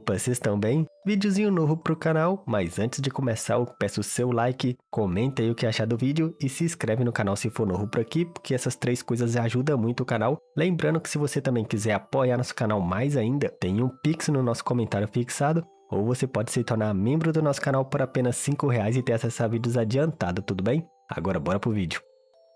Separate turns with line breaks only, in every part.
Opa, vocês estão bem? Videozinho novo pro canal, mas antes de começar eu peço o seu like, comenta aí o que achar do vídeo e se inscreve no canal se for novo por aqui, porque essas três coisas ajudam muito o canal. Lembrando que se você também quiser apoiar nosso canal mais ainda, tem um Pix no nosso comentário fixado, ou você pode se tornar membro do nosso canal por apenas R$ 5 e ter acesso a vídeos adiantados, tudo bem? Agora bora pro vídeo.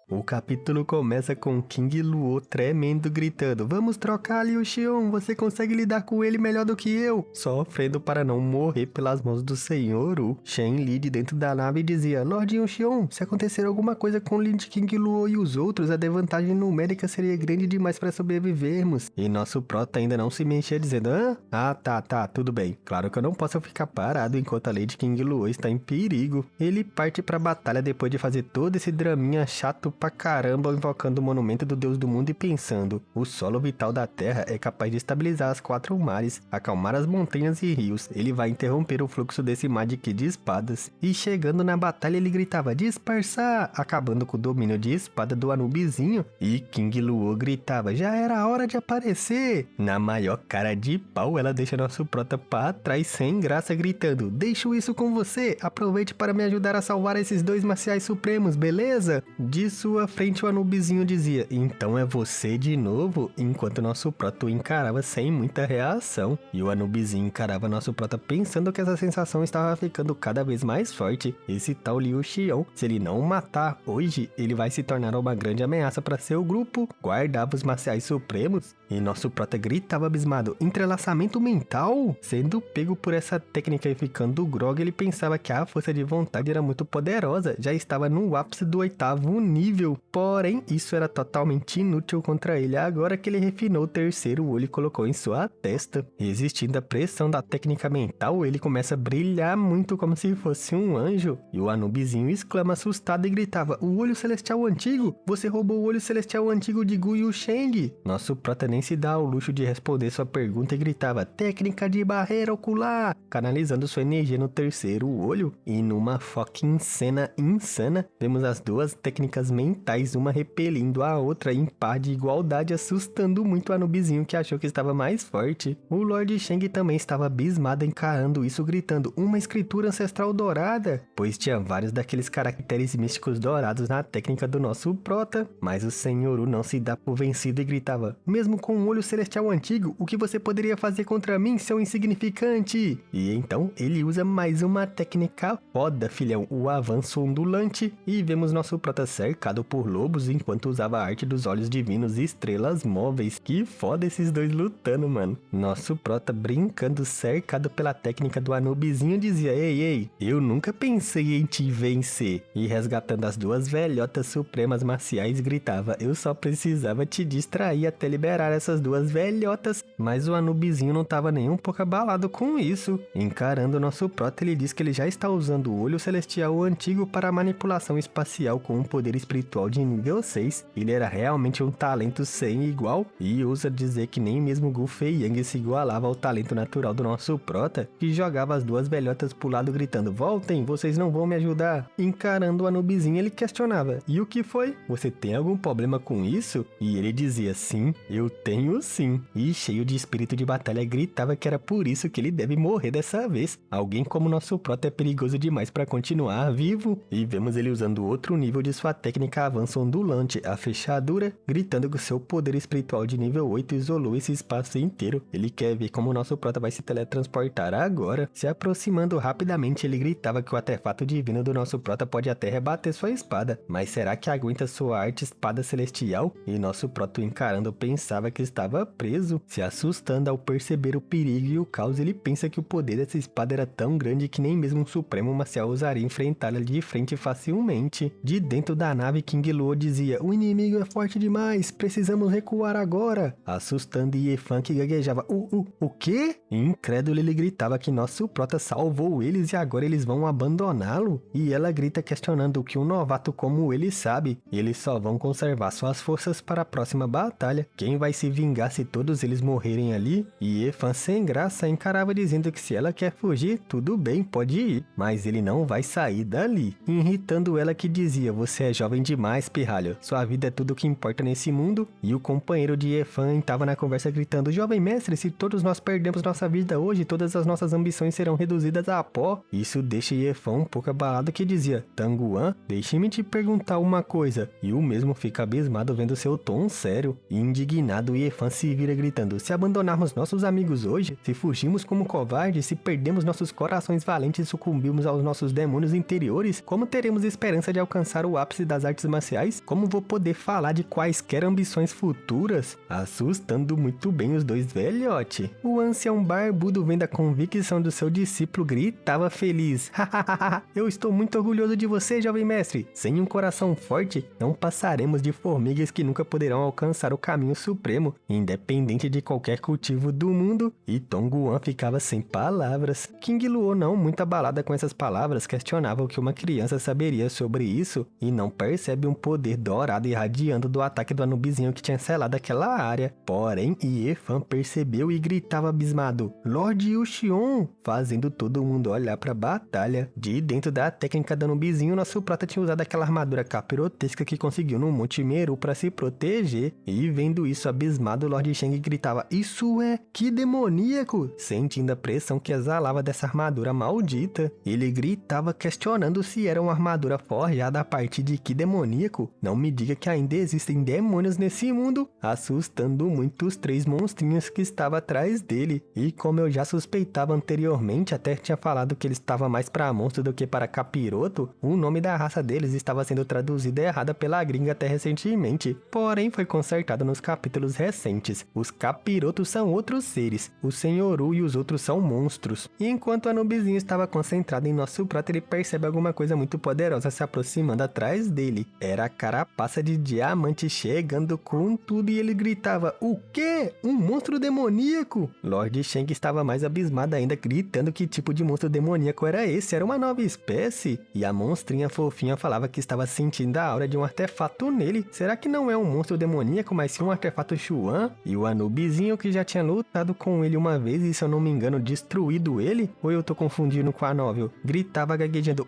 O capítulo começa com King Luo tremendo gritando: "Vamos trocar, Liu Xiong, você consegue lidar com ele melhor do que eu", sofrendo para não morrer pelas mãos do Senhor Wu. Shen Li de dentro da nave dizia: "Lord Liu Xiong, se acontecer alguma coisa com Lin King Luo e os outros, a desvantagem numérica seria grande demais para sobrevivermos." E nosso prota ainda não se mexia dizendo: tá, tudo bem. Claro que eu não posso ficar parado enquanto a Lady King Luo está em perigo. Ele parte pra batalha depois de fazer todo esse draminha chato pra caramba, invocando o monumento do Deus do Mundo e pensando: o solo vital da Terra é capaz de estabilizar as 4 mares, acalmar as montanhas e rios. Ele vai interromper o fluxo desse mar de espadas. E chegando na batalha ele gritava: "Dispersar!", acabando com o domínio de espada do Anubizinho. E King Luo gritava: "Já era a hora de aparecer!". Na maior cara de pau, ela deixa nosso prota pra trás sem graça, gritando: "Deixo isso com você, aproveite para me ajudar a salvar esses 2 marciais supremos, beleza?". De sua frente o Anubizinho dizia: "Então é você de novo?", enquanto nosso prota o encarava sem muita reação. E o Anubizinho encarava nosso prota pensando que essa sensação estava ficando cada vez mais forte. Esse tal Liu Xiong, se ele não o matar hoje, ele vai se tornar uma grande ameaça para seu grupo. Guardava os marciais supremos. E nosso prota gritava abismado: "Entrelaçamento mental?". Sendo pego por essa técnica e ficando grog, ele pensava que a força de vontade era muito poderosa, já estava no ápice do 8º nível. Porém, isso era totalmente inútil contra ele agora que ele refinou o 3º olho e colocou em sua testa. Resistindo à pressão da técnica mental, ele começa a brilhar muito como se fosse um anjo. E o Anubizinho exclama assustado e gritava: "O olho celestial antigo? Você roubou o olho celestial antigo de Gu Yusheng?". Nosso prota nem se dá ao luxo de responder sua pergunta e gritava: "Técnica de barreira ocular", canalizando sua energia no 3º olho. E numa fucking cena insana, vemos as 2 técnicas mentais, uma repelindo a outra em par de igualdade, assustando muito o Anubizinho, que achou que estava mais forte. O Lord Sheng também estava abismado encarando isso, gritando: "Uma escritura ancestral dourada", pois tinha vários daqueles caracteres místicos dourados na técnica do nosso prota. Mas o Senhor Wu não se dá por vencido e gritava: "Mesmo com um olho celestial antigo, o que você poderia fazer contra mim, seu insignificante?". E então ele usa mais uma técnica foda, filhão, o avanço ondulante, e vemos nosso prota cercado por lobos enquanto usava a arte dos olhos divinos e estrelas móveis. Que foda esses 2 lutando, mano. Nosso prota brincando, cercado pela técnica do Anubizinho, dizia: Ei, eu nunca pensei em te vencer". E resgatando as 2 velhotas supremas marciais, gritava: "Eu só precisava te distrair até liberar essas 2 velhotas". Mas o Anubizinho não tava nem um pouco abalado com isso. Encarando nosso prota, ele diz que ele já está usando o olho celestial antigo para manipulação espacial com um poder espiritual de nível 6. Ele era realmente um talento sem igual, e ousa dizer que nem mesmo Gu Feiyang se igualava ao talento natural do nosso prota, que jogava as 2 velhotas pro lado gritando: "Voltem, vocês não vão me ajudar". Encarando o Anubizinho, ele questionava: "E o que foi? Você tem algum problema com isso?". E ele dizia: "Sim, eu tenho sim". E cheio de espírito de batalha gritava que era por isso que ele deve morrer dessa vez. Alguém como nosso prota é perigoso demais para continuar vivo. E vemos ele usando outro nível de sua técnica avanço ondulante, a fechadura, gritando que o seu poder espiritual de nível 8 isolou esse espaço inteiro. Ele quer ver como o nosso prota vai se teletransportar agora. Se aproximando rapidamente, ele gritava que o artefato divino do nosso prota pode até rebater sua espada, mas será que aguenta sua arte espada celestial? E nosso prota, encarando, pensava que estava preso. Se assustando ao perceber o perigo e o caos, ele pensa que o poder dessa espada era tão grande que nem mesmo um supremo marcial ousaria enfrentá-la de frente facilmente. De dentro da nave, King Luo dizia: "O inimigo é forte demais, precisamos recuar agora", assustando Yefan, que gaguejava: O quê?". Incrédulo, ele gritava que nosso prota salvou eles e agora eles vão abandoná-lo. E ela grita questionando o que um novato como ele sabe. Eles só vão conservar suas forças para a próxima batalha. Quem vai se vingar se todos eles morrerem ali? E Yefan, sem graça, encarava dizendo que se ela quer fugir, tudo bem, pode ir, mas ele não vai sair dali. Irritando ela, que dizia: "Você é jovem demais, pirralho. Sua vida é tudo o que importa nesse mundo. E o companheiro de Efan estava na conversa gritando: Jovem mestre, se todos nós perdemos nossa vida hoje, todas as nossas ambições serão reduzidas a pó. Isso deixa Efan um pouco abalado, que dizia: Tanguan, deixe-me te perguntar uma coisa. E o mesmo fica abismado vendo seu tom sério. E indignado, Efan se vira gritando: se abandonarmos nossos amigos hoje, se fugimos como covardes, se perdemos nossos corações valentes e sucumbimos aos nossos demônios interiores, como teremos esperança de alcançar o ápice das artes marciais? Como vou poder falar de quaisquer ambições futuras? Assustando muito bem os dois velhote. O ancião barbudo, vendo a convicção do seu discípulo, gritava feliz: hahaha, eu estou muito orgulhoso de você, jovem mestre. Sem um coração forte, não passaremos de formigas que nunca poderão alcançar o caminho supremo, independente de qualquer cultivo do mundo. E Tonguan ficava sem palavras. King Luo, não muito abalada com essas palavras, questionava o que uma criança saberia sobre isso e não percebe um poder dourado irradiando do ataque do Anubizinho que tinha selado aquela área. Porém, Efan percebeu e gritava abismado: Lord Yuxion, fazendo todo mundo olhar pra batalha. De dentro da técnica do Anubizinho, nosso prata tinha usado aquela armadura capirotesca que conseguiu no Monte Meru para se proteger. E vendo isso abismado, Lord Shang gritava: isso é, que demoníaco! Sentindo a pressão que exalava dessa armadura maldita, ele gritava questionando se era uma armadura forjada a partir de que demoníaco. Não me diga que ainda existem demônios nesse mundo, assustando muito os três monstrinhos que estavam atrás dele. E como eu já suspeitava anteriormente, até tinha falado que ele estava mais para monstro do que para capiroto, o nome da raça deles estava sendo traduzido errado pela gringa até recentemente. Porém, foi consertado nos capítulos recentes. Os capirotos são outros seres, o Senhoru e os outros são monstros. E enquanto o Anubizinho estava concentrado em nosso prato, ele percebe alguma coisa muito poderosa se aproximando atrás dele. Era a carapaça de diamante chegando com tudo e ele gritava: o quê? Um monstro demoníaco? Lord Shang estava mais abismado ainda, gritando que tipo de monstro demoníaco era esse? Era uma nova espécie? E a monstrinha fofinha falava que estava sentindo a aura de um artefato nele. Será que não é um monstro demoníaco, mas sim um artefato Xuan? E o Anubizinho, que já tinha lutado com ele uma vez e, se eu não me engano, destruído ele? Ou eu tô confundindo com a Novel? Gritava gaguejando: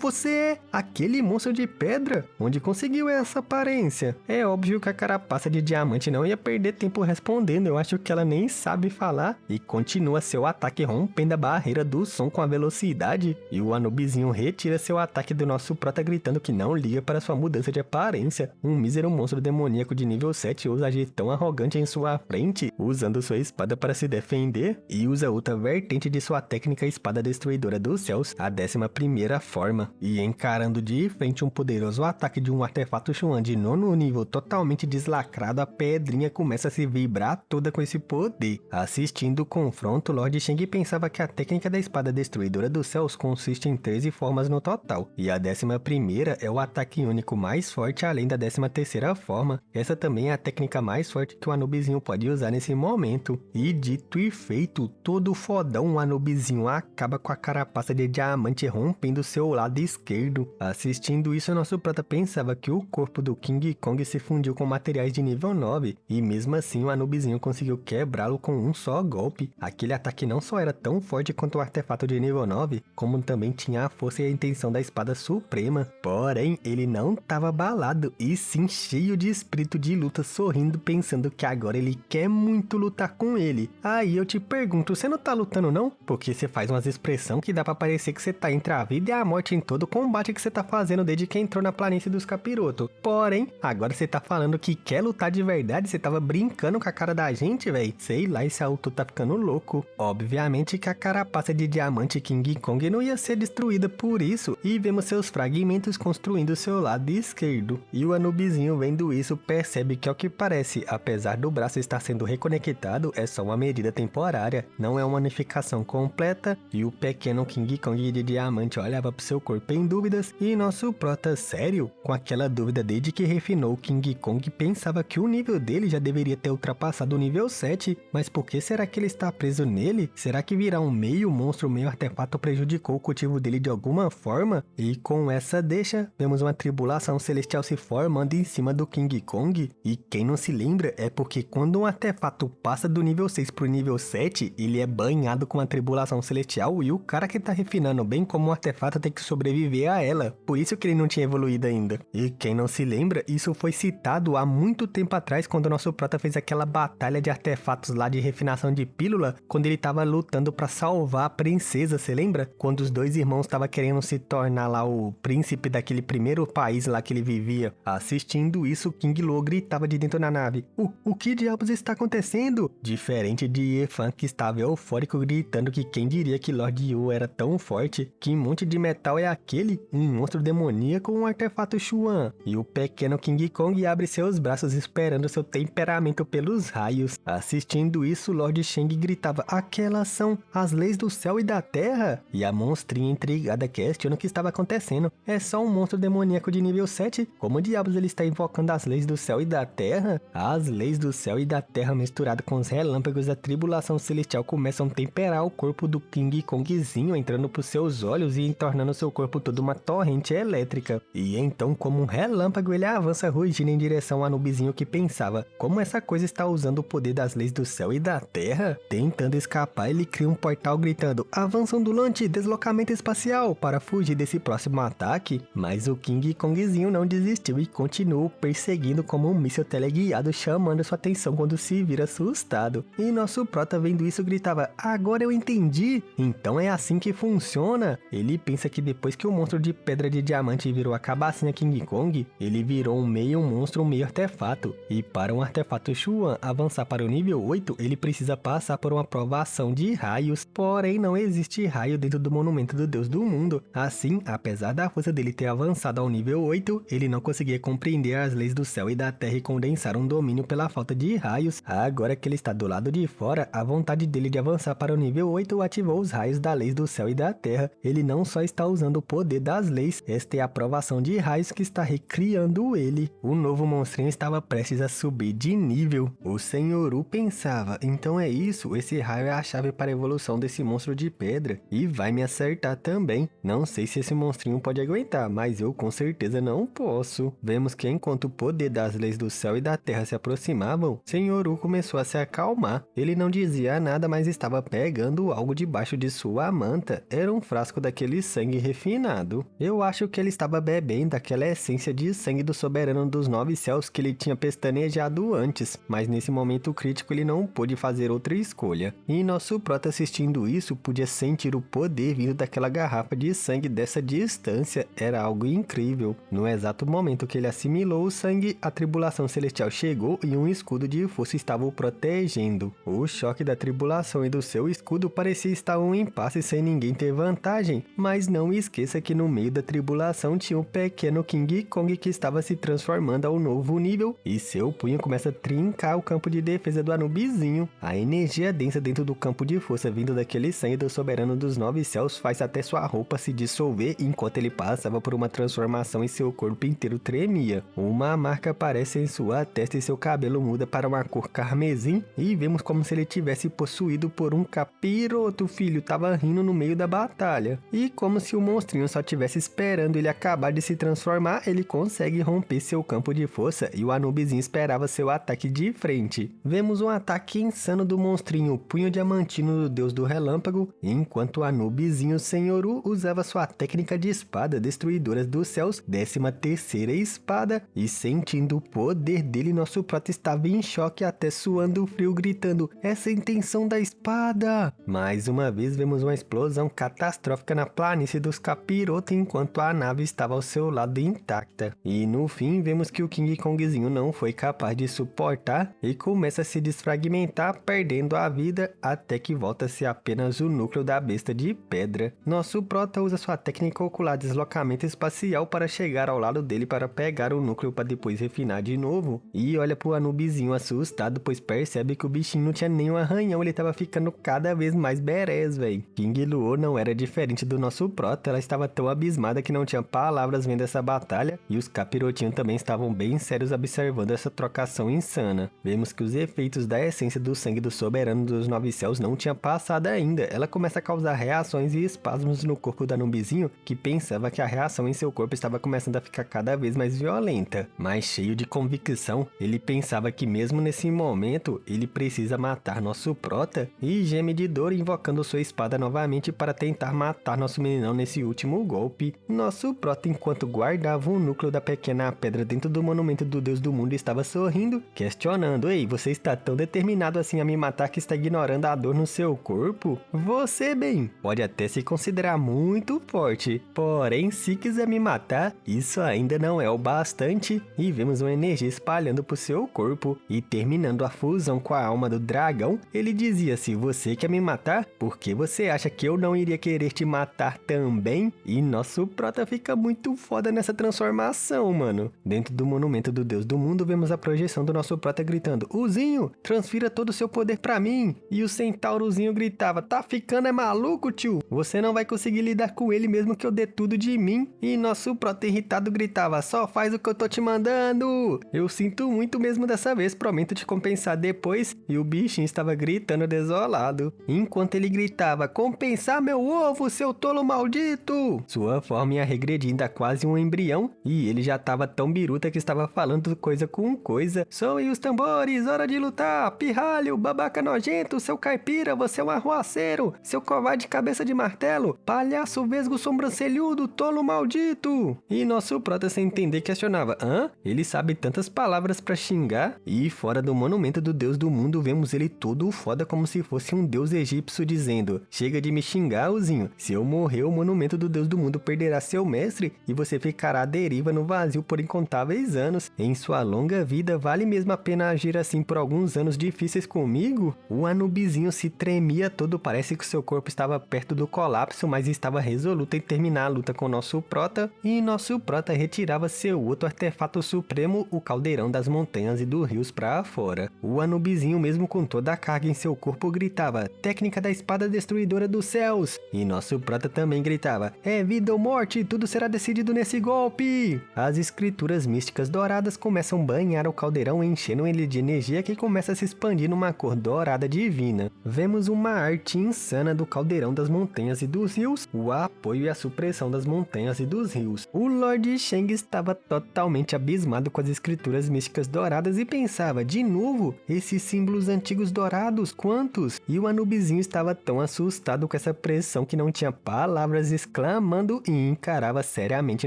você é aquele monstro de pedra? Onde conseguiu essa aparência? É óbvio que a carapaça de diamante não ia perder tempo respondendo. Eu acho que ela nem sabe falar. E continua seu ataque rompendo a barreira do som com a velocidade. E o Anubizinho retira seu ataque do nosso prota, gritando que não liga para sua mudança de aparência. Um mísero monstro demoníaco de nível 7 ousa agir tão arrogante em sua frente, usando sua espada para se defender, e usa outra vertente de sua técnica espada destruidora dos céus, a 11ª forma. E encarando de frente um poderoso ataque de um artefato Xuan de 9º nível totalmente deslacrado, a pedrinha começa a se vibrar toda com esse poder. Assistindo o confronto, Lord Shang pensava que a técnica da espada destruidora dos céus consiste em 13 formas no total, e a 11ª é o ataque único mais forte além da 13ª forma. Essa também é a técnica mais forte que o Anubizinho pode usar nesse momento. E dito e feito, todo fodão, o Anubizinho acaba com a carapaça de diamante rompendo seu lado esquerdo. Assistindo isso, nosso prota pensava que o corpo do King Kong se fundiu com materiais de nível 9, e mesmo assim o Anubizinho conseguiu quebrá-lo com um só golpe. Aquele ataque não só era tão forte quanto o artefato de nível 9, como também tinha a força e a intenção da espada suprema. Porém, ele não estava abalado, e sim cheio de espírito de luta, sorrindo, pensando que agora ele quer muito lutar com ele. Aí eu te pergunto, você não tá lutando não? Porque você faz umas expressão que dá pra parecer que você tá entre a vida e a morte em todo o combate que você tá fazendo desde que entrou na planície dos capirotos. Porém, agora você tá falando que quer lutar de verdade, você tava brincando com a cara da gente, véi. Sei lá, esse auto tá ficando louco. Obviamente que a carapaça de diamante King Kong não ia ser destruída por isso, e vemos seus fragmentos construindo seu lado esquerdo. E o Anubizinho, vendo isso, percebe que, ao que parece, apesar do braço estar sendo reconectado, é só uma medida temporária, não é uma unificação completa. E o pequeno King Kong de diamante olhava pro seu corpo em dúvidas, e nosso prota, sério, com aquela dúvida desde que refinou, King Kong pensava que o nível dele já deveria ter ultrapassado o nível 7, mas por que será que ele está preso nele? Será que virar um meio monstro, meio artefato prejudicou o cultivo dele de alguma forma? E com essa deixa, vemos uma tribulação celestial se formando em cima do King Kong. E quem não se lembra, é porque quando um artefato passa do nível 6 pro nível 7, ele é banhado com a tribulação celestial, e o cara que tá refinando bem como um artefato tem que sobreviver a ela. Por isso que ele não tinha evoluído ainda. E quem não se lembra, isso foi citado há muito tempo atrás, quando o nosso prota fez aquela batalha de artefatos lá de refinação de pílula, quando ele tava lutando pra salvar a princesa, você lembra? Quando os dois irmãos estavam querendo se tornar lá o príncipe daquele primeiro país lá que ele vivia. Assistindo isso, King Luo gritava de dentro da nave: O que diabos está acontecendo? Diferente de Efan, que estava eufórico gritando que quem diria que Lord Yu era tão forte, que monte de metal é aquele? Um monstro demoníaco ou um artefato Xuan? E o pequeno King Kong abre seus braços esperando seu temperamento pelos raios. Assistindo isso, Lord Shang gritava: aquelas são as leis do céu e da terra? E a monstrinha intrigada questiona o que estava acontecendo. É só um monstro demoníaco de nível 7? Como diabos ele está invocando as leis do céu e da terra? As leis do céu e da terra misturado com os relâmpagos da tribulação celestial começam a temperar o corpo do King Kongzinho, entrando por seus olhos e tornando seu corpo todo uma torrente elétrica. E então, como um relâmpago, ele avança rugindo em direção ao Anubizinho, que pensava: como essa coisa está usando o poder das leis do céu e da terra? Tentando escapar, ele cria um portal gritando: avança ondulante, deslocamento espacial, para fugir desse próximo ataque. Mas o King Kongzinho não desistiu e continuou perseguindo como um míssil teleguiado, chamando sua atenção quando se vira assustado. E nosso prota, vendo isso, gritava: agora eu entendi! Então é assim que funciona? Ele pensa que depois que o monstro de pedra de diamante virou a cabacinha King Kong, ele virou um meio monstro, um meio artefato. E para um artefato Xuan avançar para o nível 8, ele precisa passar por uma provação de raios. Porém, não existe raio dentro do monumento do Deus do mundo. Assim, apesar da força dele ter avançado ao nível 8, ele não conseguia compreender as leis do céu e da terra e condensar um domínio pela falta de raios. Agora que ele está do lado de fora, a vontade dele de avançar para o nível 8 ativou os raios das leis do céu e da terra. Ele não só está usando o poder das leis, esta é a aprovação de raios que está recriando ele. O novo monstrinho estava prestes a subir de nível. O Senhor Wu pensava: então é isso, esse raio é a chave para a evolução desse monstro de pedra e vai me acertar também. Não sei se esse monstrinho pode aguentar, mas eu com certeza não posso. Vemos que enquanto o poder das leis do céu e da terra se aproximavam, Senhor Wu começou a se acalmar. Ele não dizia nada, mas estava pegando algo debaixo de sua manta. Era um frasco daquele sangue refinado. Eu acho que ele estava bebendo aquela essência de sangue do soberano dos 9 céus que ele tinha pestanejado antes, mas nesse momento crítico ele não pôde fazer outra escolha. E nosso prota, assistindo isso, podia sentir o poder vindo daquela garrafa de sangue dessa distância. Era algo incrível. No exato momento que ele assimilou o sangue, a tribulação celestial chegou e um escudo de força estava o protegendo. O choque da tribulação e do seu escudo parecia estar um impasse sem ninguém ter vantagem, mas não esqueça que no meio da tribulação tinha um pequeno King Kong que estava se transformando ao novo nível e seu punho começa a trincar o campo de defesa do Anubizinho. A energia densa dentro do campo de força vindo daquele sangue do soberano dos 9 céus faz até sua roupa se dissolver enquanto ele passava por uma transformação e seu corpo inteiro tremia. Uma marca aparece em sua testa e seu cabelo muda para uma cor carmesim e vemos como se ele tivesse possuído por um capiroto. Filho tava rindo no meio da batalha. E como se o monstrinho só tivesse esperando ele acabar de se transformar, ele consegue romper seu campo de força e o Anubizinho esperava seu ataque de frente. Vemos um ataque insano do monstrinho, punho diamantino do deus do relâmpago, enquanto o Anubizinho Senhor Wu usava sua técnica de espada destruidora dos céus, 13ª espada, e sentindo o poder dele, nosso prota estava em choque, até suando frio, gritando: essa é a intenção da espada! Mais uma vez vemos uma explosão catastrófica na planície dos capirotos enquanto a nave estava ao seu lado intacta. E no fim vemos que o King Kongzinho não foi capaz de suportar e começa a se desfragmentar, perdendo a vida até que volta a ser apenas o núcleo da besta de pedra. Nosso prota usa sua técnica ocular deslocamento espacial para chegar ao lado dele para pegar o núcleo para depois refinar de novo. E olha pro Anubizinho assustado, pois percebe que o bichinho não tinha nem um arranhão, ele tava ficando cada vez mais berés, véi. King Luo não era diferente do nosso prota, ela estava tão abismada que não tinha palavras vendo essa batalha e os capirotinhos também estavam bem sérios observando essa trocação insana. Vemos que os efeitos da essência do sangue do soberano dos 9 céus não tinha passado ainda. Ela começa a causar reações e espasmos no corpo do Anubizinho, que pensava que a reação em seu corpo estava começando a ficar cada vez mais violenta. Mas cheio de convicção, ele pensava que mesmo nesse momento, ele precisa matar nosso prota e geme de dor invocando sua espada novamente para tentar matar nosso meninão nesse último golpe. Nosso prota, enquanto guardava o núcleo da pequena pedra dentro do monumento do Deus do Mundo estava sorrindo, questionando: Ei, você está tão determinado assim a me matar que está ignorando a dor no seu corpo? Você, bem, pode até se considerar muito forte, porém, se quiser me matar, isso ainda não é o bastante. E vemos uma energia espalhando por seu corpo, e terminando a fusão com a alma do dragão, ele dizia: se você quer me matar, por que você acha que eu não iria querer te matar também? E nosso prota fica muito foda nessa transformação, mano. Dentro do monumento do Deus do Mundo, vemos a projeção do nosso prota gritando: Uzinho, transfira todo o seu poder pra mim. E o centaurozinho gritava: tá ficando é maluco, tio? Você não vai conseguir lidar com ele mesmo que eu dê tudo de mim. E nosso prota irritado gritava: só faz o que eu tô te mandando. Eu sinto muito mesmo dessa vez, prometo te compensar depois. E o bichinho estava gritando desolado, enquanto ele gritava: compensar meu ovo, seu tolo maldito. Sua forma ia regredindo a quase um embrião, e ele já tava tão biruta que estava falando coisa com coisa. Soem os tambores, hora de lutar, pirralho, babaca nojento, seu caipira, você é um arruaceiro, seu covarde cabeça de martelo, palhaço vesgo sobrancelhudo, tolo maldito. E nosso prota, sem entender, questionava: hã? Ele sabe tantas palavras pra xingar? E fora do monumento do Deus do Mundo, vemos ele todo foda como se fosse um deus egípcio dizendo: chega de me xingar, Uzinho, se eu morrer o monumento do Deus do Mundo perderá seu mestre e você ficará à deriva no vazio por incontáveis anos. Em sua longa vida, vale mesmo a pena agir assim por alguns anos difíceis comigo? O Anubizinho se tremia todo, parece que seu corpo estava perto do colapso, mas estava resoluto em terminar a luta com nosso prota, e nosso prota retirava seu outro artefato supremo, o caldeirão das montanhas e dos rios pra fora. O Anubizinho, mesmo com toda a carga em seu corpo, gritava: técnica da espada destruidora dos céus! E nosso prota também gritava: é vida ou morte, tudo será decidido nesse golpe! As escrituras místicas douradas começam a banhar o caldeirão, enchendo ele de energia que começa a se expandir numa cor dourada divina. Vemos uma arte insana do caldeirão das montanhas e dos rios, o apoio e a supressão das montanhas e dos rios. O Lord Shang estava totalmente abismado com as escrituras místicas douradas e pensava: de novo? Esses símbolos antigos dourados, quantos? E o Anubizinho estava tão assustado com essa pressão que não tinha palavras, exclamando, e encarava seriamente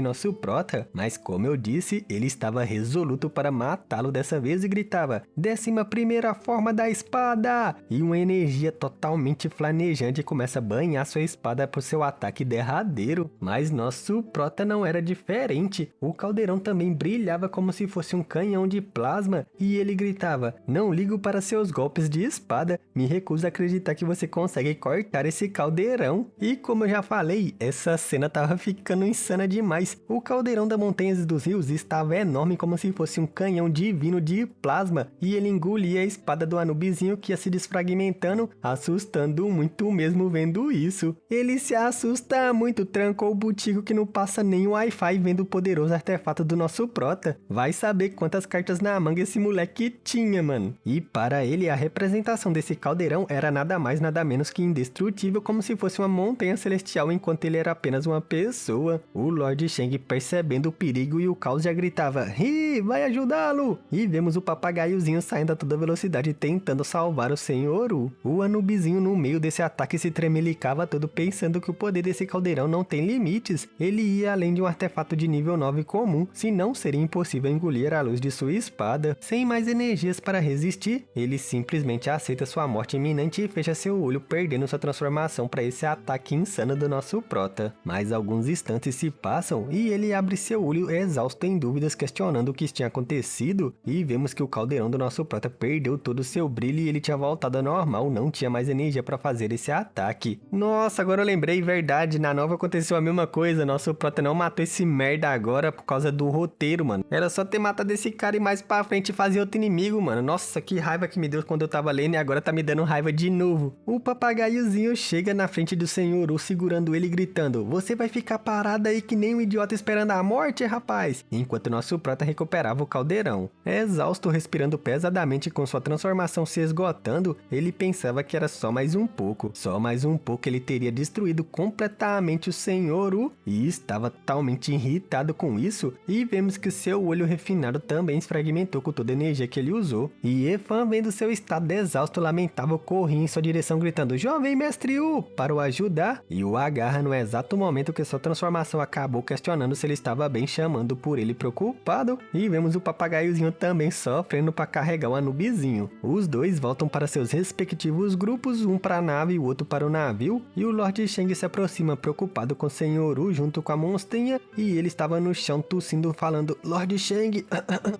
nosso prota. Mas como eu disse, ele estava resoluto para matá-lo dessa vez e gritava: 11ª forma da espada! E uma energia totalmente flamejante começa a banhar sua espada por seu ataque derradeiro. Mas nosso prota não era diferente. O caldeirão também brilhava como se fosse um canhão de plasma, e ele gritava: não ligo para seus golpes de espada, me recuso a acreditar que você consegue cortar esse caldeirão. E como eu já falei, essa cena tava ficando insana demais. O caldeirão das montanhas e dos rios estava enorme como se fosse um canhão divino de plasma, e ele engolia a espada do Anubizinho que ia se desfragmentando, assustando muito mesmo vendo isso. Ele se assusta muito, trancou o butico que não passa nem o Wi-Fi vendo o poderoso artefato do nosso prota. Vai saber quantas cartas na manga esse moleque tinha, mano. E para ele, a representação desse caldeirão era nada mais nada menos que indestrutível, como se fosse uma montanha celestial, enquanto ele era apenas uma pessoa. O Lord Shang, percebendo o perigo e o caos, já gritava: Ri, vai ajudá-lo! E vemos o papagaiozinho saindo a toda velocidade tentando salvar o Senhor Wu. O Anubizinho, no meio desse ataque, se tremelicava todo, pensando que o poder desse caldeirão não tem limites. Ele ia além de um artefato de nível 9 comum, senão seria impossível engolir a luz de sua espada. Sem mais energias para resistir, ele simplesmente aceita sua morte iminente e fecha seu olho, perdendo sua transformação para esse ataque insano do nosso prota. Mas alguns instantes se passam e ele abre seu olho exausto, em dúvidas, questionando o que tinha acontecido, e vemos que o caldeirão do nosso prota perdeu todo o seu brilho e ele tinha voltado ao normal, não tinha mais energia para fazer esse ataque. Nossa, agora eu lembrei, verdade, na nova aconteceu a mesma coisa, nosso prota não matou esse merda agora por causa do roteiro, mano. Era só ter matado esse cara e mais pra frente fazer outro inimigo, mano. Nossa, que raiva que me deu quando eu tava lendo e agora tá me dando raiva de novo. O papagaiozinho chega na frente do Senhor Wu, segurando ele, gritando: você vai ficar parado aí que nem um idiota esperando a morte, rapaz? Enquanto nosso prota recuperava o caldeirão. Exausto, respirando pesadamente com sua transformação se esgotando, ele pensava que era só mais um pouco. Só mais um pouco ele teria destruído completamente o Senhor Wu, e estava totalmente irritado com isso, e vemos que seu olho refinado também se fragmentou com toda a energia que ele usou. E Efan, vendo seu estado exausto, lamentável, corria em sua direção gritando: jovem mestre Wu, para o ajudar, e o agarra no exato momento que sua transformação acabou, questionando questionando se ele estava bem, chamando por ele preocupado. E vemos o papagaiozinho também sofrendo para carregar o Anubizinho. Os dois voltam para seus respectivos grupos, um para a nave e o outro para o navio. E o Lord Shang se aproxima preocupado com o Senhor Wu junto com a monstrinha. E ele estava no chão tossindo, falando: Lord Shang,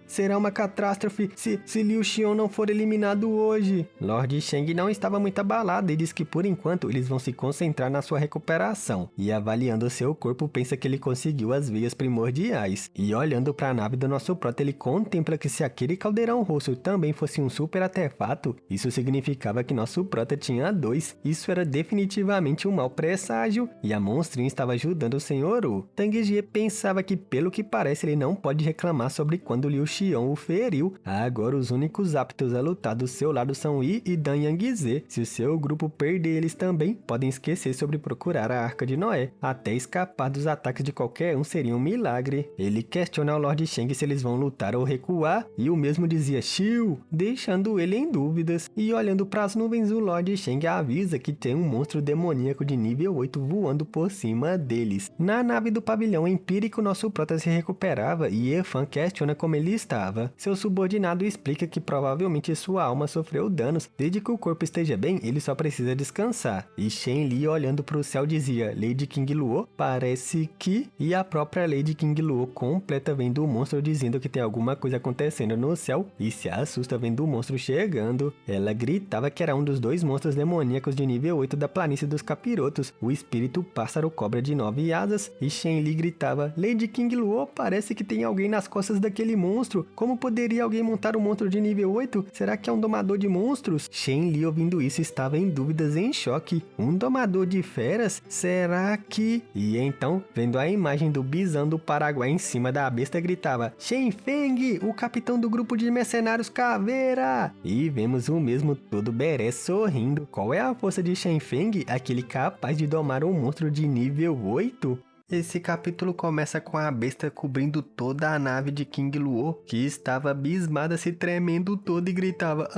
será uma catástrofe se Liu Xiong não for eliminado hoje. Lord Shang não estava muito abalado e diz que por enquanto eles vão se concentrar na sua recuperação. E avaliando seu corpo, pensa que ele conseguiu as veias primordiais. E olhando para a nave do nosso prota, ele contempla que se aquele caldeirão roxo também fosse um super artefato, isso significava que nosso prota tinha 2. Isso era definitivamente um mau presságio. E a monstrinha estava ajudando o Senhor Wu. Tang Jie pensava que, pelo que parece, ele não pode reclamar sobre quando Liu Xiong o feriu. Agora os únicos aptos a lutar do seu lado são Yi e Dan Yangze. Se o seu grupo perder eles também, podem esquecer sobre procurar a Arca de Noé. Até escapar dos ataques de qualquer um seria um milagre. Ele questiona ao Lord Shang se eles vão lutar ou recuar, e o mesmo dizia Xiu, deixando ele em dúvidas. E olhando para as nuvens, o Lord Shang avisa que tem um monstro demoníaco de nível 8 voando por cima deles. Na nave do pavilhão empírico, nosso prota se recuperava e Efan questiona como ele estava. Seu subordinado explica que provavelmente sua alma sofreu danos. Desde que o corpo esteja bem, ele só precisa descansar. E Shen Li, olhando para o céu, dizia: Lady King Luo, parece que... E a própria Lady King Luo completa vendo o monstro dizendo que tem alguma coisa acontecendo no céu e se assusta vendo o monstro chegando. Ela gritava que era um dos 2 monstros demoníacos de nível 8 da planície dos capirotos, o espírito pássaro cobra de 9 asas. E Shen Li gritava: Lady King Luo, parece que tem alguém nas costas daquele monstro. Como poderia alguém montar um monstro de nível 8? Será que é um domador de monstros? Shen Li, ouvindo isso, estava em dúvidas, em choque. Um domador de feras? Será que... E então, vendo a imagem do bisão do Paraguai em cima da besta, gritava: Shen Feng, o capitão do grupo de mercenários Caveira! E vemos o mesmo todo beré sorrindo. Qual é a força de Shen Feng? Aquele capaz de domar um monstro de nível 8? Esse capítulo começa com a besta cobrindo toda a nave de King Luo, que estava abismada, se tremendo toda e gritava: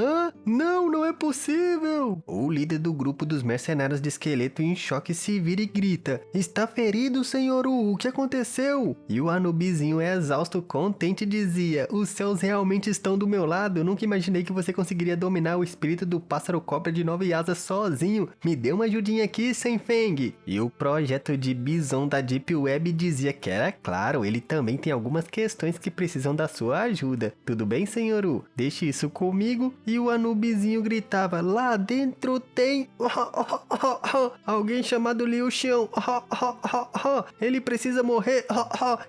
não é possível! O líder do grupo dos mercenários de esqueleto em choque se vira e grita: Está ferido, Senhor Wu, o que aconteceu? E o Anubizinho exausto, contente, dizia: Os céus realmente estão do meu lado, eu nunca imaginei que você conseguiria dominar o espírito do pássaro cobra de 9 asas sozinho, me dê uma ajudinha aqui, Shen Feng! E o projeto de bisão da Deep Web dizia que era claro, ele também tem algumas questões que precisam da sua ajuda. Tudo bem, Senhor Wu? Deixe isso comigo. E o Anubizinho gritava: Lá dentro tem... alguém chamado Liu Xiong. Ele precisa morrer.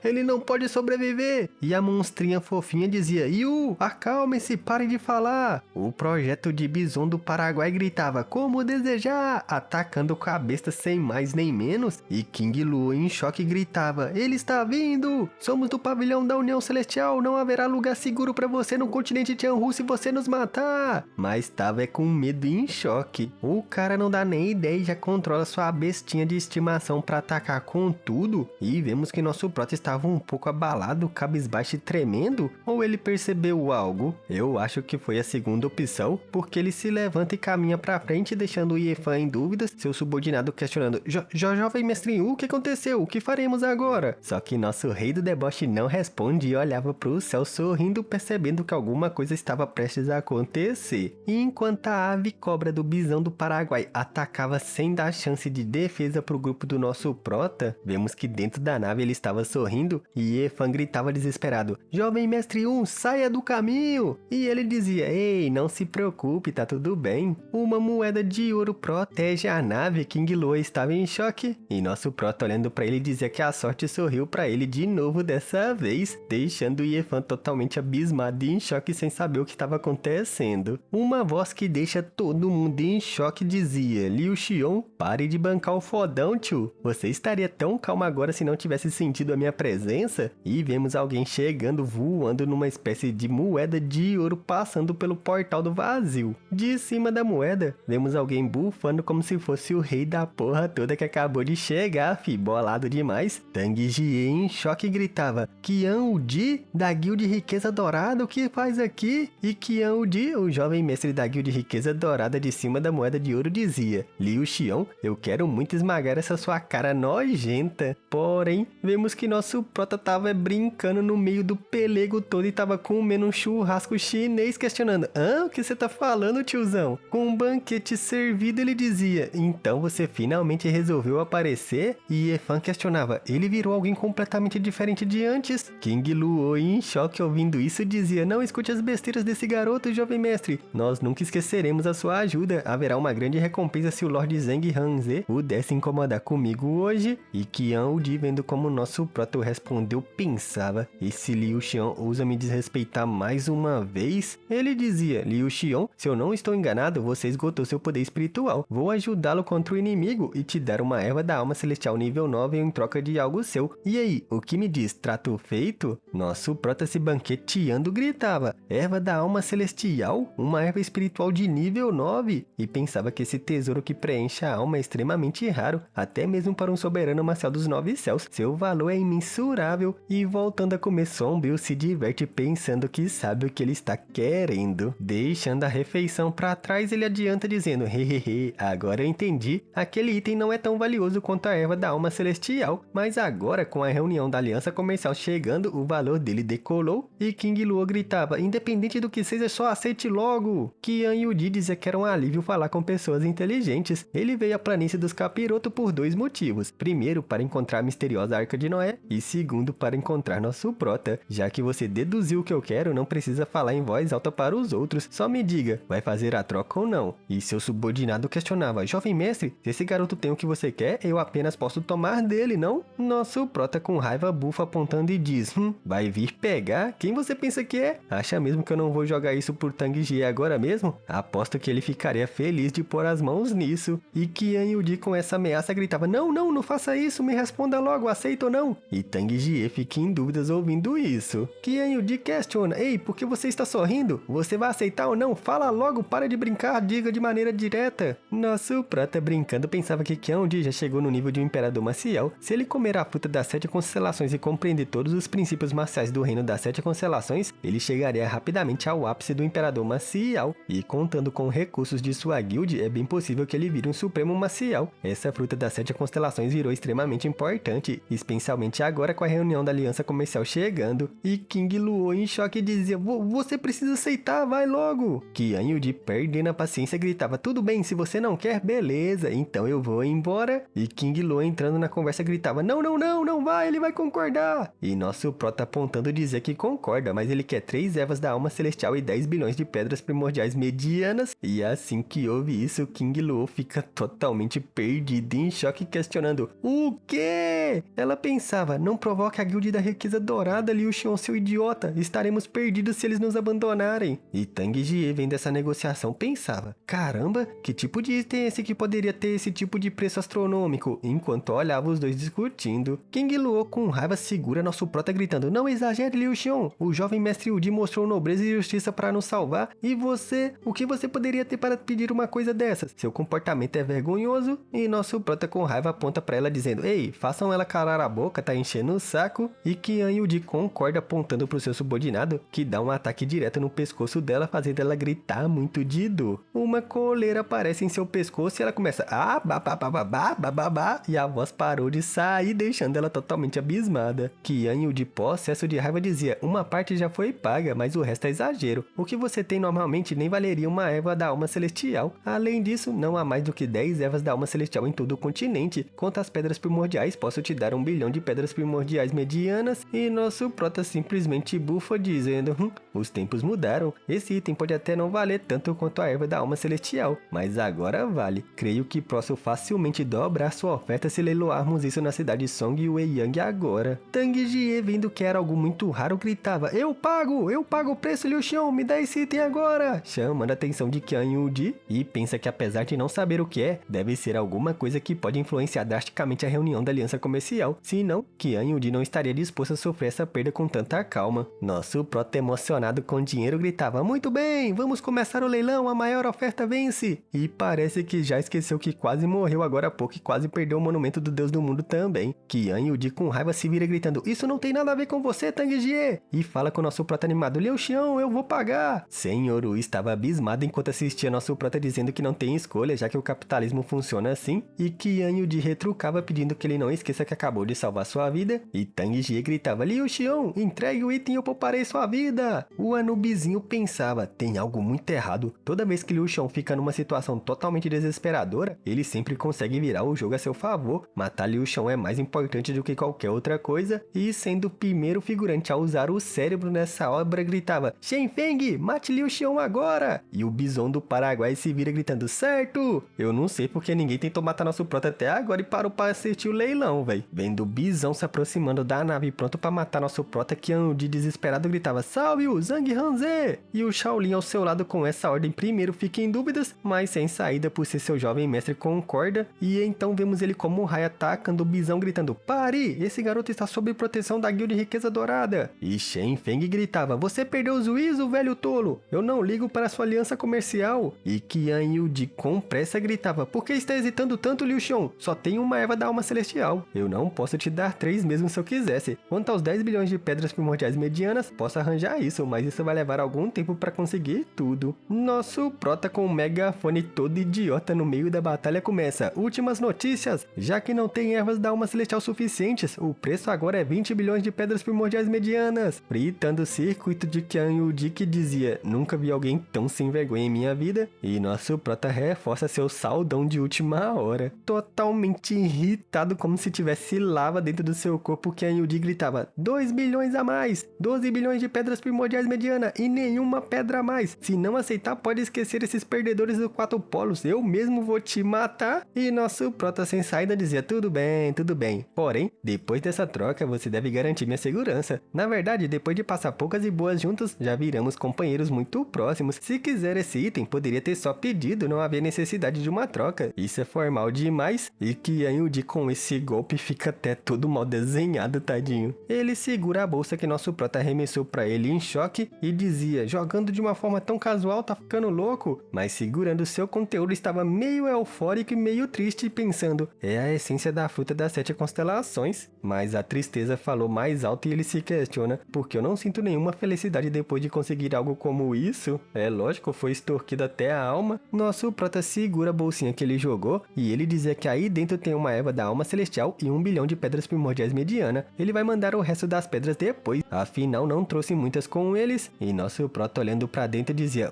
Ele não pode sobreviver. E a monstrinha fofinha dizia: Yu, acalme-se, pare de falar. O projeto de bison do Paraguai gritava: Como desejar, atacando com a besta sem mais nem menos. E King Luo, em choque, gritava: Ele está vindo! Somos do pavilhão da União Celestial, não haverá lugar seguro para você no continente Tianhu se você nos matar! Mas estava com medo e em choque. O cara não dá nem ideia e já controla sua bestinha de estimação para atacar com tudo. E vemos que nosso prota estava um pouco abalado, cabisbaixo e tremendo. Ou ele percebeu algo? Eu acho que foi a segunda opção, porque ele se levanta e caminha para frente, deixando o Yefan em dúvidas, seu subordinado questionando: Jovem mestrinho, o que aconteceu? O que faremos agora? Só que nosso rei do deboche não responde e olhava para o céu sorrindo, percebendo que alguma coisa estava prestes a acontecer. E enquanto a ave cobra do bisão do Paraguai atacava sem dar chance de defesa para o grupo do nosso prota, vemos que dentro da nave ele estava sorrindo e Efan gritava desesperado: Jovem mestre 1, saia do caminho! E ele dizia: Ei, não se preocupe, tá tudo bem. Uma moeda de ouro protege a nave. King Luo estava em choque e nosso prota, olhando para ele, dizia que a sorte sorriu para ele de novo dessa vez, deixando o Yefan totalmente abismado e em choque sem saber o que estava acontecendo. Uma voz que deixa todo mundo em choque dizia: Liu Xiong, pare de bancar o fodão, tio. Você estaria tão calmo agora se não tivesse sentido a minha presença? E vemos alguém chegando voando numa espécie de moeda de ouro passando pelo portal do vazio. De cima da moeda, vemos alguém bufando como se fosse o rei da porra toda que acabou de chegar, fi, bolado barato demais. Tang Jie, em choque, gritava: Qian Udi, da Guilda Riqueza Dourada, o que faz aqui? E Qian Udi, o jovem mestre da Guilda Riqueza Dourada de cima da moeda de ouro, dizia: Liu Xiong, eu quero muito esmagar essa sua cara nojenta. Porém, vemos que nosso prota tava brincando no meio do pelego todo e tava comendo um churrasco chinês, questionando: o que você tá falando, tiozão? Com um banquete servido, ele dizia: então você finalmente resolveu aparecer? E Efan questionava: ele virou alguém completamente diferente de antes? King Luo, em choque ouvindo isso, dizia: não escute as besteiras desse garoto, jovem mestre. Nós nunca esqueceremos a sua ajuda. Haverá uma grande recompensa se o Lord Zheng Hanze pudesse incomodar comigo hoje. E Qian Udi, vendo como nosso proto respondeu, pensava: esse Liu Xiong ousa me desrespeitar mais uma vez? Ele dizia: Liu Xiong, se eu não estou enganado, você esgotou seu poder espiritual. Vou ajudá-lo contra o inimigo e te dar uma erva da alma celestial nível 9 em troca de algo seu. E aí, o que me diz? Trato feito? Nosso prota, se banqueteando, gritava: erva da alma celestial? Uma erva espiritual de nível 9? E pensava que esse tesouro que preenche a alma é extremamente raro, até mesmo para um soberano marcial dos 9 céus. Seu valor é imensurável. E voltando a comer sombrio, se diverte pensando que sabe o que ele está querendo. Deixando a refeição para trás, ele adianta dizendo: hehehe, agora eu entendi. Aquele item não é tão valioso quanto a erva da alma celestial, mas agora, com a reunião da aliança comercial chegando, o valor dele decolou. E King Luo gritava: independente do que seja, só aceite logo. Qian Yudi dizia que era um alívio falar com pessoas inteligentes. Ele veio à planície dos Capiroto por 2 motivos: primeiro, para encontrar a misteriosa Arca de Noé, e segundo, para encontrar nosso prota. Já que você deduziu o que eu quero, não precisa falar em voz alta para os outros, só me diga, vai fazer a troca ou não? E seu subordinado questionava: jovem mestre, se esse garoto tem o que você quer, eu apenas posso tomar dele, não? Nosso prota, com raiva, bufa apontando e diz: vai vir pegar? Quem você pensa que é? Acha mesmo que eu não vou jogar isso por Tang Jie agora mesmo? Aposto que ele ficaria feliz de pôr as mãos nisso. E Qian Yudi, com essa ameaça, gritava: não faça isso, me responda logo, aceita ou não? E Tang Jie fica em dúvidas ouvindo isso. Qian Yudi questiona: ei, por que você está sorrindo? Você vai aceitar ou não? Fala logo, para de brincar, diga de maneira direta. Nosso prata, brincando, pensava que Qian Yudi já chegou no nível de um imperador marcial. Se ele comer a fruta das 7 constelações e compreender todos os princípios marciais do reino das 7 constelações, ele chegaria rapidamente ao ápice do imperador marcial. E contando com recursos de sua guild, é bem possível que ele vire um supremo marcial. Essa fruta das 7 constelações virou extremamente importante, especialmente agora com a reunião da aliança comercial chegando. E King Luo, em choque, dizia: você precisa aceitar, vai logo. Qian Yudi, perdendo a paciência, gritava: tudo bem, se você não quer, beleza, então eu vou embora. E King Luo, entrando na conversa, gritava: não vai, ele vai concordar. E nosso prota, apontando, dizia que concorda, mas ele quer 3 ervas da alma celestial e 10 bilhões de pedras primordiais medianas. E assim que ouve isso, King Luo fica totalmente perdido, em choque, questionando: o quê? Ela pensava: não provoque a guilda da riqueza dourada, Liu Xiong, seu idiota, estaremos perdidos se eles nos abandonarem. E Tang Jie, vendo essa negociação, pensava: caramba, que tipo de item é esse que poderia ter esse tipo de preço astronômico? Enquanto olhava os dois discutindo, King Luo, com raiva, segura nosso prota, gritando: não exagere, Liu Xiong, o jovem mestre Udi mostrou nobreza e justiça para nos salvar, e você, o que você poderia ter para pedir uma coisa dessas? Seu comportamento é vergonhoso. E nosso prota, com raiva, aponta para ela dizendo: ei, façam ela calar a boca, tá enchendo o saco. E Qian Yudi concorda, apontando pro seu subordinado, que dá um ataque direto no pescoço dela, fazendo ela gritar muito de dor. Uma coleira aparece em seu pescoço e ela começa: e a voz parou de sair, deixando ela totalmente abismada. Qian Yudi, possesso de raiva, dizia: uma parte já foi paga, mas o resto é exagero. O que você tem normalmente nem valeria uma erva da alma celestial. Além disso, não há mais do que 10 ervas da alma celestial em todo o continente. Quanto às pedras primordiais, posso te dar 1 bilhão de pedras primordiais medianas. E nosso prota simplesmente bufa, dizendo: os tempos mudaram. Esse item pode até não valer tanto quanto a erva da alma celestial, mas agora vale. Creio que posso facilmente dobrar sua oferta se leiloarmos isso na cidade de Song e Weiyang agora. Tang Jie, vendo que era algo muito raro, gritava: eu pago o preço, Liu Xiong, me dá esse item agora, chamando a atenção de Qian Yudi, e pensa que, apesar de não saber o que é, deve ser alguma coisa que pode influenciar drasticamente a reunião da aliança comercial, senão Qian Yudi não estaria disposto a sofrer essa perda com tanta calma. Nosso prota, emocionado com o dinheiro, gritava: muito bem, vamos começar o leilão, a maior oferta vence. E parece que já esqueceu que quase morreu agora há pouco e quase perdeu o monumento do deus do mundo mundo também. Qian Yudi com raiva se vira gritando: isso não tem nada a ver com você, Tang Jie! E fala com o nosso prota animado: Liu Xião, eu vou pagar! Senhor Wu estava abismado enquanto assistia nosso prota dizendo que não tem escolha, já que o capitalismo funciona assim, e Qian Yudi retrucava pedindo que ele não esqueça que acabou de salvar sua vida, e Tang Jie gritava: Liu Xião, entregue o item e eu pouparei sua vida! O Anubizinho pensava: tem algo muito errado. Toda vez que Liu Xião fica numa situação totalmente desesperadora, ele sempre consegue virar o jogo a seu favor. Matar Liu Xião é mais importante do que qualquer outra coisa, e sendo o primeiro figurante a usar o cérebro nessa obra, gritava: Shen Feng, mate Liu Xião agora! E o Bison do Paraguai se vira gritando: certo! Eu não sei porque ninguém tentou matar nosso prota até agora e parou para assistir o leilão, véi. Vendo o Bison se aproximando da nave pronto para matar nosso prota, Qian Yudi desesperado gritava: salve-o, Zhang Hanze! E o Shaolin ao seu lado com essa ordem primeiro fica em dúvidas, mas sem saída por ser seu jovem mestre concorda, e então vemos ele como um raio atacando o Bison gritando: pare! Esse garoto está sob proteção da Guilda de Riqueza Dourada! E Shen Feng gritava: você perdeu o juízo, velho tolo! Eu não ligo para sua aliança comercial! E Qian Yudi com pressa gritava: por que está hesitando tanto, Liu Xião? Só tem uma erva da alma celestial. Eu não posso te dar 3 mesmo se eu quisesse. Quanto aos 10 bilhões de pedras primordiais medianas, posso arranjar isso, mas isso vai levar algum tempo para conseguir tudo. Nosso prota com o megafone todo idiota no meio da batalha começa: últimas notícias! Já que não tem ervas da alma celestial suficientes, o preço agora é 20 bilhões de pedras primordiais medianas. Fritando o circuito de Qian Yudi que dizia: nunca vi alguém tão sem vergonha em minha vida. E nosso prota reforça seu saldão de última hora. Totalmente irritado, como se tivesse lava dentro do seu corpo, Qian Yudi gritava: 2 bilhões a mais, 12 bilhões de pedras primordiais mediana e nenhuma pedra a mais. Se não aceitar, pode esquecer esses perdedores dos 4 polos, eu mesmo vou te matar. E nosso prota sem saída dizia: tudo bem, porém, depois dessa troca você deve garantir minha segurança. Na verdade, depois de passar poucas e boas juntos, já viramos companheiros muito próximos. Se quiser esse item, poderia ter só pedido, não havia necessidade de uma troca. Isso é formal demais. E Qian Yudi com esse golpe fica até todo mal desenhado, tadinho. Ele segura a bolsa que nosso prota arremessou pra ele em choque e dizia: jogando de uma forma tão casual, tá ficando louco? Mas segurando seu conteúdo estava meio eufórico e meio triste, pensando: é a essência da fruta das 7 constelações. Mas a tristeza falou mais alto e ele se questiona: porque eu não sinto nenhuma felicidade depois de conseguir algo como isso? É lógico, foi extorquido até a alma. Nosso prota segura a bolsinha que ele jogou e ele dizia que aí dentro tem uma erva da alma celestial e 1 bilhão de pedras primordiais mediana. Ele vai mandar o resto das pedras depois, afinal não trouxe muitas com eles. E nosso prota olhando pra dentro dizia: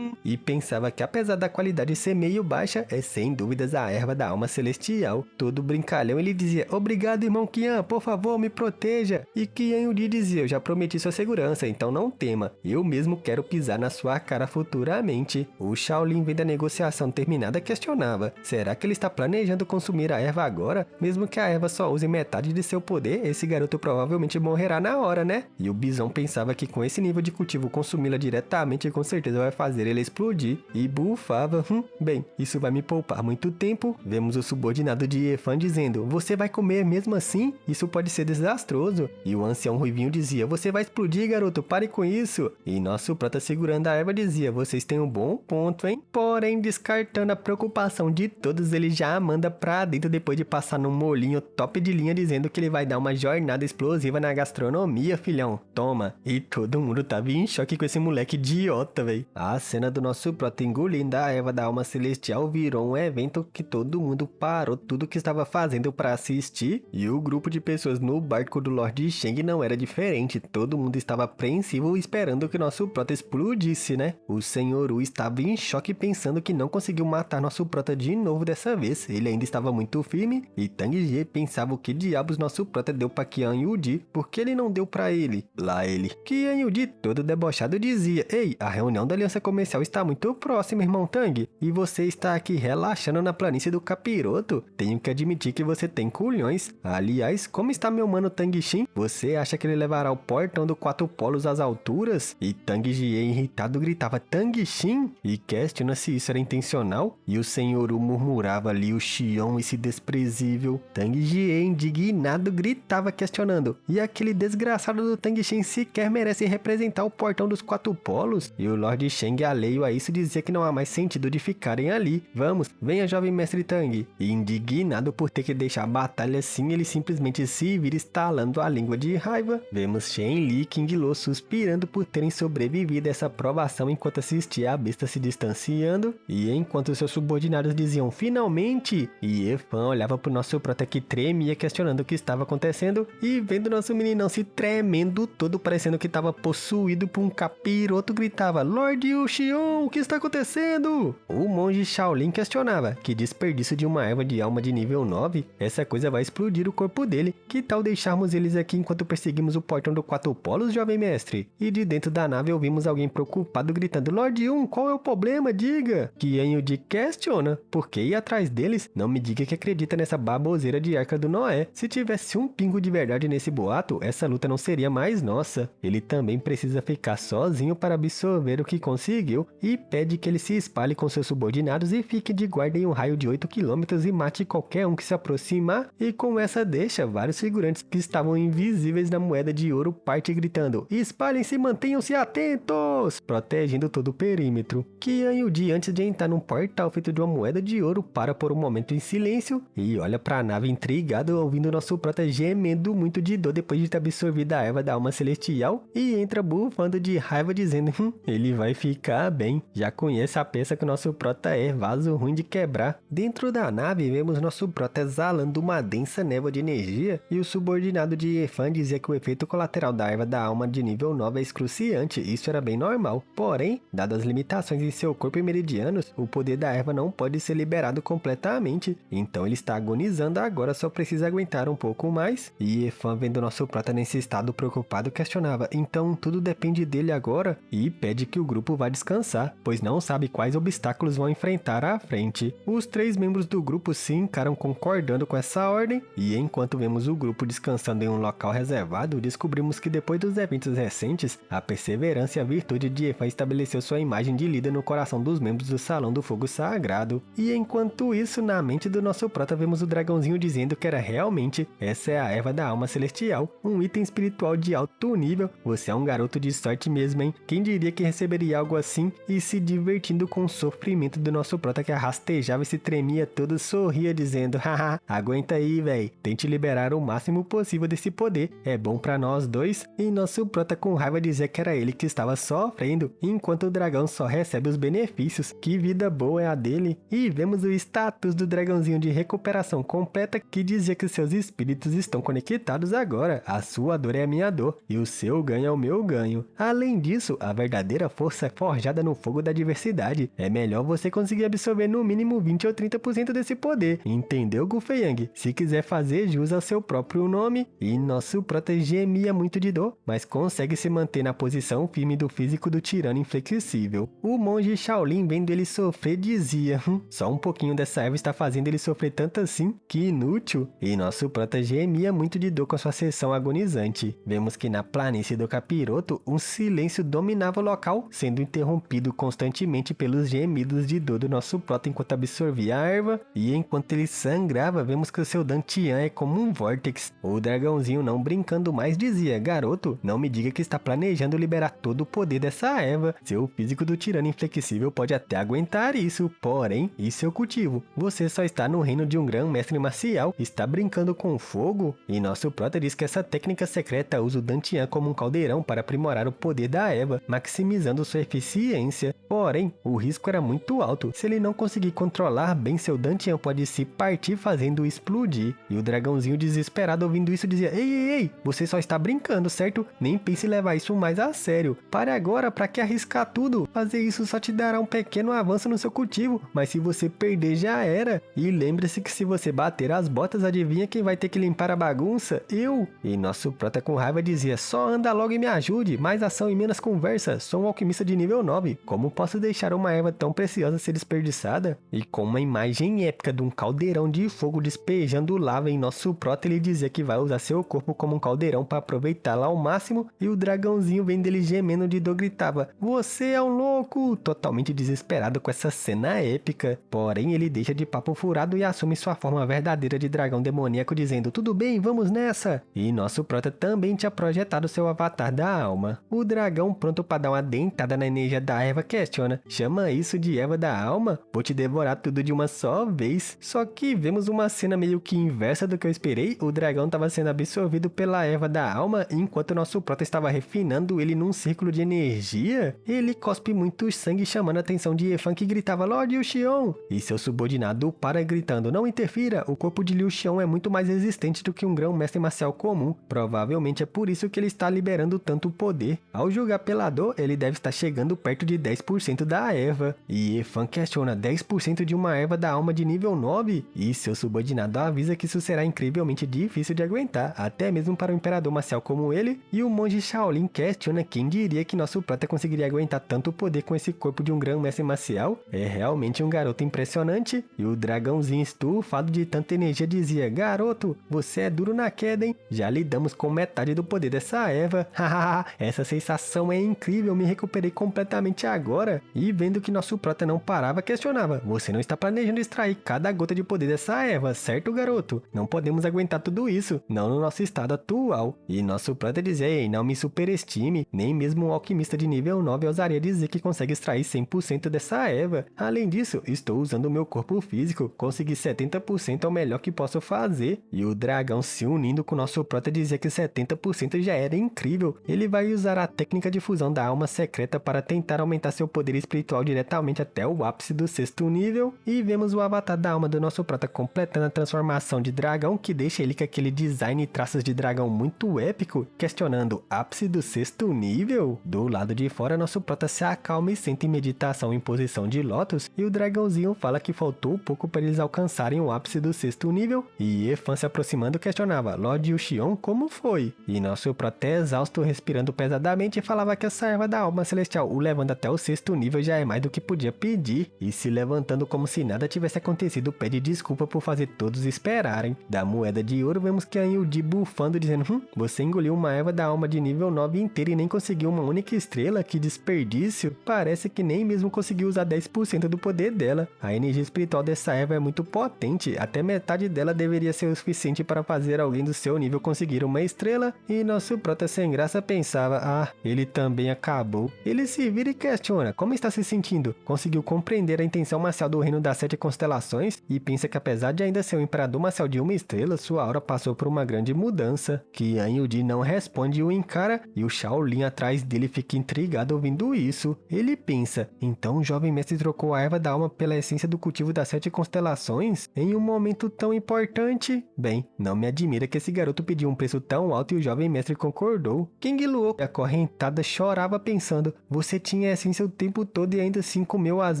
e pensava que apesar da qualidade ser meio baixa, é sem dúvidas a erva da alma celestial. Todo brincalhão ele dizia: obrigado, irmão Qian, por favor me proteja. E Qian Yudi dizia: eu já prometi sua segurança, então não tema, eu mesmo quero pisar na sua cara futuramente. O Shaolin, vendo a negociação terminada, questionava: será que ele está planejando consumir a erva agora? Mesmo que a erva só use metade de seu poder, esse garoto provavelmente morrerá na hora, né? E o Bison pensava que com esse nível de cultivo consumi-la diretamente com certeza vai fazer ele explodir. E bufava: bem, isso vai me poupar muito tempo. Vemos o subordinado de Yefan dizendo: você vai comer mesmo assim? Isso pode ser desastroso. E o ancião ruivinho dizia: você vai explodir, garoto, pare com isso. E nosso prota segurando a erva dizia: vocês têm um bom ponto, hein? Porém, descartando a preocupação de todos, ele já manda pra dentro depois de passar num molinho top de linha dizendo que ele vai dar uma jornada explosiva na gastronomia, filhão. Toma. E todo mundo tava em choque com esse moleque idiota, véi. A cena do nosso prota engolindo a erva da alma celestial virou um evento que todo mundo parou tudo que estava fazendo pra assistir, e o grupo de pessoas no barco do Lord Shang não era diferente. Todo mundo estava apreensivo esperando que nosso prota explodisse, né? O Senhor Wu estava em choque pensando que não conseguiu matar nosso prota de novo dessa vez. Ele ainda estava muito firme, e Tang Jie pensava o que diabos nosso prota deu pra Qian Yudi, porque ele não deu pra ele. Lá ele. Qian Yudi, todo debochado, dizia: ei, a reunião da aliança comercial está muito próxima, irmão Tang, e você está aqui relaxando na planície do capiroto. Tenho que admitir que você tem culhões. Aliás, como está meu mano Tang Xin? Você acha que ele levará o portão do 4 polos às alturas? E Tang Jie irritado gritava: Tang Xin? E questiona se isso era intencional. E o Senhor Wu murmurava: Liu Xião, esse desprezível. Tang Jie, indignado, gritava questionando: e aquele desgraçado do Tang Xin sequer merece representar o portão dos 4 polos? E o Lord Shang, alheio a isso, dizia que não há mais sentido de ficarem ali. Vamos, venha, jovem mestre Tang. E indignado por ter que que deixar a batalha assim, ele simplesmente se vira estalando a língua de raiva. Vemos Shen Li e King Lo suspirando por terem sobrevivido a essa provação enquanto assistia a besta se distanciando. E enquanto seus subordinados diziam finalmente, e Efan olhava pro nosso prota que tremia questionando o que estava acontecendo e vendo nosso meninão se tremendo todo parecendo que estava possuído por um capiroto gritava Lord Yuxion, o que está acontecendo? O monge Shaolin questionava que desperdício de uma erva de alma de nível 9, essa coisa vai explodir o corpo dele, que tal deixarmos eles aqui enquanto perseguimos o portão do Quatro Polos, jovem mestre? E de dentro da nave ouvimos alguém preocupado gritando Lord Yun, qual é o problema? Diga! Qian Yu questiona, por que ir atrás deles? Não me diga que acredita nessa baboseira de Arca do Noé. Se tivesse um pingo de verdade nesse boato, essa luta não seria mais nossa. Ele também precisa ficar sozinho para absorver o que conseguiu e pede que ele se espalhe com seus subordinados e fique de guarda em um raio de 8 km e mate qualquer um que se aproximar. E com essa deixa, vários figurantes que estavam invisíveis na moeda de ouro parte gritando espalhem-se e mantenham-se atentos, protegendo todo o perímetro. Qian Yu, antes de entrar num portal feito de uma moeda de ouro, para por um momento em silêncio e olha para a nave intrigado, ouvindo nosso prota gemendo muito de dor depois de ter absorvido a erva da alma celestial e entra bufando de raiva dizendo ele vai ficar bem, já conhece a peça que o nosso prota é, vaso ruim de quebrar. Dentro da nave vemos nosso prota exalando uma densa névoa de energia e o subordinado de Efan dizia que o efeito colateral da erva da alma de nível 9 é excruciante, isso era bem normal. Porém, dadas as limitações em seu corpo e meridianos, o poder da erva não pode ser liberado completamente, então ele está agonizando agora, só precisa aguentar um pouco mais. E Efan, vendo nosso prota nesse estado preocupado, questionava, então tudo depende dele agora? E pede que o grupo vá descansar, pois não sabe quais obstáculos vão enfrentar à frente. Os 3 membros do grupo se encaram concordando com essa ordem, e enquanto vemos o grupo descansando em um local reservado, descobrimos que depois dos eventos recentes, a perseverança e a virtude de Efan estabeleceu sua imagem de líder no coração dos membros do Salão do Fogo Sagrado. E enquanto isso, na mente do nosso prota, vemos o dragãozinho dizendo que era realmente, essa é a erva da alma celestial, um item espiritual de alto nível. Você é um garoto de sorte mesmo, hein? Quem diria que receberia algo assim? E se divertindo com o sofrimento do nosso prota que rastejava e se tremia todo, sorria dizendo, haha, aguenta aí, véi, tente liberar o máximo possível desse poder, é bom pra nós dois. E nosso prota com raiva dizia que era ele que estava sofrendo, enquanto o dragão só recebe os benefícios, que vida boa é a dele. E vemos o status do dragãozinho de recuperação completa que dizia que seus espíritos estão conectados agora, a sua dor é a minha dor, e o seu ganho é o meu ganho. Além disso, a verdadeira força é forjada no fogo da diversidade, é melhor você conseguir absorver no mínimo 20 ou 30% desse poder, entendeu, Gu Feiyang? Se quiser fazer jus ao seu próprio nome. E nosso prota gemia muito de dor, mas consegue se manter na posição firme do físico do tirano inflexível. O monge Shaolin, vendo ele sofrer, dizia, só um pouquinho dessa erva está fazendo ele sofrer tanto assim, que inútil. E nosso prota gemia muito de dor com sua sessão agonizante. Vemos que na planície do capiroto, um silêncio dominava o local, sendo interrompido constantemente pelos gemidos de dor do nosso prota enquanto absorvia a erva, e enquanto ele sangrava, vemos que o seu Dantian é como um vórtex. O dragãozinho, não brincando mais, dizia, garoto, não me diga que está planejando liberar todo o poder dessa erva. Seu físico do tirano inflexível pode até aguentar isso, porém, isso é o cultivo. Você só está no reino de um grão-mestre marcial, está brincando com fogo? E nosso prota diz que essa técnica secreta usa o Dantian como um caldeirão para aprimorar o poder da erva, maximizando sua eficiência. Porém, o risco era muito alto. Se ele não conseguir controlar bem seu Dantian, pode se partir fazendo explodir. E o dragãozinho desesperado ouvindo isso dizia, ei, você só está brincando, certo? Nem pense em levar isso mais a sério. Pare agora, pra que arriscar tudo? Fazer isso só te dará um pequeno avanço no seu cultivo, mas se você perder já era. E lembre-se que se você bater as botas, adivinha quem vai ter que limpar a bagunça? Eu! E nosso prota com raiva dizia, só anda logo e me ajude, mais ação e menos conversa, sou um alquimista de nível 9, como posso deixar uma erva tão preciosa ser desperdiçada? E com uma imagem épica de um caldeirão de fogo despejando lava em nosso prota, ele dizia que vai usar seu corpo como um caldeirão para aproveitá-la ao máximo, e o dragãozinho, vendo ele gemendo de dor, gritava, você é um louco, totalmente desesperado com essa cena épica. Porém, ele deixa de papo furado e assume sua forma verdadeira de dragão demoníaco, dizendo, tudo bem, vamos nessa. E nosso prota também tinha projetado seu avatar da alma. O dragão, pronto para dar uma dentada na energia da erva, questiona, chama isso de erva da alma? Vou te devorar tudo de uma só vez. Só que vemos uma uma cena meio que inversa do que eu esperei, o dragão estava sendo absorvido pela erva da alma, enquanto nosso prota estava refinando ele num círculo de energia. Ele cospe muito sangue, chamando a atenção de Efan, que gritava Lord Liu Xiong, e seu subordinado para gritando não interfira, o corpo de Liu Xiong é muito mais resistente do que um grão-mestre marcial comum, provavelmente é por isso que ele está liberando tanto poder. Ao julgar pela dor, ele deve estar chegando perto de 10% da erva, e Efan questiona 10% de uma erva da alma de nível 9, e seu subordinado avisa que isso será incrivelmente difícil de aguentar, até mesmo para um imperador marcial como ele, e o monge Shaolin questiona quem diria que nosso prota conseguiria aguentar tanto poder com esse corpo de um grão-mestre marcial. É realmente um garoto impressionante, e o dragãozinho estufado de tanta energia dizia, garoto, você é duro na queda, hein? Já lidamos com metade do poder dessa erva, hahaha, essa sensação é incrível, me recuperei completamente agora. E vendo que nosso prota não parava, questionava, você não está planejando extrair cada gota de poder dessa erva, certo garoto? Não podemos aguentar tudo isso, não no nosso estado atual. E nosso prota dizia, ei, não me superestime, nem mesmo um alquimista de nível 9 ousaria dizer que consegue extrair 100% dessa erva. Além disso, estou usando o meu corpo físico, consegui 70% é o melhor que posso fazer. E o dragão se unindo com nosso prota dizia que 70% já era incrível. Ele vai usar a técnica de fusão da alma secreta para tentar aumentar seu poder espiritual diretamente até o ápice do 6º nível. E vemos o avatar da alma do nosso prota completando a transformação de dragão, que deixa ele com aquele design e traços de dragão muito épico, questionando ápice do 6º nível. Do lado de fora, nosso prota se acalma e senta em meditação em posição de lótus, e o dragãozinho fala que faltou pouco para eles alcançarem o ápice do 6º nível, e Efan se aproximando questionava, Lord Liu Xiong, como foi? E nosso prota exausto, respirando pesadamente, falava que essa erva da alma celestial o levando até o 6º nível já é mais do que podia pedir, e se levantando como se nada tivesse acontecido, pede desculpa por fazer todos esperarem. Da moeda de ouro, vemos que a Yudi bufando, dizendo, você engoliu uma erva da alma de nível 9 inteira e nem conseguiu uma única estrela, que desperdício, parece que nem mesmo conseguiu usar 10% do poder dela. A energia espiritual dessa erva é muito potente, até metade dela deveria ser o suficiente para fazer alguém do seu nível conseguir uma estrela, e nosso prota sem graça pensava, ah, ele também acabou. Ele se vira e questiona, como está se sentindo? Conseguiu compreender a intenção marcial do reino das 7 constelações, e pensa que apesar de ainda ser um imperador marcial de uma estrela, sua aura passou por uma grande mudança. Qian Yudi não responde e o encara, e o Shaolin atrás dele fica intrigado ouvindo isso. Ele pensa, então o jovem mestre trocou a erva da alma pela essência do cultivo das 7 constelações? Em um momento tão importante? Bem, não me admira que esse garoto pediu um preço tão alto e o jovem mestre concordou. King Luo, acorrentada, chorava pensando, você tinha a essência o tempo todo e ainda assim comeu as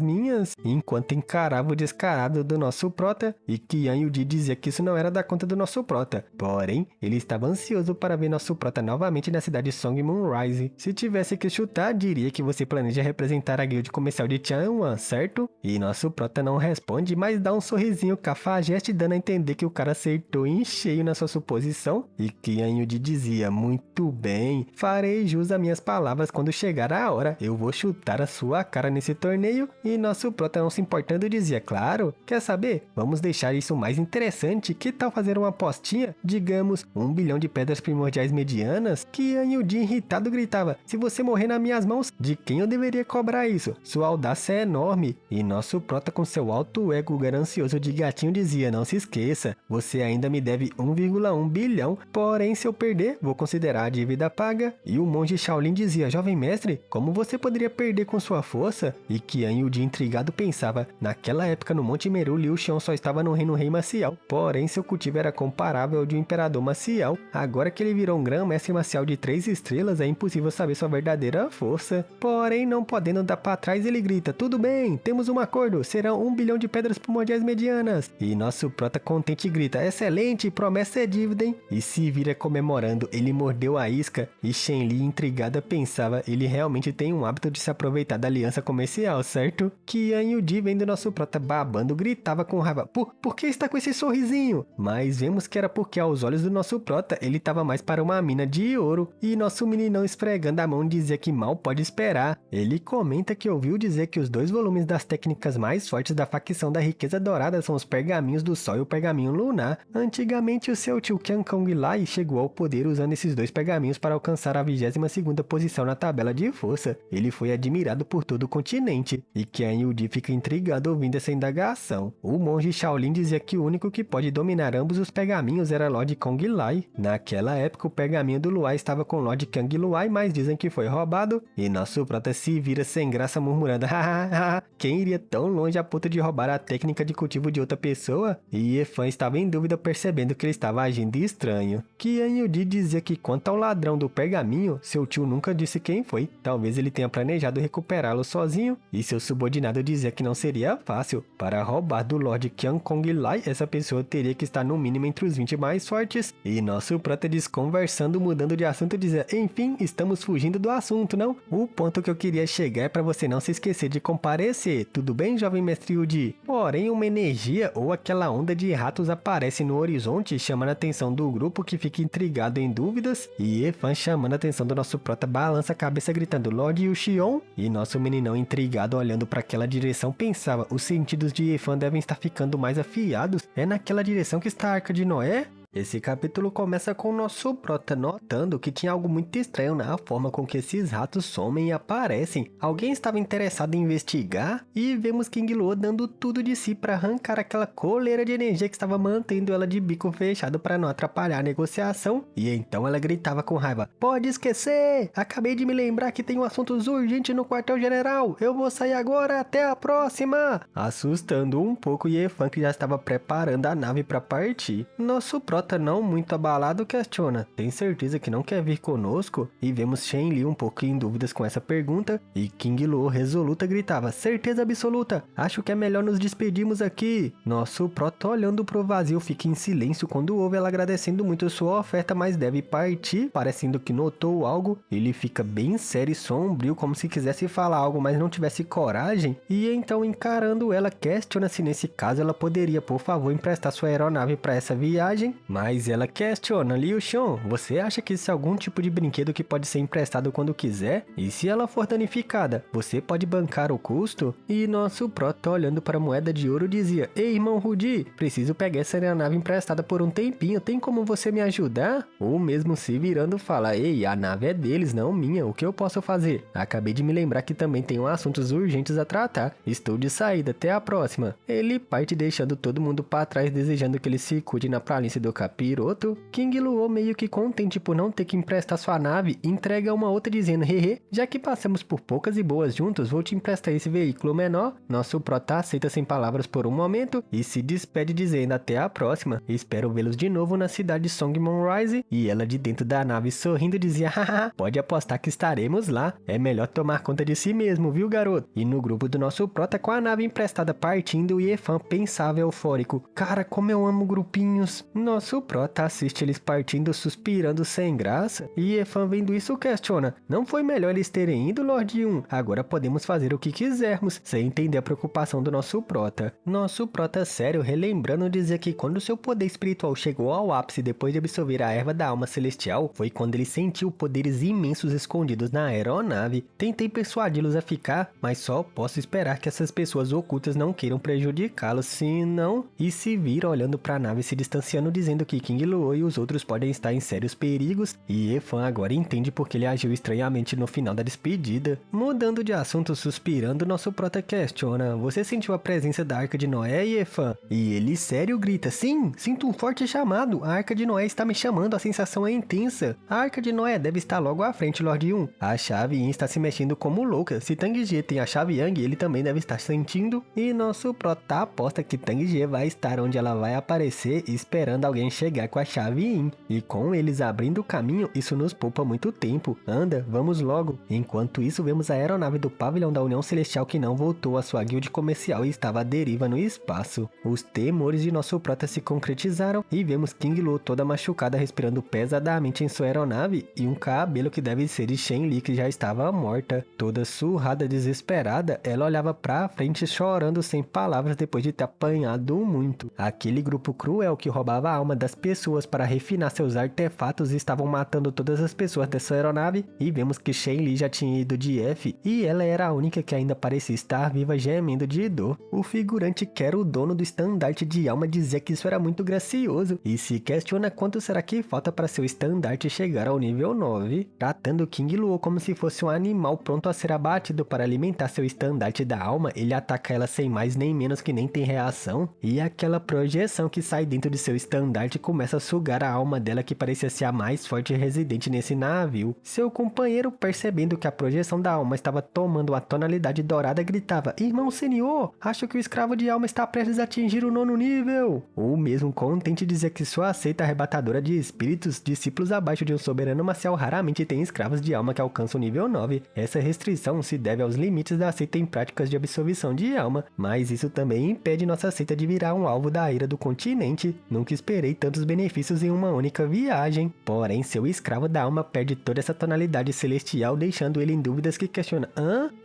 minhas? Enquanto encarava o descarado do nosso prota, e Qian Yudi dizia que isso não era da conta do nosso prota. Porém, ele estava ansioso para ver nosso prota novamente na cidade Song Moonrise. Se tivesse que chutar, diria que você planeja representar a guilda comercial de Tianwan, certo? E nosso prota não responde, mas dá um sorrisinho cafajeste dando a entender que o cara acertou em cheio na sua suposição. E Qian Yudi dizia, muito bem, farei jus a minhas palavras quando chegar a hora, eu vou chutar a sua cara nesse torneio. E nosso prota não se importando dizia, claro, quer saber? Vamos deixar isso mais interessante, que tal fazer uma apostinha? Digamos, 1 bilhão de pedras primordiais medianas? Qian Yudi irritado gritava, se você morrer nas minhas mãos, de quem eu deveria cobrar isso? Sua audácia é enorme. E nosso prota com seu alto ego ganancioso de gatinho dizia, não se esqueça, você ainda me deve 1,1 bilhão, porém se eu perder, vou considerar a dívida paga. E o monge Shaolin dizia, jovem mestre, como você poderia perder com sua força? E Qian Yudi intrigado pensava, naquela época no Monte Meru, Liu Xiong só estava no reino rei marcial, porém seu cultivo era comparável ao de um imperador marcial. Agora que ele virou um grão-mestre marcial de 3 estrelas, é impossível saber sua verdadeira força. Porém, não podendo dar para trás, ele grita, tudo bem, temos um acordo, serão 1 bilhão de pedras primordiais medianas. E nosso prota contente grita, excelente, promessa é dívida, hein? E se vira comemorando, ele mordeu a isca, e Shenli intrigada pensava, ele realmente tem um hábito de se aproveitar da aliança comercial, certo? Qian Yudi vendo nosso prota babando, gritava com raiva, por que está com esse sorrisinho? Mas vemos que era porque aos olhos do nosso prota, ele estava mais para uma mina de ouro, e nosso meninão esfregando a mão dizia que mal pode esperar. Ele comenta que ouviu dizer que os 2 volumes das técnicas mais fortes da facção da riqueza dourada são os pergaminhos do sol e o pergaminho lunar. Antigamente o seu tio Qian Kong Lai chegou ao poder usando esses 2 pergaminhos para alcançar a 22ª posição na tabela de força. Ele foi admirado por todo o continente, e Qian Yudi fica intrigado ouvindo essa indagação. O monge Shaolin dizia dizia que o único que pode dominar ambos os pergaminhos era Lord Kong Lai. Naquela época, o pergaminho do Luai estava com Lord Kang Luai, mas dizem que foi roubado. E nosso prota se vira sem graça murmurando: hahaha, quem iria tão longe a ponto de roubar a técnica de cultivo de outra pessoa? E Efan estava em dúvida, percebendo que ele estava agindo estranho. Qian Yudi dizia que quanto ao ladrão do pergaminho, seu tio nunca disse quem foi. Talvez ele tenha planejado recuperá-lo sozinho. E seu subordinado dizia que não seria fácil. Para roubar do Lord Qian Kong Lai, essa pessoa teria que estar no mínimo entre os 20 mais fortes. E nosso prota desconversando, mudando de assunto, dizia: enfim, estamos fugindo do assunto, não? O ponto que eu queria chegar é para você não se esquecer de comparecer. Tudo bem, jovem mestre Yudi? Porém, uma energia ou aquela onda de ratos aparece no horizonte, chamando a atenção do grupo, que fica intrigado em dúvidas. E Efan, chamando a atenção do nosso prota, balança a cabeça gritando: Lord Yuxion. E nosso meninão intrigado, olhando para aquela direção, pensava: os sentidos de Efan devem estar ficando mais afiados. É naquela direção que está a Arca de Noé? Esse capítulo começa com o nosso prota notando que tinha algo muito estranho na forma com que esses ratos somem e aparecem. Alguém estava interessado em investigar, e vemos King Luo dando tudo de si para arrancar aquela coleira de energia que estava mantendo ela de bico fechado para não atrapalhar a negociação. E então ela gritava com raiva: pode esquecer! Acabei de me lembrar que tem um assunto urgente no quartel-general. Eu vou sair agora, até a próxima! Assustando um pouco Efan, que já estava preparando a nave para partir. Nosso prota, não muito abalado, questiona: tem certeza que não quer vir conosco? E vemos Shen Li um pouco em dúvidas com essa pergunta, e King Luo resoluta gritava: certeza absoluta, acho que é melhor nos despedirmos aqui. Nosso prota, olhando pro vazio, fica em silêncio quando ouve ela agradecendo muito sua oferta, mas deve partir. Parecendo que notou algo, ele fica bem sério e sombrio, como se quisesse falar algo, mas não tivesse coragem. E então, encarando ela, questiona se nesse caso ela poderia, por favor, emprestar sua aeronave para essa viagem. Mas ela questiona: Liu Xiong, você acha que isso é algum tipo de brinquedo que pode ser emprestado quando quiser? E se ela for danificada, você pode bancar o custo? E nosso prota, olhando para a moeda de ouro, dizia: ei, irmão Rudi, preciso pegar essa aeronave emprestada por um tempinho, tem como você me ajudar? Ou mesmo se virando fala: ei, a nave é deles, não minha, o que eu posso fazer? Acabei de me lembrar que também tenho assuntos urgentes a tratar, estou de saída, até a próxima. Ele parte deixando todo mundo para trás, desejando que ele se cuide na planície do capiroto. King Luo, meio que contente por não ter que emprestar sua nave, entrega uma outra dizendo: hehe, já que passamos por poucas e boas juntos, vou te emprestar esse veículo menor. Nosso prota aceita sem palavras por um momento e se despede dizendo: até a próxima, espero vê-los de novo na cidade de Songmon Rise. E ela, de dentro da nave, sorrindo, dizia: haha, pode apostar que estaremos lá, é melhor tomar conta de si mesmo, viu, garoto? E no grupo do nosso prota, com a nave emprestada partindo, e Efan pensava eufórico: cara, como eu amo grupinhos. Nosso prota assiste eles partindo, suspirando sem graça, e Efan, vendo isso, questiona: não foi melhor eles terem ido, Lorde 1? Agora podemos fazer o que quisermos, sem entender a preocupação do nosso prota. Nosso prota, sério, relembrando, dizia que quando seu poder espiritual chegou ao ápice depois de absorver a erva da alma celestial, foi quando ele sentiu poderes imensos escondidos na aeronave. Tentei persuadi-los a ficar, mas só posso esperar que essas pessoas ocultas não queiram prejudicá-los, se não... E se vira olhando para a nave se distanciando, dizendo que King Luo e os outros podem estar em sérios perigos, e Efan agora entende porque ele agiu estranhamente no final da despedida. Mudando de assunto, suspirando, nosso prota questiona: você sentiu a presença da Arca de Noé, Efan? E ele, sério, grita: sim, sinto um forte chamado, a Arca de Noé está me chamando, a sensação é intensa. A Arca de Noé deve estar logo à frente, Lorde 1. A chave Yin está se mexendo como louca, se Tang Jie tem a chave Yang, ele também deve estar sentindo, e nosso prota aposta que Tang Jie vai estar onde ela vai aparecer, esperando alguém chegar com a chave Yin. E com eles abrindo o caminho, isso nos poupa muito tempo. Anda, vamos logo. Enquanto isso, vemos a aeronave do pavilhão da União Celestial, que não voltou à sua guilda comercial e estava à deriva no espaço. Os temores de nosso prota se concretizaram, e vemos King Luo toda machucada, respirando pesadamente em sua aeronave, e um cabelo que deve ser de Shen Li, que já estava morta. Toda surrada, desesperada, ela olhava pra frente, chorando sem palavras depois de ter apanhado muito. Aquele grupo cruel que roubava a alma das pessoas para refinar seus artefatos estavam matando todas as pessoas dessa aeronave, e vemos que Shen-Li já tinha ido de F e ela era a única que ainda parecia estar viva, gemendo de dor. O figurante, que era o dono do estandarte de alma, dizia que isso era muito gracioso e se questiona quanto será que falta para seu estandarte chegar ao nível 9. Tratando King Luo como se fosse um animal pronto a ser abatido para alimentar seu estandarte da alma, ele ataca ela sem mais nem menos, que nem tem reação, e aquela projeção que sai dentro de seu estandarte começa a sugar a alma dela, que parecia ser a mais forte residente nesse navio. Seu companheiro, percebendo que a projeção da alma estava tomando a tonalidade dourada, gritava: "Irmão senhor, acho que o escravo de alma está prestes a atingir o 9º nível." Ou mesmo contente dizia que sua seita arrebatadora de espíritos, discípulos abaixo de um soberano marcial, raramente tem escravos de alma que alcançam o nível 9. Essa restrição se deve aos limites da seita em práticas de absorção de alma, mas isso também impede nossa seita de virar um alvo da ira do continente. Nunca esperei tantos benefícios em uma única viagem. Porém, seu escravo da alma perde toda essa tonalidade celestial, deixando ele em dúvidas, que questiona: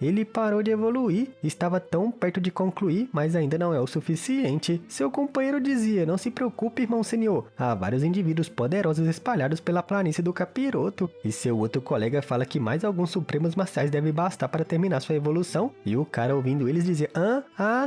ele parou de evoluir, estava tão perto de concluir, mas ainda não é o suficiente. Seu companheiro dizia: "Não se preocupe, irmão senhor, há vários indivíduos poderosos espalhados pela planície do Capiroto." E seu outro colega fala que mais alguns supremos marciais devem bastar para terminar sua evolução, e o cara, ouvindo eles, dizia: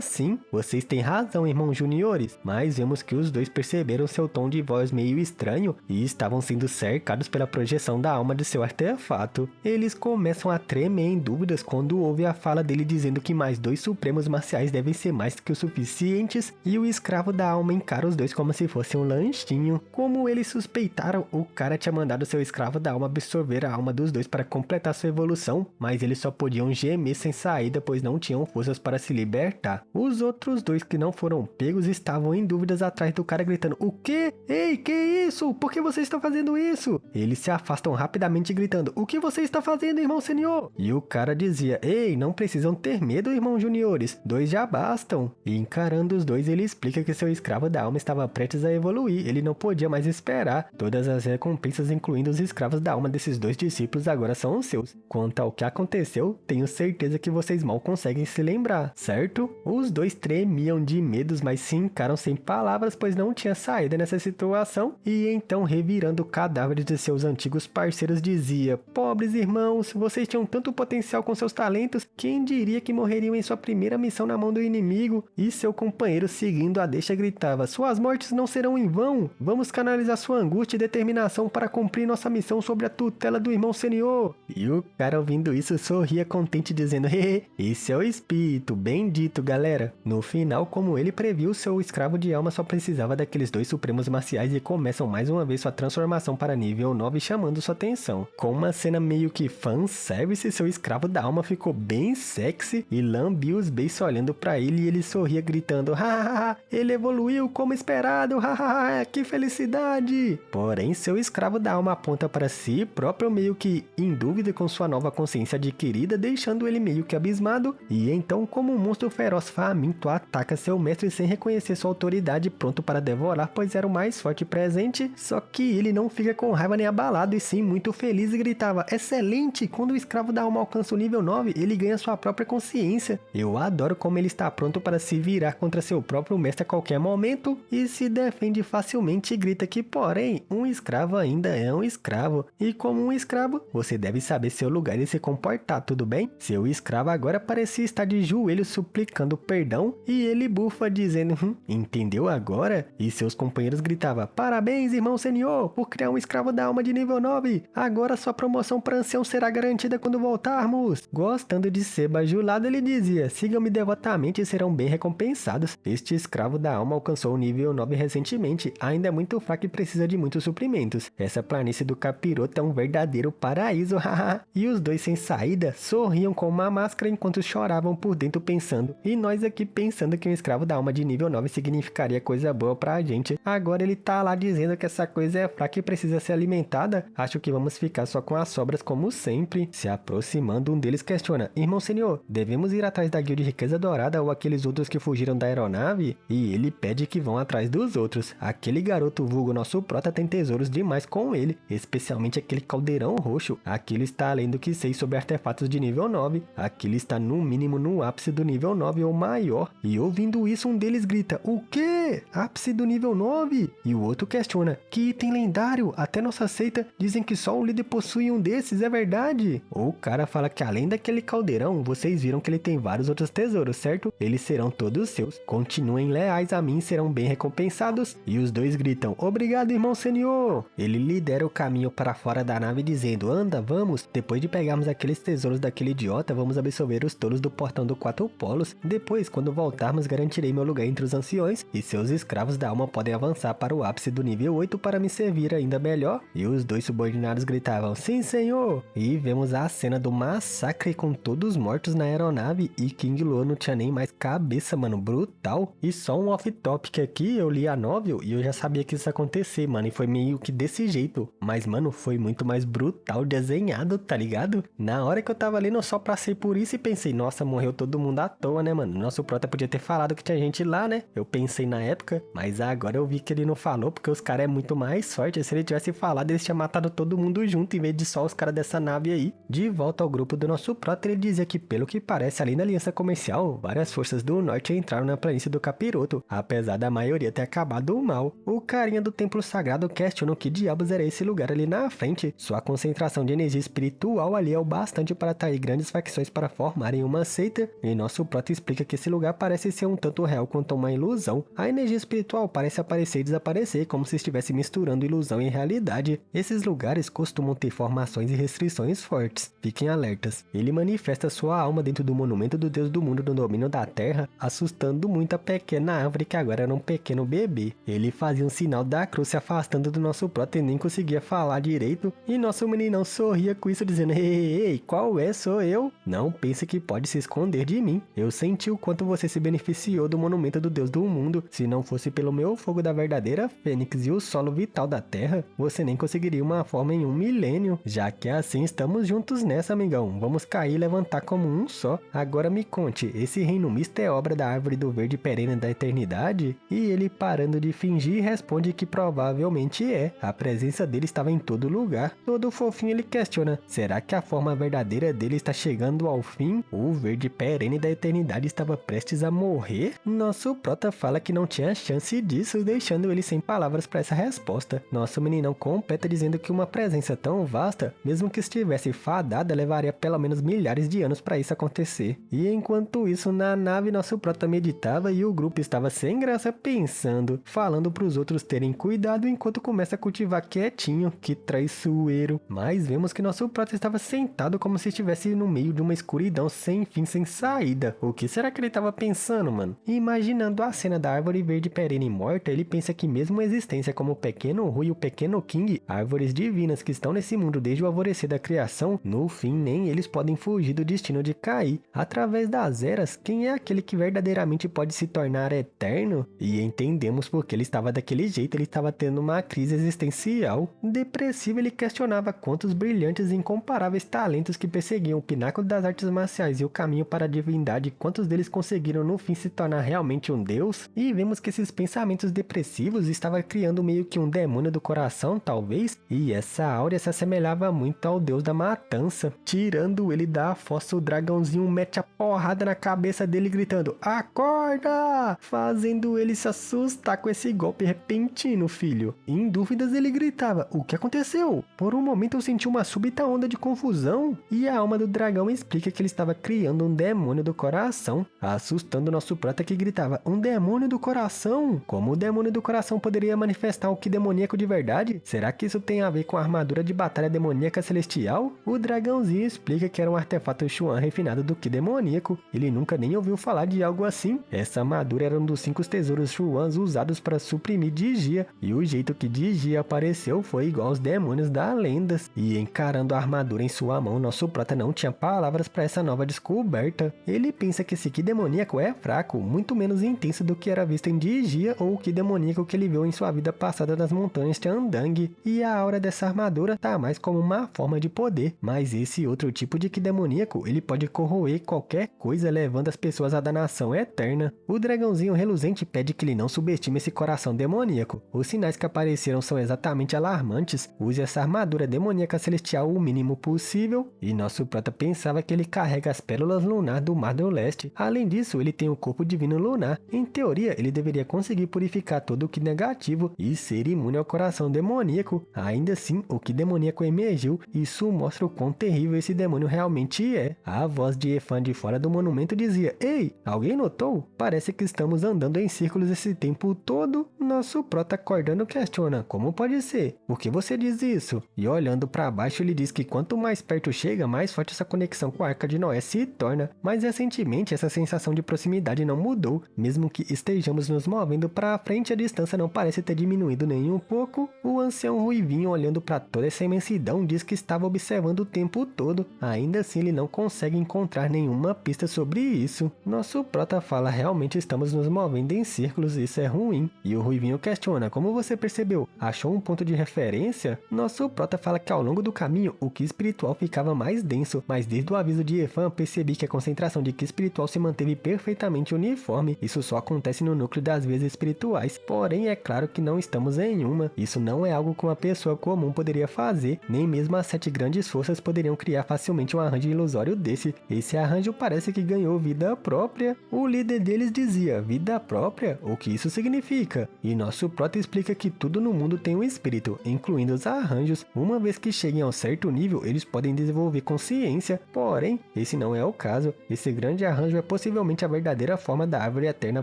sim, vocês têm razão, irmãos juniores." Mas vemos que os dois perceberam seu tom de voz meio estranho e estavam sendo cercados pela projeção da alma de seu artefato. Eles começam a tremer em dúvidas quando ouve a fala dele dizendo que mais 2 supremos marciais devem ser mais que o suficientes, e o escravo da alma encara os dois como se fosse um lanchinho. Como eles suspeitaram, o cara tinha mandado seu escravo da alma absorver a alma dos dois para completar sua evolução, mas eles só podiam gemer sem saída, pois não tinham forças para se libertar. Os outros 2 que não foram pegos estavam em dúvidas atrás do cara, gritando: "O quê? Ei, que isso? Por que vocês estão fazendo isso?" Eles se afastam rapidamente, gritando: "O que você está fazendo, irmão senhor?" E o cara dizia: "Ei, não precisam ter medo, irmãos juniores, 2 já bastam." E encarando os dois, ele explica que seu escravo da alma estava prestes a evoluir, ele não podia mais esperar. Todas as recompensas, incluindo os escravos da alma desses 2 discípulos, agora são os seus. Quanto ao que aconteceu, tenho certeza que vocês mal conseguem se lembrar, certo? Os 2 tremiam de medos, mas se encaram sem palavras, pois não tinha saída nessa situação. E então, revirando cadáveres de seus antigos parceiros, dizia: "Pobres irmãos, vocês tinham tanto potencial com seus talentos, quem diria que morreriam em sua primeira missão na mão do inimigo?" E seu companheiro, seguindo a deixa, gritava: "Suas mortes não serão em vão, vamos canalizar sua angústia e determinação para cumprir nossa missão sob a tutela do irmão senhor." E o cara, ouvindo isso, sorria contente, dizendo: "Hehe, esse é o espírito, bendito, galera." No final, como ele previu, seu escravo de alma só precisava daqueles 2 supremos marciais, e começam mais uma vez sua transformação para nível 9, chamando sua atenção. Com uma cena meio que fanservice, seu escravo da alma ficou bem sexy e lambia os beiços olhando para ele, e ele sorria gritando: "Hahaha, ele evoluiu como esperado, hahaha, que felicidade." Porém, seu escravo da alma aponta para si próprio, meio que em dúvida com sua nova consciência adquirida, deixando ele meio que abismado, e então, como um monstro feroz faminto, ataca seu mestre sem reconhecer sua autoridade, pronto para devorar, pois era o mais forte presente. Só que ele não fica com raiva nem abalado, e sim muito feliz, e gritava: "Excelente! Quando o escravo da alma alcança o nível 9, ele ganha sua própria consciência. Eu adoro como ele está pronto para se virar contra seu próprio mestre a qualquer momento, e se defende facilmente, e grita que, porém, um escravo ainda é um escravo, e como um escravo, você deve saber seu lugar e se comportar, tudo bem?" Seu escravo agora parecia estar de joelhos suplicando perdão, e ele bufa dizendo: "Entendeu agora?" E seus companheiros gritavam: "Parabéns, irmão senhor, por criar um escravo da alma de nível 9. Agora sua promoção para ancião será garantida quando voltarmos." Gostando de ser bajulado, ele dizia: "Sigam-me devotamente e serão bem recompensados. Este escravo da alma alcançou o nível 9 recentemente, ainda é muito fraco e precisa de muitos suprimentos. Essa planície do Capiroto é um verdadeiro paraíso, haha." E os 2 sem saída sorriam com uma máscara enquanto choravam por dentro, pensando: "E nós aqui pensando que um escravo da alma de nível 9 significaria coisa boa pra gente. Agora ele tá lá dizendo que essa coisa é fraca e precisa ser alimentada. Acho que vamos ficar só com as sobras como sempre." Se aproximando, um deles questiona: "Irmão senhor, devemos ir atrás da guilda de riqueza dourada ou aqueles outros que fugiram da aeronave?" E ele pede que vão atrás dos outros. Aquele garoto vulgo nosso prota tem tesouros demais com ele, especialmente aquele caldeirão roxo. Aquilo está além do que sei sobre artefatos de nível 9. Aquilo está no mínimo no ápice do nível 9 ou maior. E ouvindo isso, um deles grita: "O quê? quê? Ápice do nível 9? E o outro questiona, que item lendário? Até nossa seita dizem que só um líder possui um desses, é verdade? O cara fala que além daquele caldeirão, vocês viram que ele tem vários outros tesouros, certo? Eles serão todos seus. Continuem leais a mim, serão bem recompensados. E os dois gritam, obrigado, irmão senhor! Ele lidera o caminho para fora da nave dizendo, anda, vamos. Depois de pegarmos aqueles tesouros daquele idiota, vamos absorver os touros do portão do Quatro Polos. Depois, quando voltarmos, garantirei meu lugar entre os anciões e seus escravos da alma podem avançar para o ápice do nível 8 para me servir ainda melhor. E os dois subordinados gritavam, sim senhor! E vemos a cena do massacre com todos mortos na aeronave e King Lua não tinha nem mais cabeça, mano, brutal. E só um off-topic aqui, eu li a novel e eu já sabia que isso ia acontecer, mano, e foi meio que desse jeito. Mas, mano, foi muito mais brutal desenhado, tá ligado? Na hora que eu tava lendo, eu só passei por isso e pensei, nossa, morreu todo mundo à toa, né, mano? Nosso prota podia ter falado que tinha gente lá, né? Eu pensei na época, mas agora eu vi que ele não falou, porque os caras é muito mais sorte. Se ele tivesse falado, eles tinham matado todo mundo junto, em vez de só os caras dessa nave aí. De volta ao grupo do nosso prota, ele dizia que, pelo que parece, além da aliança comercial, várias forças do norte entraram na planície do Capiroto, apesar da maioria ter acabado mal. O carinha do templo sagrado questiona o que diabos era esse lugar ali na frente. Sua concentração de energia espiritual ali é o bastante para atrair grandes facções para formarem uma seita, e nosso prota explica que esse lugar parece ser um tanto real quanto uma ilusão. A energia espiritual parece aparecer e desaparecer, como se estivesse misturando ilusão e realidade. Esses lugares costumam ter formações e restrições fortes. Fiquem alertas. Ele manifesta sua alma dentro do monumento do Deus do mundo no domínio da Terra, assustando muito a pequena árvore que agora era um pequeno bebê. Ele fazia um sinal da cruz se afastando do nosso prota e nem conseguia falar direito, e nosso meninão sorria com isso dizendo, ei, qual é, sou eu? Não pense que pode se esconder de mim. Eu senti o quanto você se beneficiou do monumento do Deus do mundo. Se não fosse pelo meu fogo da verdadeira fênix e o solo vital da Terra, você nem conseguiria uma forma em 1 milênio. Já que assim estamos juntos nessa, amigão. Vamos cair e levantar como um só. Agora me conte, esse reino misto é obra da árvore do verde perene da eternidade? E ele, parando de fingir, responde que provavelmente é. A presença dele estava em todo lugar. Todo fofinho ele questiona, será que a forma verdadeira dele está chegando ao fim? O verde perene da eternidade estava prestes a morrer? Nosso prota fala que não tinha chance disso, deixando ele sem palavras para essa resposta. Nosso meninão completa dizendo que uma presença tão vasta, mesmo que estivesse fadada, levaria pelo menos milhares de anos para isso acontecer. E enquanto isso, na nave, nosso prota meditava e o grupo estava sem graça pensando, falando para os outros terem cuidado enquanto começa a cultivar quietinho. Que traiçoeiro. Mas vemos que nosso prota estava sentado como se estivesse no meio de uma escuridão sem fim, sem saída. O que será que ele estava pensando, mano? Imaginando a cena da árvore verde perene morta, ele pensa que mesmo a existência como o pequeno Ru e o pequeno King, árvores divinas que estão nesse mundo desde o alvorecer da criação, no fim nem eles podem fugir do destino de cair. Através das eras, quem é aquele que verdadeiramente pode se tornar eterno? E entendemos porque ele estava daquele jeito, ele estava tendo uma crise existencial. Depressivo, ele questionava quantos brilhantes e incomparáveis talentos que perseguiam o pináculo das artes marciais e o caminho para a divindade, quantos deles conseguiram no fim se tornar realmente um deus? E vemos que esses pensamentos depressivos estavam criando meio que um demônio do coração, talvez, e essa áurea se assemelhava muito ao deus da matança. Tirando ele da fossa, o dragãozinho mete a porrada na cabeça dele gritando, acorda! Fazendo ele se assustar com esse golpe repentino, filho. Em dúvidas ele gritava, o que aconteceu? Por um momento eu senti uma súbita onda de confusão, e a alma do dragão explica que ele estava criando um demônio do coração, assustando nosso prota que gritava, um demônio do coração? Como o demônio do coração poderia manifestar o que demoníaco de verdade? Será que isso tem a ver com a armadura de batalha demoníaca celestial? O dragãozinho explica que era um artefato Xuan refinado do que demoníaco. Ele nunca nem ouviu falar de algo assim. Essa armadura era um dos 5 tesouros Xuans usados para suprimir Digia, e o jeito que Digia apareceu foi igual aos demônios da lendas. E encarando a armadura em sua mão, nosso prota não tinha palavras para essa nova descoberta. Ele pensa que esse Ki demoníaco é fraco, muito menos intenso do que era visto em Digia ou o Ki demoníaco que ele viu em sua vida passada nas montanhas Tiandang. E a aura dessa armadura tá mais como uma forma de poder, mas esse outro tipo de Ki demoníaco, ele pode corroer qualquer coisa, levando as pessoas à danação eterna. O dragãozinho reluzente pede que ele não subestime esse coração demoníaco. Os sinais que apareceram são exatamente alarmantes. Use essa armadura demoníaca celestial o mínimo possível. E nosso prota pensava que ele carrega as pérolas lunar do Mar do Leste. Além disso, ele tem o corpo divino lunar. Em teoria, ele deveria conseguir purificar todo o Ki negativo e ser imune ao coração demoníaco. Ainda assim, o Ki demoníaco emergiu. Isso mostra o quão terrível esse demônio realmente é. A voz de Efan de fora do monumento dizia: "Ei, alguém notou? Parece que estamos andando em círculos esse tempo todo." Nosso prota acordando questiona: "Como pode ser? Por que você diz isso?" E olhando para baixo ele diz que quanto mais perto chega, mais forte essa conexão com a Arca de Noé se torna. Mas recentemente essa sensação de proximidade não mudou. Mesmo que estejamos nos movendo para frente, a distância não parece ter diminuído nem um pouco. O ancião ruivinho, olhando para toda essa imensidão, diz que estava observando o tempo todo. Ainda assim ele não consegue encontrar nenhuma pista sobre isso. Nosso prota fala: "Realmente estamos nos movendo em círculos, isso é ruim." E o ruivinho questiona: "Como você percebeu? Achou um ponto de referência?" Nosso prota fala que ao longo do caminho o Ki espiritual ficava mais denso, mas desde o aviso de Efan percebi que a concentração de Ki espiritual se manteve perfeitamente uniforme. Isso só acontece no núcleo das vias espirituais, porém é claro que não estamos em uma. Isso não é algo que uma pessoa comum poderia fazer, nem mesmo as 7 grandes forças poderiam criar facilmente um arranjo ilusório desse. Esse arranjo parece que ganhou vida própria. O líder deles dizia: "Vida própria? O que isso significa?" E nosso prota explica que tudo no mundo tem um espírito, incluindo os arranjos. Uma vez que cheguem a um certo nível, eles podem desenvolver consciência, porém, esse não é o caso. Esse grande arranjo é possivelmente a verdadeira forma da árvore eterna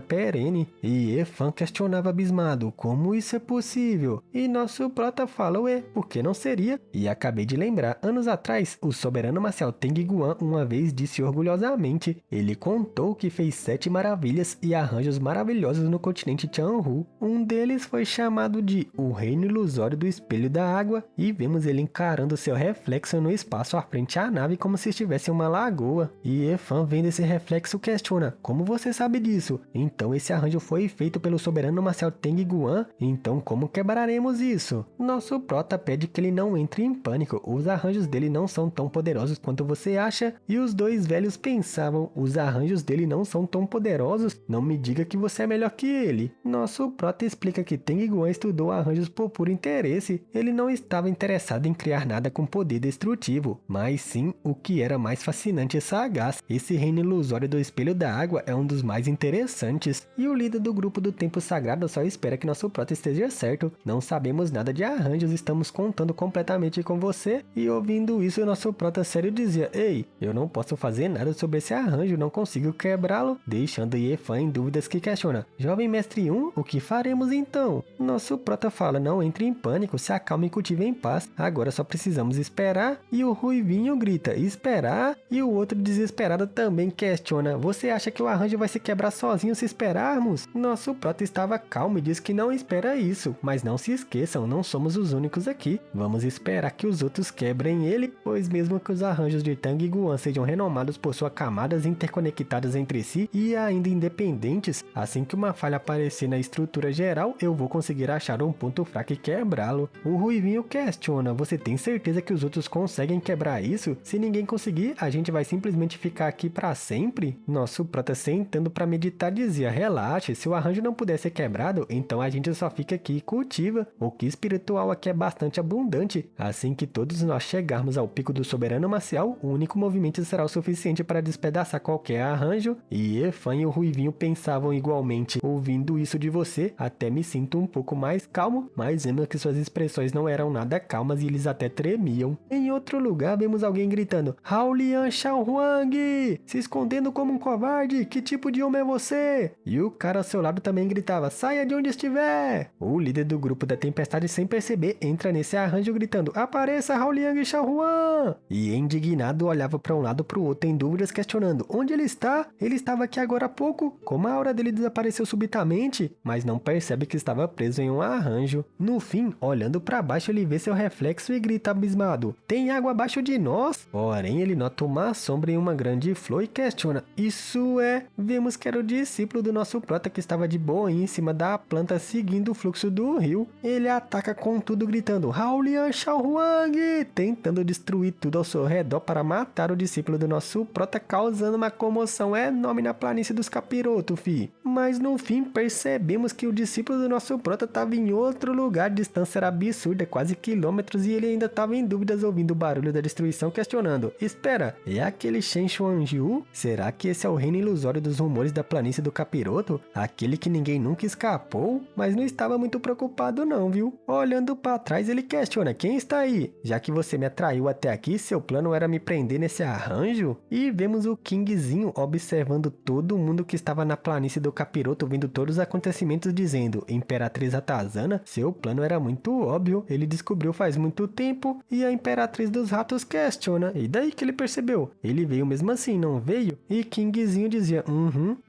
perene. E Efan questionava abismado: "Como isso é possível?" E nosso prota fala: "Ué, por que não seria?" E acabei de lembrar, anos atrás, o soberano marcial Teng Guan uma vez disse orgulhosamente: ele contou que fez 7 maravilhas e arranjos maravilhosos no continente Tianhu. Um deles foi chamado de o Reino Ilusório do Espelho da Água, e vemos ele encarando seu reflexo no espaço à frente à nave como se estivesse em uma lagoa. E Efan, vendo esse reflexo, questiona: "Como você sabe disso? Então esse arranjo foi feito pelo soberano marcial Teng Guan? Então como quebraremos isso?" Nosso prota pede que ele não entre em pânico. Os arranjos dele não são tão poderosos quanto você acha. E os dois velhos pensavam: "Os arranjos dele não são tão poderosos? Não me diga que você é melhor que ele." Nosso prota explica que Teng Guan estudou arranjos por puro interesse. Ele não estava interessado em criar nada com poder destrutivo, mas sim o que era mais fascinante e sagaz. Esse reino ilusório do Espelho da Água é um dos mais interessantes. E o líder do grupo do Templo Sagrado só espera que nosso prota esteja certo. "Não sabemos nada de arranjos, estamos contando completamente com você." E ouvindo isso, nosso prota sério dizia: "Ei, eu não posso fazer nada sobre esse arranjo, não consigo quebrá-lo." Deixando Efan em dúvidas, que questiona: "Jovem mestre 1, o que faremos então?" Nosso prota fala: "Não entre em pânico, se acalme e cultive em paz. Agora só precisamos esperar." E o ruivinho grita: "Esperar?" E o outro desesperado também questiona: "Você acha que o arranjo vai se quebrar sozinho se esperarmos?" Nosso prota estava calmo e diz que não espera isso, mas não se esqueçam, não somos os únicos aqui. Vamos esperar que os outros quebrem ele, pois mesmo que os arranjos de Teng Guan sejam renomados por suas camadas interconectadas entre si e ainda independentes, assim que uma falha aparecer na estrutura geral, eu vou conseguir achar um ponto fraco e quebrá-lo. O ruivinho questiona: "Você tem certeza que os outros conseguem quebrar isso? Se ninguém conseguir, a gente vai simplesmente ficar aqui para sempre?" Nosso prota, sentando para meditar, dizia: "Relaxe, se o arranjo não puder ser quebrado, então a gente só fica aqui e cultiva. O Ki espiritual aqui é bastante abundante. Assim que todos nós chegarmos ao pico do soberano marcial, o único movimento será o suficiente para despedaçar qualquer arranjo." E Efan e o ruivinho pensavam igualmente: "Ouvindo isso de você, até me sinto um pouco mais calmo." Mas vemos que suas expressões não eram nada calmas e eles até tremiam. Em outro lugar, vemos alguém gritando: "Haolian Xiaohuang! Se escondendo como um covarde! Que tipo de homem é você?" E o cara ao seu lado também gritava: "Saia de onde estiver!" O líder do grupo da tempestade, sem perceber, entra nesse arranjo gritando: "Apareça, Haoliang Xiaohuang!" E indignado olhava para um lado para o outro em dúvidas, questionando: "Onde ele está? Ele estava aqui agora há pouco. Como a aura dele desapareceu subitamente?" Mas não percebe que estava preso em um arranjo. No fim, olhando para baixo, ele vê seu reflexo e grita abismado: "Tem água abaixo de nós?" Porém, ele nota uma sombra em uma grande flor e questiona: "Isso é?" Vemos que era o discípulo do nosso prota que estava de boa em cima da planta seguindo o fluxo do rio. Ele ataca com tudo gritando: "Haolian Xiaohuang!" Tentando destruir tudo ao seu redor para matar o discípulo do nosso prota, causando uma comoção enorme na planície dos capirotos, fi. Mas no fim percebemos que o discípulo do nosso prota estava em outro lugar, a distância era absurda, quase quilômetros, e ele ainda estava em dúvidas ouvindo o barulho da destruição, questionando: "Espera, é aquele Shen Xuanjiu? Será que esse é o reino ilusório dos rumores da planície do capiroto? aquele que ninguém nunca escapou, mas não estava muito preocupado não, viu? Olhando para trás, ele questiona: quem está aí? Já que você me atraiu até aqui, seu plano era me prender nesse arranjo? E vemos o Kingzinho observando todo mundo que estava na planície do capiroto, vendo todos os acontecimentos, dizendo: Imperatriz Ratazana, seu plano era muito óbvio, ele descobriu faz muito tempo. E a Imperatriz dos Ratos questiona: e daí que ele percebeu? Ele veio mesmo assim, não veio? E Kingzinho dizia: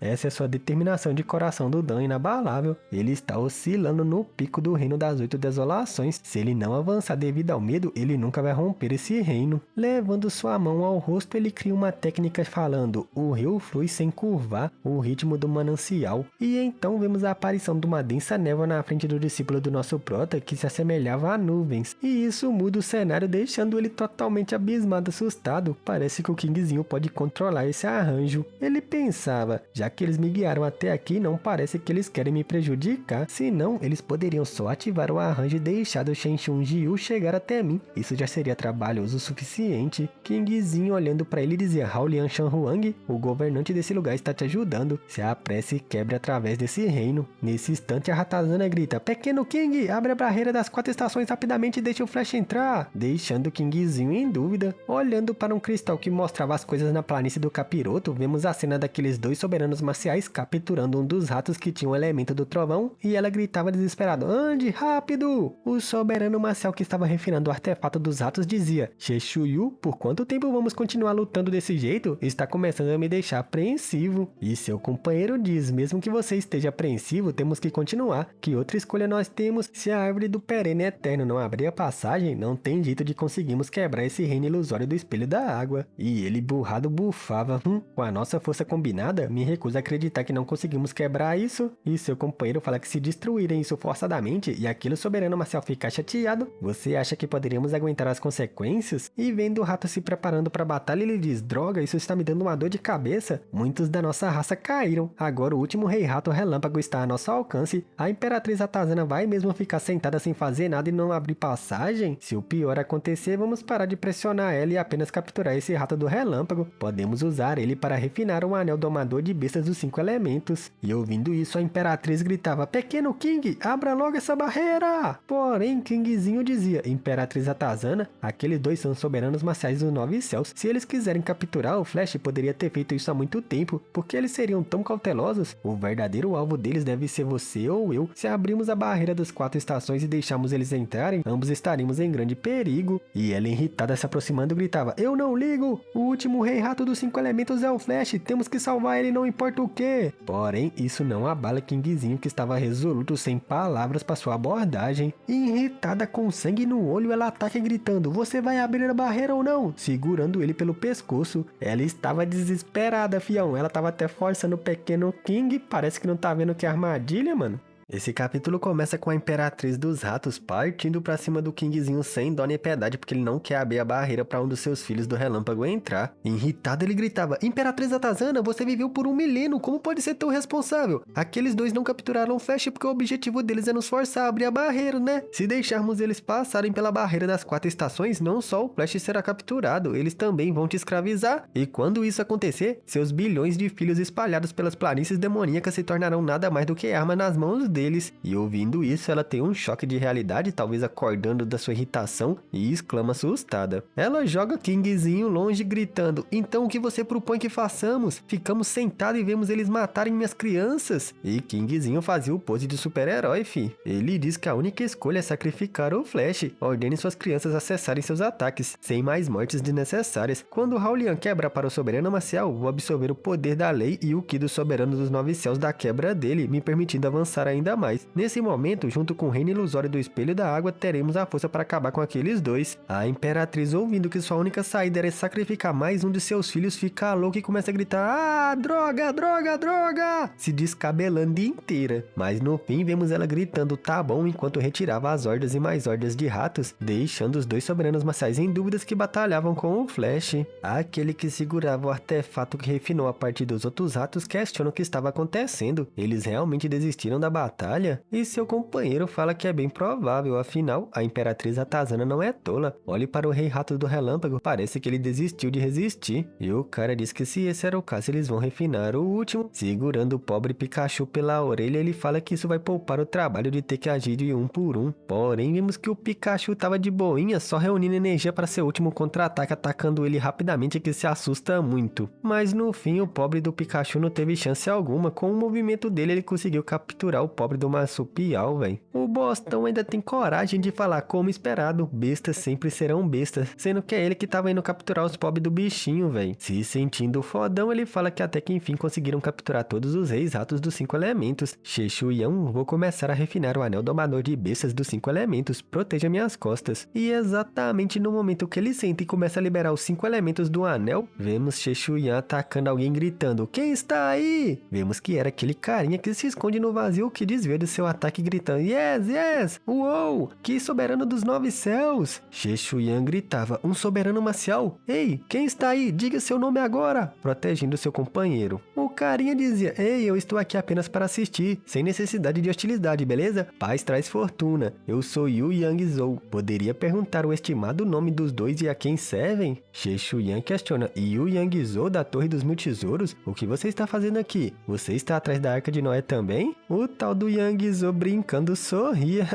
essa é sua determinação de coração do Dan inabalável. Ele está oscilando no pico do reino das 8 desolações. Se ele não avançar devido ao medo, ele nunca vai romper esse reino. Levando sua mão ao rosto, ele cria uma técnica falando: o rio flui sem curvar, o ritmo do manancial. E então vemos a aparição de uma densa névoa na frente do discípulo do nosso prota, que se assemelhava a nuvens. E isso muda o cenário, deixando ele totalmente abismado, assustado. Parece que o Kingzinho pode controlar esse arranjo. Ele pensava: já que eles me guiaram até aqui, não parece que eles querem me prejudicar, senão eles poderiam só ativar o arranjo e deixar do Shenchun Jiu chegar até mim. Isso já seria trabalhoso o suficiente. Kingzinho olhando para ele dizia: Haolian Shanhuang, o governante desse lugar está te ajudando. Se apresse e quebre através desse reino. Nesse instante a Ratazana grita: pequeno King, abre a barreira das 4 estações rapidamente e deixa o Flash entrar. Deixando o Kingzinho em dúvida. Olhando para um cristal que mostrava as coisas na planície do capiroto, vemos a cena daqueles 2 soberanos marciais capturando um dos ratos que tinha o elemento do trovão, e ela gritava desesperado: ande, rápido! O soberano marcial que estava refinando o artefato dos ratos dizia: Xexuyu, por quanto tempo vamos continuar lutando desse jeito? Está começando a me deixar apreensivo. E seu companheiro diz: mesmo que você esteja apreensivo, temos que continuar. Que outra escolha nós temos? Se a árvore do perene eterno não abrir a passagem, não tem jeito de conseguirmos quebrar esse reino ilusório do espelho da água. E ele burrado bufava: com a nossa força combinada, me recuso a acreditar que não conseguimos quebrar isso. E seu companheiro fala que se destruírem isso forçadamente e aquele soberano marcial ficar chateado, você acha que poderíamos aguentar as consequências? E vendo o rato se preparando para a batalha, ele diz: droga, isso está me dando uma dor de cabeça. Muitos da nossa raça caíram. Agora o último rei rato relâmpago está a nosso alcance. A Imperatriz Ratazana vai mesmo ficar sentada sem fazer nada e não abrir passagem? Se o pior acontecer, vamos parar de pressionar ela e apenas capturar esse rato do relâmpago. Podemos usar ele para refinar um anel domador de bestas dos 5 elementos. E ouvindo isso, a Imperatriz gritava: pequeno King, abra logo essa barreira! Porém, Kingzinho dizia: Imperatriz Ratazana, aqueles 2 são soberanos marciais dos 9 céus. Se eles quiserem capturar o Flash, poderia ter feito isso há muito tempo. Por que eles seriam tão cautelosos? O verdadeiro alvo deles deve ser você ou eu. Se abrirmos a barreira das 4 estações e deixarmos eles entrarem, ambos estaremos em grande perigo. E ela, irritada, se aproximando, gritava: eu não ligo! O último rei rato dos 5 elementos é o Flash. Temos que salvar ele, não importa o que. Porém, isso não abala Kingzinho, que estava resoluto, sem palavras para sua abordagem. Irritada, com sangue no olho, ela ataca gritando: você vai abrir a barreira ou não? Segurando ele pelo pescoço. Ela estava desesperada, fião. Ela estava até forçando o pequeno King. Parece que não tá vendo que é armadilha, mano. Esse capítulo começa com a Imperatriz dos Ratos partindo pra cima do Kingzinho sem dó nem piedade, porque ele não quer abrir a barreira para um dos seus filhos do relâmpago entrar. Irritado, ele gritava: Imperatriz Ratazana, você viveu por 1 milênio, como pode ser tão responsável? Aqueles 2 não capturaram o Flash porque o objetivo deles é nos forçar a abrir a barreira, né? Se deixarmos eles passarem pela barreira das 4 estações, não só o Flash será capturado, eles também vão te escravizar. E quando isso acontecer, seus bilhões de filhos espalhados pelas planícies demoníacas se tornarão nada mais do que arma nas mãos deles. E ouvindo isso, ela tem um choque de realidade, talvez acordando da sua irritação, e exclama assustada. Ela joga Kingzinho longe, gritando: então o que você propõe que façamos? Ficamos sentados e vemos eles matarem minhas crianças? E Kingzinho fazia o pose de super-herói, fi. Ele diz que a única escolha é sacrificar o Flash. Ordene suas crianças acessarem seus ataques, sem mais mortes desnecessárias. Quando Haolian quebra para o soberano marcial, vou absorver o poder da lei e o Ki do soberano dos 9 céus da quebra dele, me permitindo avançar ainda mais. Nesse momento, junto com o reino ilusório do espelho da água, teremos a força para acabar com aqueles 2. A Imperatriz, ouvindo que sua única saída era sacrificar mais um de seus filhos, fica louca e começa a gritar: ah, droga, droga, droga! Se descabelando inteira. Mas no fim, vemos ela gritando tá bom, enquanto retirava as hordas e mais hordas de ratos, deixando os 2 soberanos marciais em dúvidas que batalhavam com o Flash. Aquele que segurava o artefato que refinou a partir dos outros ratos questiona o que estava acontecendo. Eles realmente desistiram da batalha? batalha? E seu companheiro fala que é bem provável, afinal, a Imperatriz Atazana não é tola. Olhe para o Rei Rato do Relâmpago, parece que ele desistiu de resistir. E o cara diz que se esse era o caso, eles vão refinar o último. Segurando o pobre Pikachu pela orelha, ele fala que isso vai poupar o trabalho de ter que agir de um por um. Porém, vimos que o Pikachu tava de boinha, só reunindo energia para seu último contra-ataque, atacando ele rapidamente, que se assusta muito. Mas no fim, o pobre do Pikachu não teve chance alguma. Com o movimento dele, ele conseguiu capturar o pobre do Marsupial, velho. O Bostão ainda tem coragem de falar como esperado, bestas sempre serão bestas, sendo que é ele que tava indo capturar os pobres do bichinho, velho. Se sentindo fodão, ele fala que até que enfim conseguiram capturar todos os reis ratos dos 5 elementos. Shishuyan, vou começar a refinar o anel domador de bestas dos 5 elementos, proteja minhas costas. E exatamente no momento que ele senta e começa a liberar os 5 elementos do anel, vemos Shishuyan atacando alguém gritando: "Quem está aí?" Vemos que era aquele carinha que se esconde no vazio, que desvia do seu ataque gritando: "Yes, yes! Uou! Que soberano dos 9 céus!" Shishuyan gritava: "Um soberano marcial? Ei, quem está aí? Diga seu nome agora!" Protegendo seu companheiro. O carinha dizia: "Ei, eu estou aqui apenas para assistir, sem necessidade de hostilidade, beleza? Paz traz fortuna. Eu sou Yu Yangzhou. Poderia perguntar o estimado nome dos dois e a quem servem?" Shishuyan questiona: "Yu Yangzhou da Torre dos Mil Tesouros? O que você está fazendo aqui? Você está atrás da Arca de Noé também?" O tal do Yangzhou brincando sorria: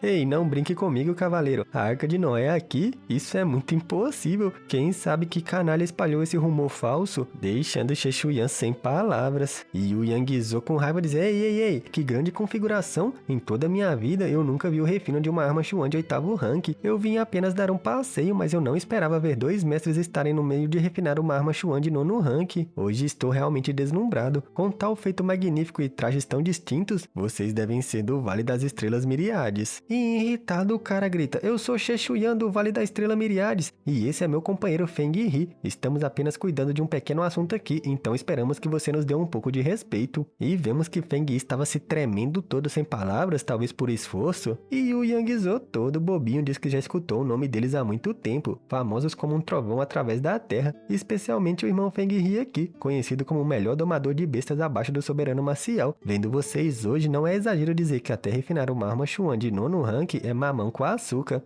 "Ei, não brinque comigo, cavaleiro. A Arca de Noé aqui? Isso é muito impossível. Quem sabe que canalha espalhou esse rumor falso?" Deixando Shishuyan sem palavras. E o Yangzhou com raiva diz: ei, que grande configuração. Em toda a minha vida eu nunca vi o refino de uma arma Chuan de 8º rank. Eu vim apenas dar um passeio, mas eu não esperava ver 2 mestres estarem no meio de refinar uma arma Chuan de 9º rank. Hoje estou realmente deslumbrado. Com tal feito magnífico e trajes tão distintos, vocês devem ser do Vale das Estrelas Miriades. E irritado, o cara grita: "Eu sou Shishuyan do Vale da Estrela Miriades, e esse é meu companheiro Feng He. Estamos apenas cuidando de um pequeno assunto aqui, então esperamos que você nos dê um pouco de respeito." E vemos que Feng He estava se tremendo todo sem palavras, talvez por esforço. E o Yangzhou, todo bobinho, diz que já escutou o nome deles há muito tempo, famosos como um trovão através da terra, especialmente o irmão Feng He aqui, conhecido como o melhor domador de bestas abaixo do soberano marcial. Vendo vocês hoje, não é exagero dizer que até refinar uma arma Chuan de 9º rank é mamão com açúcar.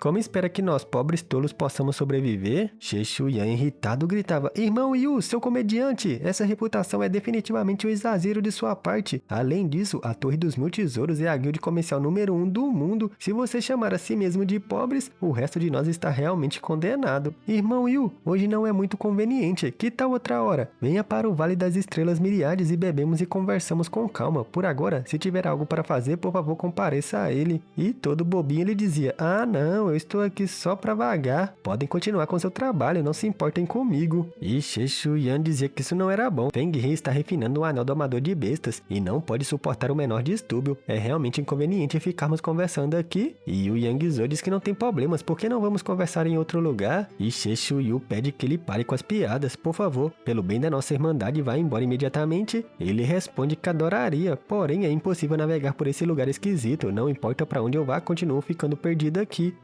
Como espera que nós, pobres tolos, possamos sobreviver? Shishuyan, irritado, gritava: "Irmão Yu, seu comediante, essa reputação é definitivamente um exagero de sua parte. Além disso, a Torre dos Mil Tesouros é a guilda comercial número 1 do mundo. Se você chamar a si mesmo de pobres, o resto de nós está realmente condenado. Irmão Yu, hoje não é muito conveniente. Que tal outra hora? Venha para o Vale das Estrelas Miriades e bebemos e conversamos com calma. Por agora, se tiver algo para fazer, por favor, compareça a ele." E todo bobinho ele dizia: "Ah, não, eu estou aqui só para vagar. Podem continuar com seu trabalho, não se importem comigo." E Shishuyan dizia que isso não era bom. Feng He está refinando o anel domador de bestas e não pode suportar o menor distúrbio. É realmente inconveniente ficarmos conversando aqui. E o Yangzhou diz que não tem problemas, por que não vamos conversar em outro lugar? E Shishuyan pede que ele pare com as piadas, por favor. Pelo bem da nossa irmandade, vá embora imediatamente. Ele responde que adoraria, porém é impossível navegar por esse lugar esquisito. Não importa para onde eu vá, continuo ficando perdido aqui.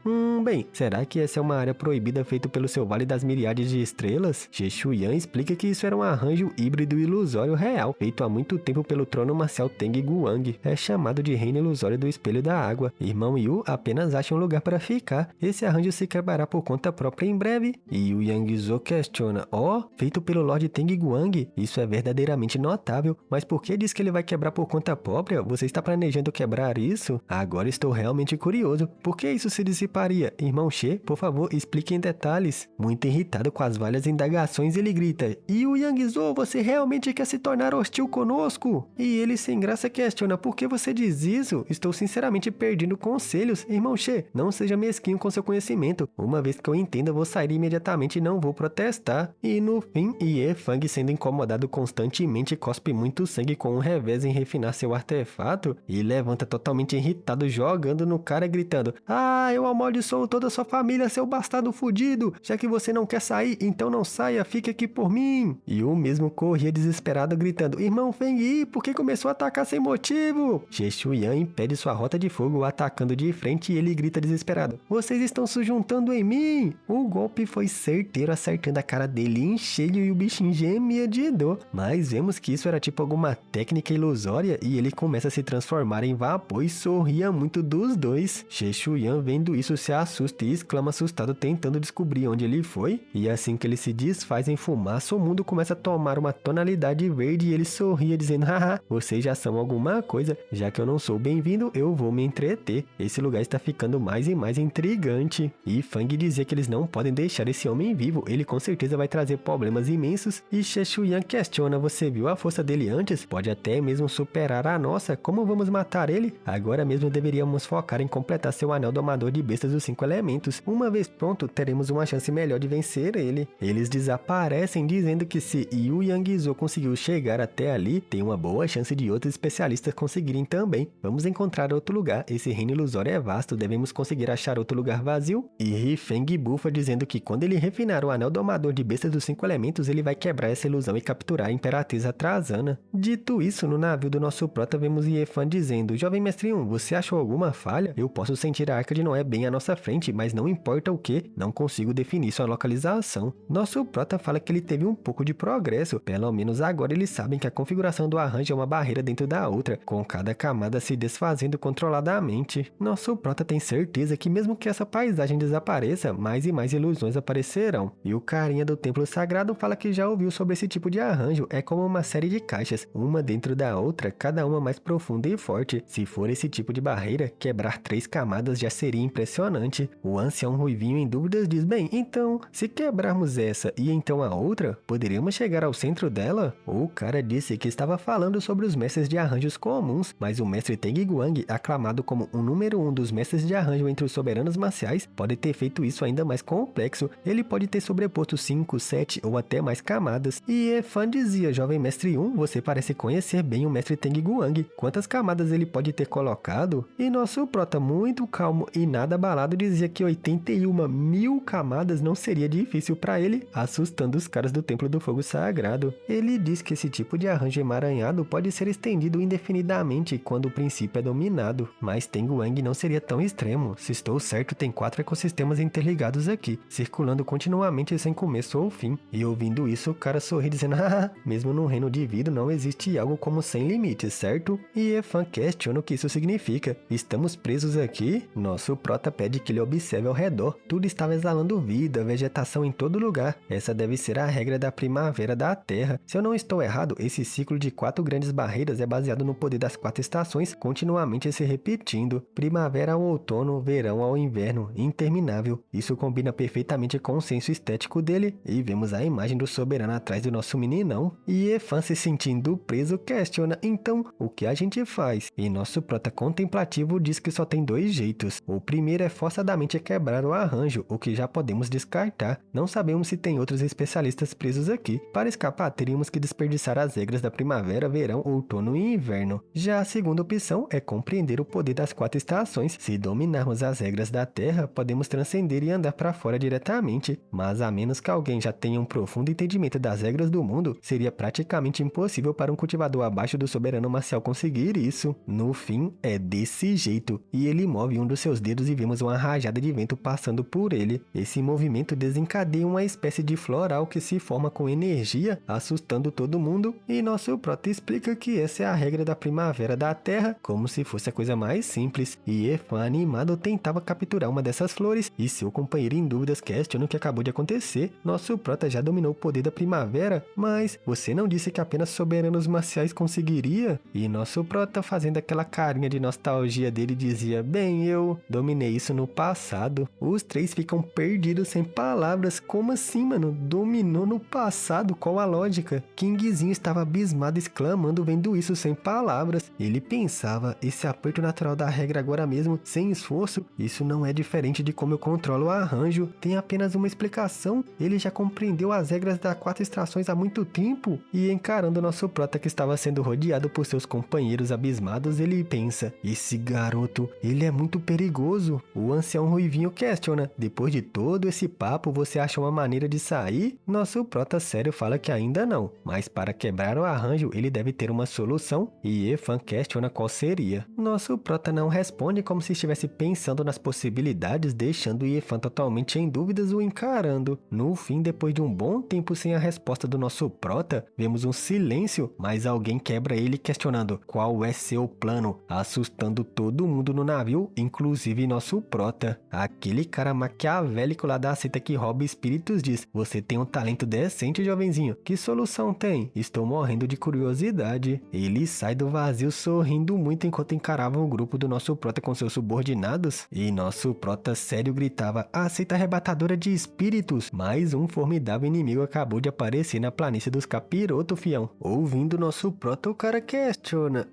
Bem, será que essa é uma área proibida feita pelo seu Vale das Miriades de Estrelas? Shishuyan explica que isso era um arranjo híbrido ilusório real, feito há muito tempo pelo trono marcial Teng Guang. É chamado de Reino Ilusório do Espelho da Água. Irmão Yu apenas acha um lugar para ficar. Esse arranjo se quebrará por conta própria em breve. E o Yangzhou questiona: feito pelo Lord Teng Guang? Isso é verdadeiramente notável, mas por que diz que ele vai quebrar por conta própria? Você está planejando quebrar isso? Agora estou realmente curioso. Por que isso se dissiparia? Irmão She, por favor, explique em detalhes. Muito irritado com as várias indagações, ele grita: "E o Yangzhou, você realmente quer se tornar hostil conosco?" E ele sem graça questiona: "Por que você diz isso? Estou sinceramente perdendo conselhos. Irmão She, não seja mesquinho com seu conhecimento. Uma vez que eu entenda, vou sair imediatamente e não vou protestar." E no fim, Ye Fang, sendo incomodado constantemente, cospe muito sangue com um revés em refinar seu artefato e levanta totalmente irritado, jogando no cara, gritando: "Ah, eu amaldiçoo toda a sua família, seu bastardo fudido! Já que você não quer sair, então não saia, fique aqui por mim." E o mesmo corria desesperado gritando: Irmão Feng, por que começou a atacar sem motivo? She Chuyan impede sua rota de fogo atacando de frente e ele grita desesperado: Vocês estão se juntando em mim! O golpe foi certeiro, acertando a cara dele em cheio e o bichinho gemia de dor. Mas vemos que isso era tipo alguma técnica ilusória e ele começa a se transformar em vapor e sorria muito dos dois. She Chuyan, vendo isso, se assusta e exclama assustado, tentando descobrir onde ele foi. E assim que ele se desfaz em fumaça, o mundo começa a tomar uma tonalidade verde e ele sorria dizendo: Haha, vocês já são alguma coisa, já que eu não sou bem-vindo, eu vou me entreter. Esse lugar está ficando mais e mais intrigante. E Fang dizia que eles não podem deixar esse homem vivo, ele com certeza vai trazer problemas imensos. E She Chuyan questiona: você viu a força dele antes? Pode até mesmo superar a nossa, como vamos matar ele? Agora mesmo deveríamos focar em completar seu anel domador de bestas dos 5 elementos. Uma vez pronto, teremos uma chance melhor de vencer ele. Eles desaparecem dizendo que se Yu Yangzhou conseguiu chegar até ali, tem uma boa chance de outros especialistas conseguirem também. Vamos encontrar outro lugar, esse reino ilusório é vasto, devemos conseguir achar outro lugar vazio. E Feng bufa dizendo que quando ele refinar o anel domador de bestas dos 5 elementos, ele vai quebrar essa ilusão e capturar a Imperatriz Atrasana. Dito isso, no navio do nosso prota vemos Yefan dizendo: Jovem Mestre 1, você achou alguma falha? Eu posso sentir a Arca de Noé bem à nossa frente, mas não importa o que, não consigo definir sua localização. Nosso prota fala que ele teve um pouco de progresso, pelo menos agora eles sabem que a configuração do arranjo é uma barreira dentro da outra, com cada camada se desfazendo controladamente. Nosso prota tem certeza que mesmo que essa paisagem desapareça, mais e mais ilusões aparecerão. E o carinha do templo sagrado fala que já ouviu sobre esse tipo de arranjo, é como uma série de caixas, uma dentro da outra, cada uma mais profunda e forte. Se for esse tipo de barreira, quebrar 3 camadas já seria impressionante. O ancião ruivinho em dúvidas diz: bem, então, se quebrarmos essa e então a outra, poderíamos chegar ao centro dela? O cara disse que estava falando sobre os mestres de arranjos comuns, mas o mestre Teng Guang, aclamado como o número 1 dos mestres de arranjo entre os soberanos marciais, pode ter feito isso ainda mais complexo. Ele pode ter sobreposto 5, 7 ou até mais camadas. E Efan dizia: Jovem Mestre 1, você parece conhecer bem o mestre Teng Guang. Quantas camadas ele pode ter colocado? E nosso prota, muito calmo e nada abalado, dizia que 81.000 camadas não seria difícil para ele, assustando os caras do Templo do Fogo Sagrado. Ele diz que esse tipo de arranjo emaranhado pode ser estendido indefinidamente quando o princípio é dominado, mas Teng Guang não seria tão extremo. Se estou certo, tem 4 ecossistemas interligados aqui, circulando continuamente sem começo ou fim. E ouvindo isso, o cara sorri dizendo: haha, mesmo no reino de vidro não existe algo como sem limites, certo? E Efan questiona o que isso significa. Estamos presos aqui? Nosso prota pede que ele observe ao redor. Tudo estava exalando vida, vegetação em todo lugar. Essa deve ser a regra da primavera da Terra. Se eu não estou errado, esse ciclo de 4 grandes barreiras é baseado no poder das 4 estações continuamente se repetindo. Primavera ao outono, verão ao inverno, interminável. Isso combina perfeitamente com o senso estético dele. E vemos a imagem do soberano atrás do nosso meninão. E Efan, se sentindo preso, questiona: então, o que a gente faz? E nosso prota contemplativo diz que só tem 2 jeitos. O primeiro é forçadamente quebrar o arranjo, o que já podemos descartar. Não sabemos se tem outros especialistas presos aqui. Para escapar, teríamos que desperdiçar as regras da primavera, verão, outono e inverno. Já a segunda opção é compreender o poder das 4 estações. Se dominarmos as regras da Terra, podemos transcender e andar para fora diretamente. Mas a menos que alguém já tenha um profundo entendimento das regras do mundo, seria praticamente impossível para um cultivador abaixo do soberano marcial conseguir isso. No fim, é desse jeito. E ele move um dos seus dedos e vemos uma rajada de vento passando por ele. Esse movimento desencadeia uma espécie de floral que se forma com energia, assustando todo mundo. E nosso prota explica que essa é a regra da primavera da Terra, como se fosse a coisa mais simples. E Efan, animado, tentava capturar uma dessas flores, e seu companheiro em dúvidas questiona o que acabou de acontecer. Nosso prota já dominou o poder da primavera, mas você não disse que apenas soberanos marciais conseguiria? E nosso prota, fazendo aquela carinha de nostalgia dele, dizia: bem, eu dominei isso no passado. Os 3 ficam perdidos sem palavras. Como assim, mano? Dominou no passado? Qual a lógica? Kingzinho estava abismado, exclamando, vendo isso sem palavras. Ele pensava: esse aperto natural da regra agora mesmo, sem esforço, isso não é diferente de como eu controlo o arranjo. Tem apenas uma explicação. Ele já compreendeu as regras das 4 estações há muito tempo. E encarando nosso prota, que estava sendo rodeado por seus companheiros abismados, ele pensa: esse garoto, ele é muito perigoso. O ancião ruivinho questiona: depois de todo esse papo, você acha uma maneira de sair? Nosso prota sério fala que ainda ainda não, mas para quebrar o arranjo ele deve ter uma solução e Efan questiona qual seria. Nosso prota não responde como se estivesse pensando nas possibilidades, deixando Efan totalmente em dúvidas o encarando. No fim, depois de um bom tempo sem a resposta do nosso prota, vemos um silêncio, mas alguém quebra ele questionando qual é seu plano, assustando todo mundo no navio, inclusive nosso prota. Aquele cara maquiavélico lá da seita que rouba espíritos diz: você tem um talento decente, jovenzinho. Que solução tem? Estou morrendo de curiosidade. Ele sai do vazio sorrindo muito enquanto encarava o grupo do nosso prota com seus subordinados. E nosso prota sério gritava: a seita arrebatadora de espíritos. Mais um formidável inimigo acabou de aparecer na planície dos capiroto, fião. Ouvindo nosso prota, o cara questiona: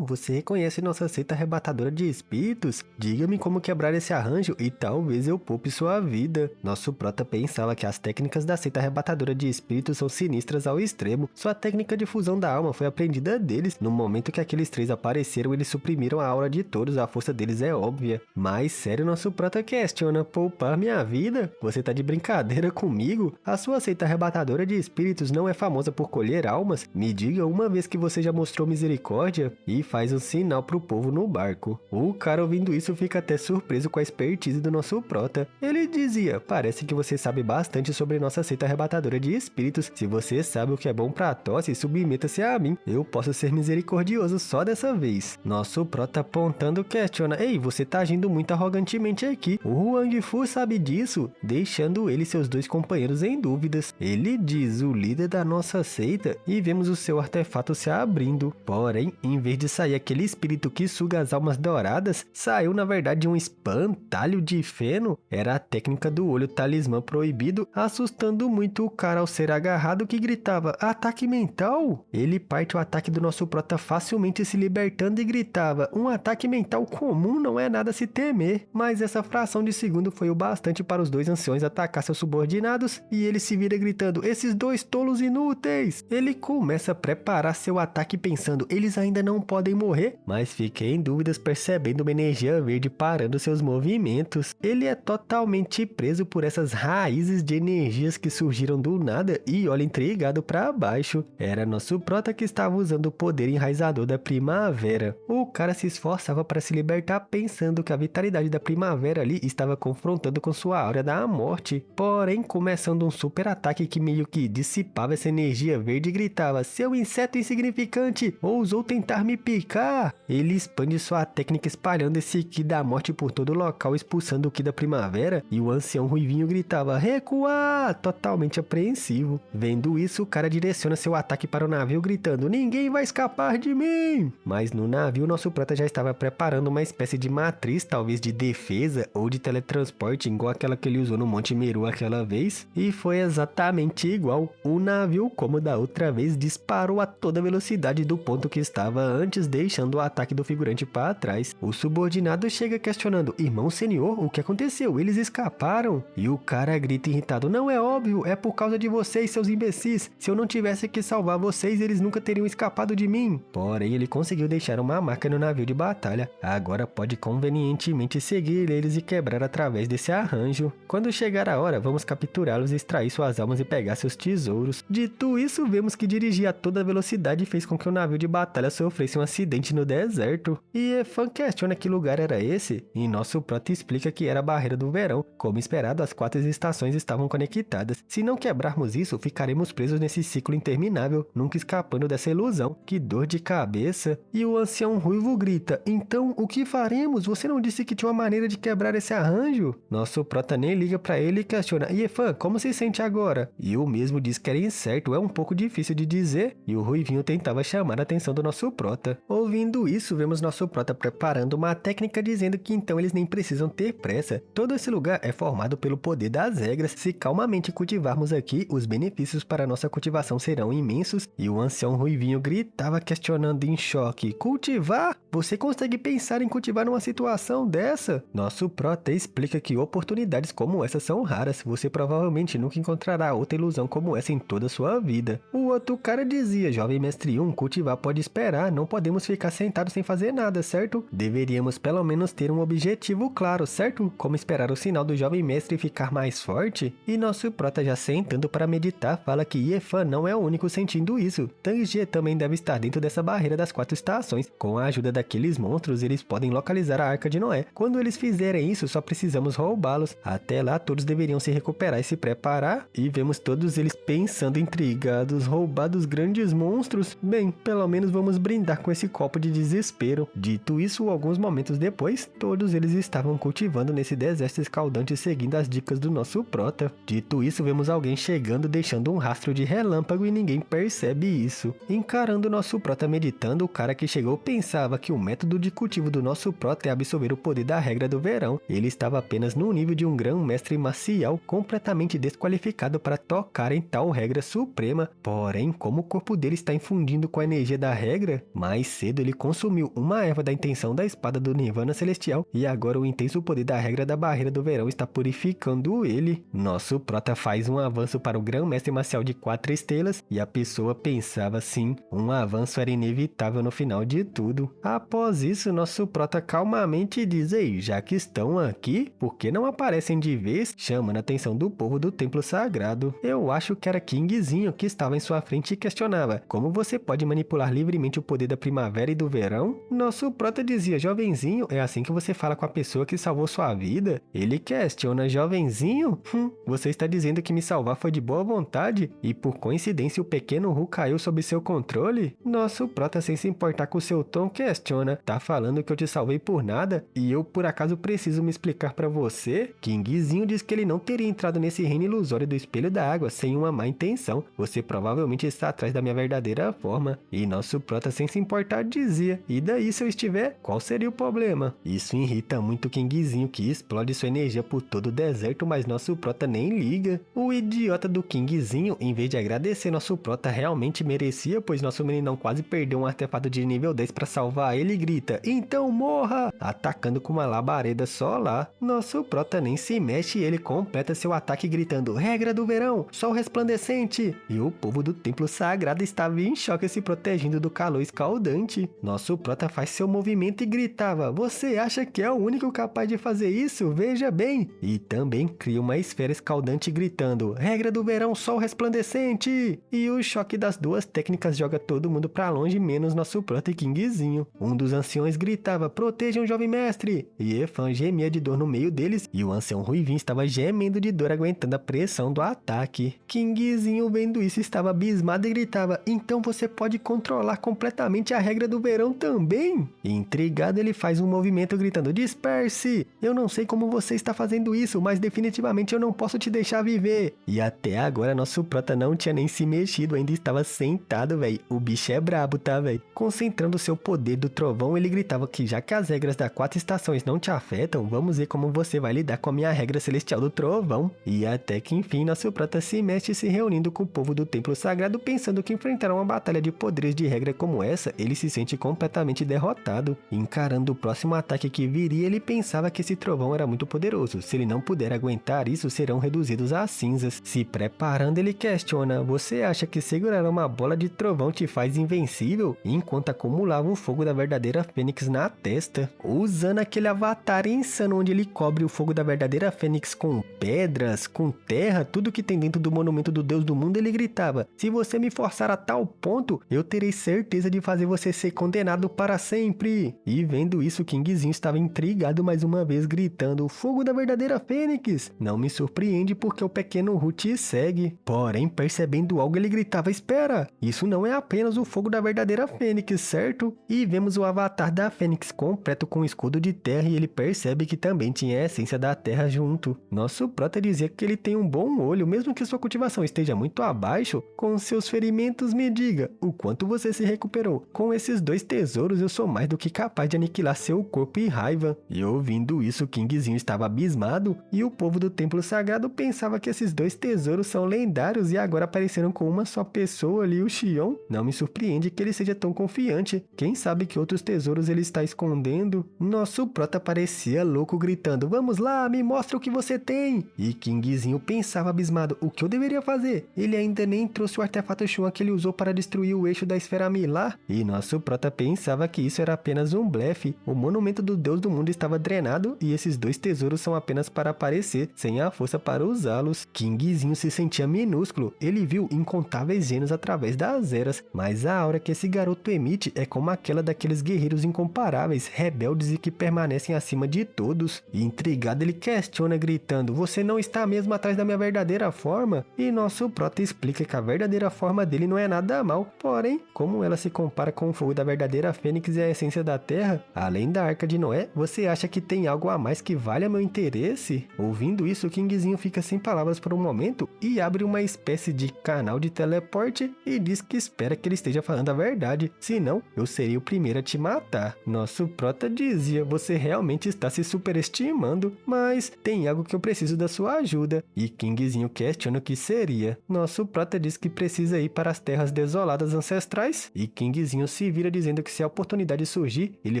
você reconhece nossa seita arrebatadora de espíritos? Diga-me como quebrar esse arranjo e talvez eu poupe sua vida. Nosso prota pensava que as técnicas da seita arrebatadora de espíritos são sinistras ao extremo. Sua técnica de fusão da alma foi aprendida deles. No momento que aqueles três apareceram, eles suprimiram a aura de todos, a força deles é óbvia. Mas sério, nosso prota questiona: poupar minha vida? Você tá de brincadeira comigo? A sua seita arrebatadora de espíritos não é famosa por colher almas? Me diga uma vez que você já mostrou misericórdia? E faz um sinal pro povo no barco. O cara ouvindo isso fica até surpreso com a expertise do nosso prota. Ele dizia: parece que você sabe bastante sobre nossa seita arrebatadora de espíritos. Se você sabe o que é bom pra tosse, submeta-se a mim. Eu posso ser misericordioso só dessa vez. Nosso prota apontando questiona: ei, você tá agindo muito arrogantemente aqui. O Huang Fu sabe disso, deixando ele e seus dois companheiros em dúvidas. Ele diz: o líder da nossa seita, e vemos o seu artefato se abrindo. Porém, em vez de sair aquele espírito que suga as almas douradas, saiu na verdade um espantalho de feno. Era a técnica do olho talismã proibido, assustando muito o cara ao ser agarrado, que gritava: ataque mental? Ele parte o ataque do nosso prota facilmente, se libertando, e gritava: um ataque mental comum não é nada a se temer. Mas essa fração de segundo foi o bastante para os dois anciões atacar seus subordinados, e ele se vira gritando: esses dois tolos inúteis! Ele começa a preparar seu ataque pensando: eles ainda não podem morrer, mas fica em dúvidas percebendo uma energia verde parando seus movimentos. Ele é totalmente preso por essas raízes de energias que surgiram do nada e olha intrigado para baixo. Era nosso prota que estava usando o poder enraizador da primavera. O cara se esforçava para se libertar pensando que a vitalidade da primavera ali estava confrontando com sua aura da morte. Porém, começando um super ataque que meio que dissipava essa energia verde, gritava: seu inseto insignificante, ousou tentar me picar? Ele expande sua técnica espalhando esse Ki da morte por todo o local, expulsando o Ki da primavera, e o ancião ruivinho gritava: recuar! Totalmente apreensivo. Vendo isso, o cara direciona seu ataque para o navio gritando: ninguém vai escapar de mim! Mas no navio, nosso prota já estava preparando uma espécie de matriz, talvez de defesa ou de teletransporte, igual aquela que ele usou no Monte Meru aquela vez, e foi exatamente igual. O navio, como da outra vez, disparou a toda velocidade do ponto que estava antes, deixando o ataque do figurante para trás. O subordinado chega questionando: irmão senhor, o que aconteceu? Eles escaparam? E o cara grita irritado: não é óbvio, é por causa de vocês, seus imbecis. Se eu não tivesse que salvar vocês, eles nunca teriam escapado de mim. Porém, ele conseguiu deixar uma marca no navio de batalha. Agora pode convenientemente seguir eles e quebrar através desse arranjo. Quando chegar a hora, vamos capturá-los, extrair suas almas e pegar seus tesouros. Dito isso, vemos que dirigir a toda velocidade fez com que o navio de batalha sofresse um acidente no deserto. E Efan questiona que lugar era esse, e nosso prota explica que era a barreira do verão. Como esperado, as 4 estações estavam conectadas. Se não quebrarmos isso, ficaremos presos nesse ciclo interminável, nunca escapando dessa ilusão. Que dor de cabeça! E o ancião ruivo grita: então, o que faremos? Você não disse que tinha uma maneira de quebrar esse arranjo? Nosso prota nem liga pra ele e questiona: e Efan, como se sente agora? E o mesmo diz que era incerto, é um pouco difícil de dizer, e o ruivinho tentava chamar a atenção do nosso prota. Ouvindo isso, vemos nosso prota preparando uma técnica dizendo que então eles nem precisam ter pressa. Todo esse lugar é formado pelo poder das regras. Se calmamente cultivarmos aqui, os benefícios para nossa cultivação serão imensos. E o ancião ruivinho gritava questionando em choque: cultivar? Você consegue pensar em cultivar numa situação dessa? Nosso prota explica que oportunidades como essa são raras. Você provavelmente nunca encontrará outra ilusão como essa em toda a sua vida. O outro cara dizia: jovem mestre 1, cultivar pode esperar, não podemos ficar sentados sem fazer nada, certo? Deveríamos pelo menos ter um objetivo claro, certo? Como esperar o sinal do jovem mestre ficar mais forte? E nosso prota, já sentando para meditar, fala que que Efan não é o único sentindo isso. Tangie também deve estar dentro dessa barreira das 4 estações. Com a ajuda daqueles monstros, eles podem localizar a Arca de Noé. Quando eles fizerem isso, só precisamos roubá-los. Até lá, todos deveriam se recuperar e se preparar. E vemos todos eles pensando intrigados, roubados grandes monstros. Bem, pelo menos vamos brindar com esse copo de desespero. Dito isso, alguns momentos depois, todos eles estavam cultivando nesse deserto escaldante seguindo as dicas do nosso prota. Dito isso, vemos alguém chegando deixando um rastro de relâmpago e ninguém percebe isso. Encarando nosso prota meditando, o cara que chegou pensava que o método de cultivo do nosso prota é absorver o poder da regra do verão. Ele estava apenas no nível de um grão-mestre marcial completamente desqualificado para tocar em tal regra suprema. Porém, como o corpo dele está infundindo com a energia da regra, mais cedo ele consumiu uma erva da intenção da espada do Nirvana Celestial e agora o intenso poder da regra da barreira do verão está purificando ele. Nosso prota faz um avanço para o grão-mestre marcial de 4 estrelas e a pessoa pensava sim, um avanço era inevitável no final de tudo. Após isso, nosso prota calmamente diz: ei, já que estão aqui, por que não aparecem de vez, chamando a atenção do povo do templo sagrado? Eu acho que era Kingzinho que estava em sua frente e questionava: como você pode manipular livremente o poder da primavera e do verão? Nosso prota dizia: jovenzinho, é assim que você fala com a pessoa que salvou sua vida? Ele questiona: jovenzinho? Você está dizendo que me salvar foi de boa vontade? E por coincidência o pequeno Ru caiu sob seu controle? Nosso prota, sem se importar com seu tom, questiona: tá falando que eu te salvei por nada? E eu por acaso preciso me explicar pra você? Kingzinho diz que ele não teria entrado nesse reino ilusório do espelho da água sem uma má intenção. Você provavelmente está atrás da minha verdadeira forma. E nosso prota, sem se importar, dizia: e daí se eu estiver? Qual seria o problema? Isso irrita muito o Kingzinho, que explode sua energia por todo o deserto, mas nosso prota nem liga. O idiota do Kingzinho, em vez de agradecer nosso prota, realmente merecia, pois nosso meninão quase perdeu um artefato de nível 10 para salvar ele, e grita: então morra! Atacando com uma labareda só lá. Nosso prota nem se mexe e ele completa seu ataque gritando: regra do verão, sol resplandecente! E o povo do templo sagrado estava em choque, se protegendo do calor escaldante. Nosso prota faz seu movimento e gritava: você acha que é o único capaz de fazer isso? Veja bem! E também cria uma esfera escaldante gritando: regra do verão, sol resplandecente! E o choque das duas técnicas joga todo mundo pra longe, menos nosso prota e Kingzinho. Um dos anciões gritava: protejam o jovem mestre! E Efan gemia de dor no meio deles, e o ancião ruivinho estava gemendo de dor aguentando a pressão do ataque. Kingzinho, vendo isso, estava abismado e gritava: então você pode controlar completamente a regra do verão também? Intrigado, ele faz um movimento gritando: disperse! Eu não sei como você está fazendo isso, mas definitivamente eu não posso te deixar viver. E até agora nosso prota não tinha nem se mexido, ainda estava sentado, velho. O bicho é brabo, tá, velho? Concentrando seu poder do trovão, ele gritava que já que as regras das 4 estações não te afetam, vamos ver como você vai lidar com a minha regra celestial do trovão. E até que enfim nosso prota se mexe, se reunindo com o povo do templo sagrado, pensando que enfrentar uma batalha de poderes de regra como essa, ele se sente completamente derrotado. Encarando o próximo ataque que viria, ele pensava que esse trovão era muito poderoso. Se ele não puder aguentar isso, serão reduzidos a cinzas. Se preparando, ele questiona: você acha que segurar uma bola de trovão te faz invencível? Enquanto acumulava o fogo da verdadeira fênix na testa. Usando aquele avatar insano onde ele cobre o fogo da verdadeira fênix com pedras, com terra, tudo que tem dentro do monumento do deus do mundo, ele gritava: se você me forçar a tal ponto, eu terei certeza de fazer você ser condenado para sempre. E vendo isso, Kingzinho estava intrigado mais uma vez, gritando: o fogo da verdadeira fênix! Não me surpreende porque o pequeno Ru te segue. Porém, percebendo algo, ele gritava: espera! Isso não é apenas o fogo da verdadeira fênix, certo? E vemos o avatar da fênix completo com um escudo de terra e ele percebe que também tinha a essência da terra junto. Nosso prota dizia que ele tem um bom olho, mesmo que sua cultivação esteja muito abaixo. Com seus ferimentos, me diga, o quanto você se recuperou? Com esses 2 tesouros, eu sou mais do que capaz de aniquilar seu corpo e raiva. E ouvindo isso, Kingzinho estava abismado, e o povo do templo sagrado pensava que esses 2 tesouros são lendários e agora apareceram com uma só pessoa ali, o Xion. Não me surpreende que ele seja tão confiante. Quem sabe que outros tesouros ele está escondendo? Nosso prota parecia louco, gritando: vamos lá, me mostra o que você tem! E Kingzinho pensava abismado: o que eu deveria fazer? Ele ainda nem trouxe o artefato Shuan que ele usou para destruir o eixo da esfera Milar. E nosso prota pensava que isso era apenas um blefe. O monumento do deus do mundo estava drenado e esses 2 tesouros são apenas para aparecer, sem a força para usá-los. Kingzinho se sentia minúsculo, gelo. Ele viu incontáveis genos através das eras, mas a aura que esse garoto emite é como aquela daqueles guerreiros incomparáveis, rebeldes e que permanecem acima de todos. E intrigado ele questiona gritando: você não está mesmo atrás da minha verdadeira forma? E nosso prota explica que a verdadeira forma dele não é nada mal, porém, como ela se compara com o fogo da verdadeira fênix e a essência da terra, além da Arca de Noé, você acha que tem algo a mais que valha meu interesse? Ouvindo isso, o Kingzinho fica sem palavras por um momento e abre uma espécie de canal de teleporte e diz que espera que ele esteja falando a verdade, senão eu seria o primeiro a te matar. Nosso prota dizia: você realmente está se superestimando, mas tem algo que eu preciso da sua ajuda. E Kingzinho questiona o que seria. Nosso prota diz que precisa ir para as terras desoladas ancestrais e Kingzinho se vira dizendo que se a oportunidade surgir, ele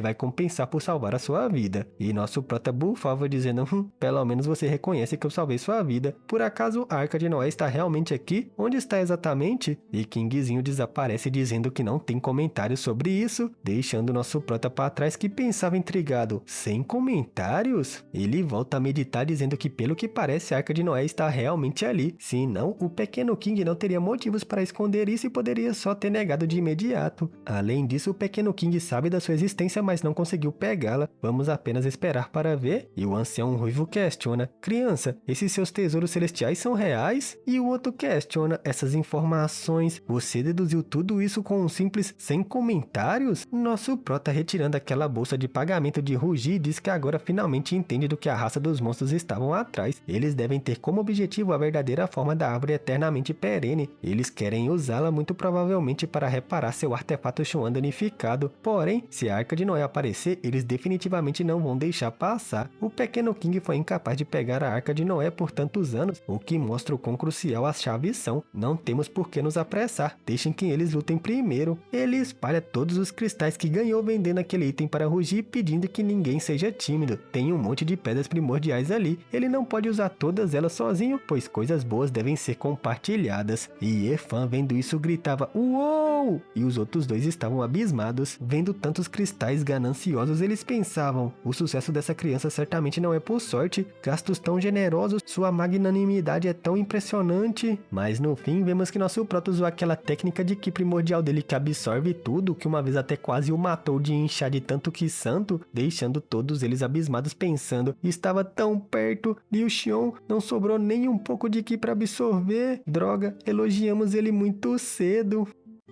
vai compensar por salvar a sua vida. E nosso prota bufava dizendo: pelo menos você reconhece que eu salvei sua vida. Por acaso a Arca de Noé está realmente aqui? Onde está exatamente? E Kingzinho desaparece dizendo que não tem comentários sobre isso, deixando nosso prota para trás que pensava intrigado. Sem comentários? Ele volta a meditar dizendo que pelo que parece a Arca de Noé está realmente ali. Senão, o pequeno King não teria motivos para esconder isso e poderia só ter negado de imediato. Além disso, o pequeno King sabe da sua existência, mas não conseguiu pegá-la. Vamos apenas esperar para ver. E o ancião ruivo questiona: criança, esses seus tesouros celestiais são reais? E o outro questiona: essas informações, você deduziu tudo isso com um simples sem comentários? Nosso prota, retirando aquela bolsa de pagamento de Rugi, diz que agora finalmente entende do que a raça dos monstros estavam atrás. Eles devem ter como objetivo a verdadeira forma da árvore eternamente perene. Eles querem usá-la muito provavelmente para reparar seu artefato Shuan danificado. Porém, se a Arca de Noé aparecer, eles definitivamente não vão deixar passar. O pequeno King foi incapaz de pegar a Arca de Noé por tantos anos, o que mostra o quão crucial as chaves são. Não temos por que nos apressar, deixem que eles lutem primeiro. Ele espalha todos os cristais que ganhou vendendo aquele item para Rugi, pedindo que ninguém seja tímido. Tem um monte de pedras primordiais ali, ele não pode usar todas elas sozinho, pois coisas boas devem ser compartilhadas. E Efan, vendo isso, gritava: uou! E os outros dois estavam abismados. Vendo tantos cristais gananciosos, eles pensavam: o sucesso dessa criança certamente não é por sorte, gastos tão generosos, sua magnanimidade é tão impressionante. Mas no fim, vemos que nosso prota usou aquela técnica de ki primordial dele que absorve tudo, que uma vez até quase o matou de inchar de tanto que santo, deixando todos eles abismados pensando: estava tão perto, Liu Xiong, não sobrou nem um pouco de ki para absorver. Droga, elogiamos ele muito cedo.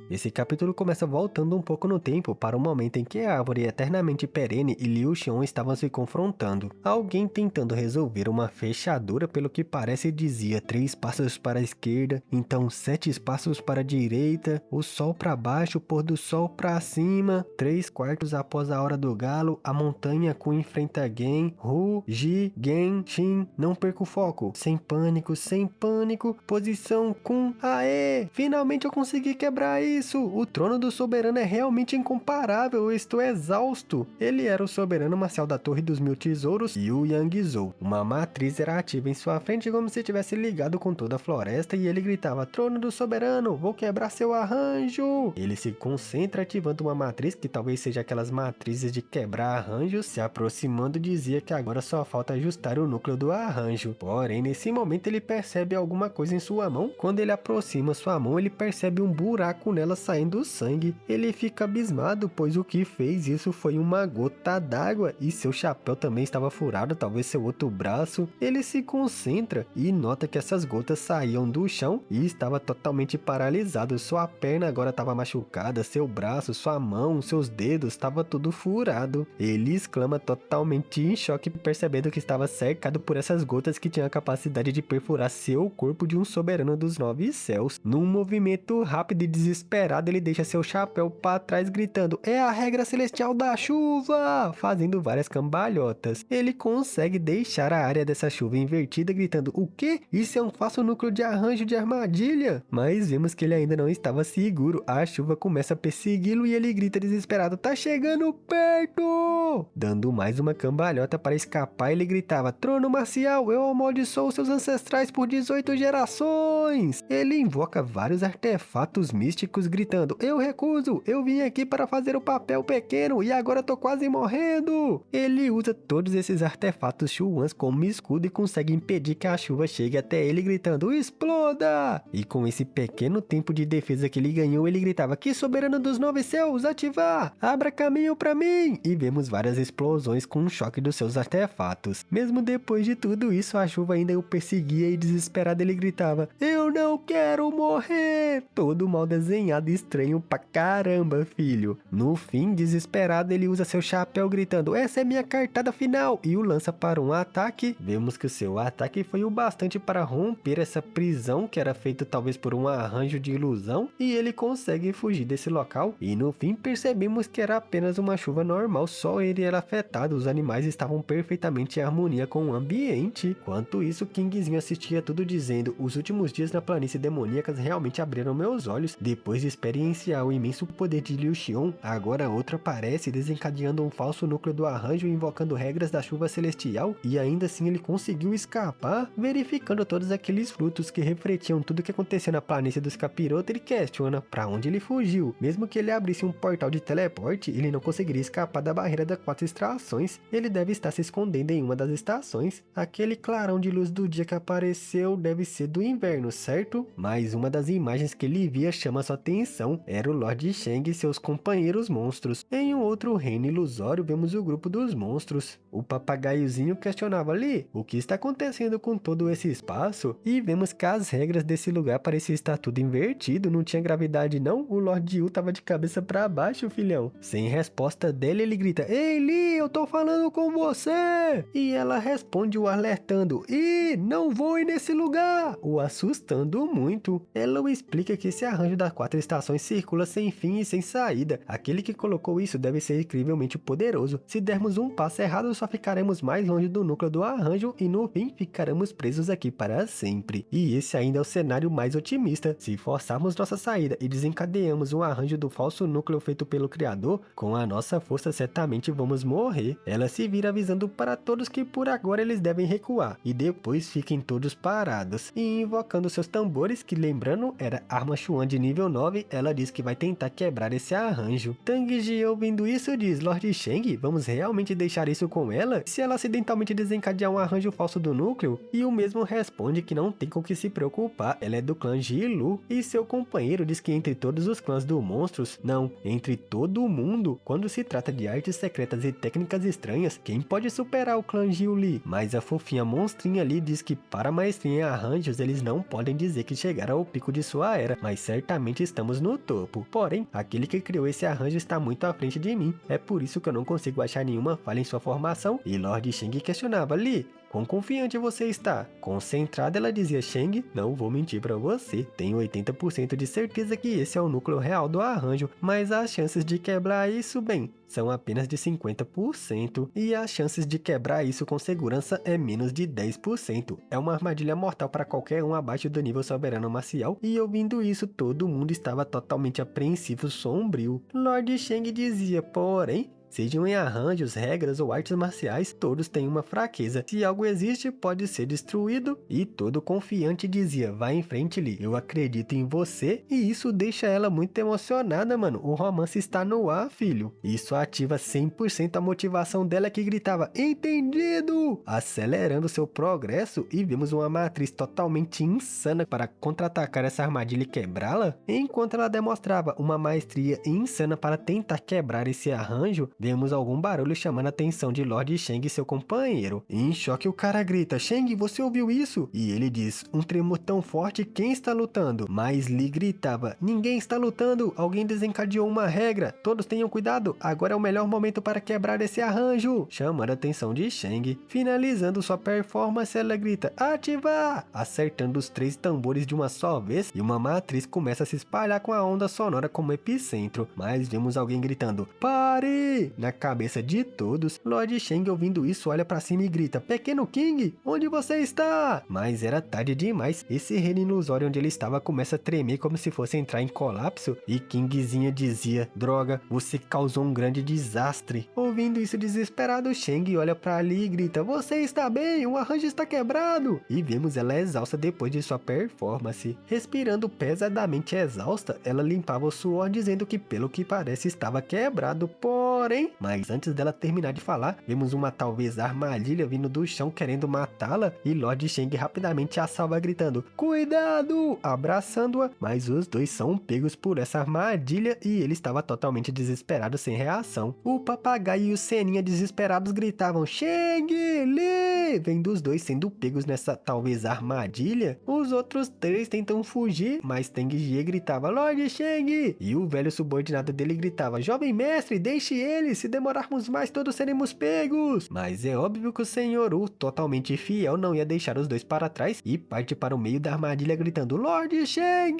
Esse capítulo começa voltando um pouco no tempo para o momento em que a árvore eternamente perene e Liu Xiong estavam se confrontando. Alguém tentando resolver uma fechadura, pelo que parece dizia 3 passos para a esquerda, então 7 passos para a direita, o sol para baixo, o pôr do sol para cima, 3/4 após a hora do galo, a montanha Kun enfrenta Gen, Hu, Ji, Gen, Xin, não perca o foco, sem pânico, posição Kun, aê, finalmente eu consegui quebrar isso. O trono do soberano é realmente incomparável, eu estou exausto. Ele era o soberano marcial da Torre dos Mil Tesouros, Yu Yangzhou. Uma matriz era ativa em sua frente como se tivesse ligado com toda a floresta e ele gritava: trono do soberano, vou quebrar seu arranjo. Ele se concentra ativando uma matriz que talvez seja aquelas matrizes de quebrar arranjos, se aproximando dizia que agora só falta ajustar o núcleo do arranjo. Porém, nesse momento ele percebe alguma coisa em sua mão. Quando ele aproxima sua mão, ele percebe um buraco nela saindo sangue. Ele fica abismado, pois o que fez isso foi uma gota d'água e seu chapéu também estava furado, talvez seu outro braço. Ele se concentra e nota que essas gotas saíam do chão e estava totalmente paralisado. Sua perna agora estava machucada, seu braço, sua mão, seus dedos, estava tudo furado. Ele exclama totalmente em choque, percebendo que estava cercado por essas gotas que tinham a capacidade de perfurar seu corpo de um soberano dos 9 céus. Num movimento rápido e desesperado, ele deixa seu chapéu para trás gritando: é a regra celestial da chuva! Fazendo várias cambalhotas. Ele consegue deixar a área dessa chuva invertida gritando: o quê? Isso é um falso núcleo de arranjo de armadilha? Mas vemos que ele ainda não estava seguro. A chuva começa a persegui-lo e ele grita desesperado: tá chegando perto! Dando mais uma cambalhota para escapar, ele gritava: trono marcial, eu amaldiçoo seus ancestrais por 18 gerações! Ele invoca vários artefatos místicos Gaius gritando: eu recuso, eu vim aqui para fazer o papel pequeno e agora tô quase morrendo. Ele usa todos esses artefatos Shuans como escudo e consegue impedir que a chuva chegue até ele gritando: exploda! E com esse pequeno tempo de defesa que ele ganhou, ele gritava: que soberano dos nove céus, ativar! Abra caminho para mim! E vemos várias explosões com um choque dos seus artefatos. Mesmo depois de tudo isso, a chuva ainda o perseguia e desesperado ele gritava: eu não quero morrer! Todo mal desenhado e estranho pra caramba, filho. No fim, desesperado, ele usa seu chapéu gritando: essa é minha cartada final! E o lança para um ataque. Vemos que o seu ataque foi o bastante para romper essa prisão que era feita talvez por um arranjo de ilusão, e ele consegue fugir desse local. E no fim percebemos que era apenas uma chuva normal, só ele era afetado, os animais estavam perfeitamente em harmonia com o ambiente. Enquanto isso, Kingzinho assistia tudo dizendo: os últimos dias na planície demoníacas realmente abriram meus olhos. Depois de experienciar o imenso poder de Liu Xiong, agora outro aparece desencadeando um falso núcleo do arranjo, invocando regras da chuva celestial, e ainda assim ele conseguiu escapar. Verificando todos aqueles frutos que refletiam tudo o que acontecia na planície dos capirotos, ele questiona para onde ele fugiu. Mesmo que ele abrisse um portal de teleporte, ele não conseguiria escapar da barreira das 4 estações. Ele deve estar se escondendo em uma das estações. Aquele clarão de luz do dia que apareceu deve ser do inverno, certo? Mas uma das imagens que ele via chama sua atenção. Era o Lord Shang e seus companheiros monstros. Em um outro reino ilusório, vemos o grupo dos monstros. O papagaiozinho questionava ali: o que está acontecendo com todo esse espaço? E vemos que as regras desse lugar pareciam estar tudo invertido, não tinha gravidade não. O Lord Yu tava de cabeça para baixo, filhão. Sem resposta dele, ele grita: ei, Li, eu tô falando com você! E ela responde o alertando: ih, não vou ir nesse lugar! O assustando muito. Ela o explica que esse arranjo das 4 estações circula sem fim e sem saída. Aquele que colocou isso deve ser incrivelmente poderoso. Se dermos um passo errado, só ficaremos mais longe do núcleo do arranjo e no fim ficaremos presos aqui para sempre. E esse ainda é o cenário mais otimista. Se forçarmos nossa saída e desencadeamos o arranjo do falso núcleo feito pelo criador, com a nossa força certamente vamos morrer. Ela se vira avisando para todos que por agora eles devem recuar e depois fiquem todos parados. E invocando seus tambores, que lembrando era arma Xuan de nível 9, ela diz que vai tentar quebrar esse arranjo. Tang Ji, ouvindo isso, diz: Lord Shang, vamos realmente deixar isso com ela? Se ela acidentalmente desencadear um arranjo falso do núcleo? E o mesmo responde que não tem com que se preocupar, ela é do clã Jilu. E seu companheiro diz que entre todos os clãs do monstros, não, entre todo o mundo, quando se trata de artes secretas e técnicas estranhas, quem pode superar o clã Jiuli? Mas a fofinha monstrinha ali diz que para maestria em arranjos eles não podem dizer que chegaram ao pico de sua era, mas certamente estamos no topo. Porém, aquele que criou esse arranjo está muito à frente de mim, é por isso que eu não consigo achar nenhuma falha em sua formação. E Lord Shang questionava: Li, quão confiante você está? Concentrada, ela dizia: Shang, não vou mentir pra você, tenho 80% de certeza que esse é o núcleo real do arranjo, mas as chances de quebrar isso, bem, são apenas de 50%, e as chances de quebrar isso com segurança é menos de 10%. É uma armadilha mortal para qualquer um abaixo do nível soberano marcial, e ouvindo isso, todo mundo estava totalmente apreensivo, sombrio. Lord Shang dizia: porém, sejam em arranjos, regras ou artes marciais, todos têm uma fraqueza. Se algo existe, pode ser destruído. E todo confiante dizia: vai em frente, Li, eu acredito em você. E isso deixa ela muito emocionada, mano. O romance está no ar, filho. Isso ativa 100% a motivação dela, que gritava: entendido! Acelerando seu progresso, e vimos uma matriz totalmente insana para contra-atacar essa armadilha e quebrá-la. Enquanto ela demonstrava uma maestria insana para tentar quebrar esse arranjo, vemos algum barulho chamando a atenção de Lord Shang e seu companheiro. Em choque, o cara grita: Shang, você ouviu isso? E ele diz: um tremor tão forte, quem está lutando? Mas Li gritava: ninguém está lutando, alguém desencadeou uma regra, todos tenham cuidado, agora é o melhor momento para quebrar esse arranjo, chamando a atenção de Shang. Finalizando sua performance, ela grita: ativar! Acertando os 3 tambores de uma só vez, e uma matriz começa a se espalhar com a onda sonora como epicentro. Mas vemos alguém gritando: pare! King! Na cabeça de todos, Lord Shang ouvindo isso olha pra cima e grita: Pequeno King, onde você está? Mas era tarde demais, esse reino ilusório onde ele estava começa a tremer como se fosse entrar em colapso e Kingzinha dizia: droga, você causou um grande desastre. Ouvindo isso desesperado, Shang olha pra ali e grita: você está bem? O arranjo está quebrado! E vemos ela exausta depois de sua performance. Respirando pesadamente exausta, ela limpava o suor dizendo que pelo que parece estava quebrado, porém... Mas antes dela terminar de falar, vemos uma talvez armadilha vindo do chão querendo matá-la e Lord Shang rapidamente a salva gritando: cuidado! Abraçando-a, mas os dois são pegos por essa armadilha e ele estava totalmente desesperado sem reação. O papagaio e o Seninha desesperados gritavam: Shang, Li! Vendo os dois sendo pegos nessa talvez armadilha, os outros três tentam fugir, mas Tang Jie gritava: Lord Shang! E o velho subordinado dele gritava: jovem mestre, deixe ele, se demorarmos mais todos seremos pegos! Mas é óbvio que o Senhor Wu, totalmente fiel, não ia deixar os dois para trás e parte para o meio da armadilha gritando: Lord Shang!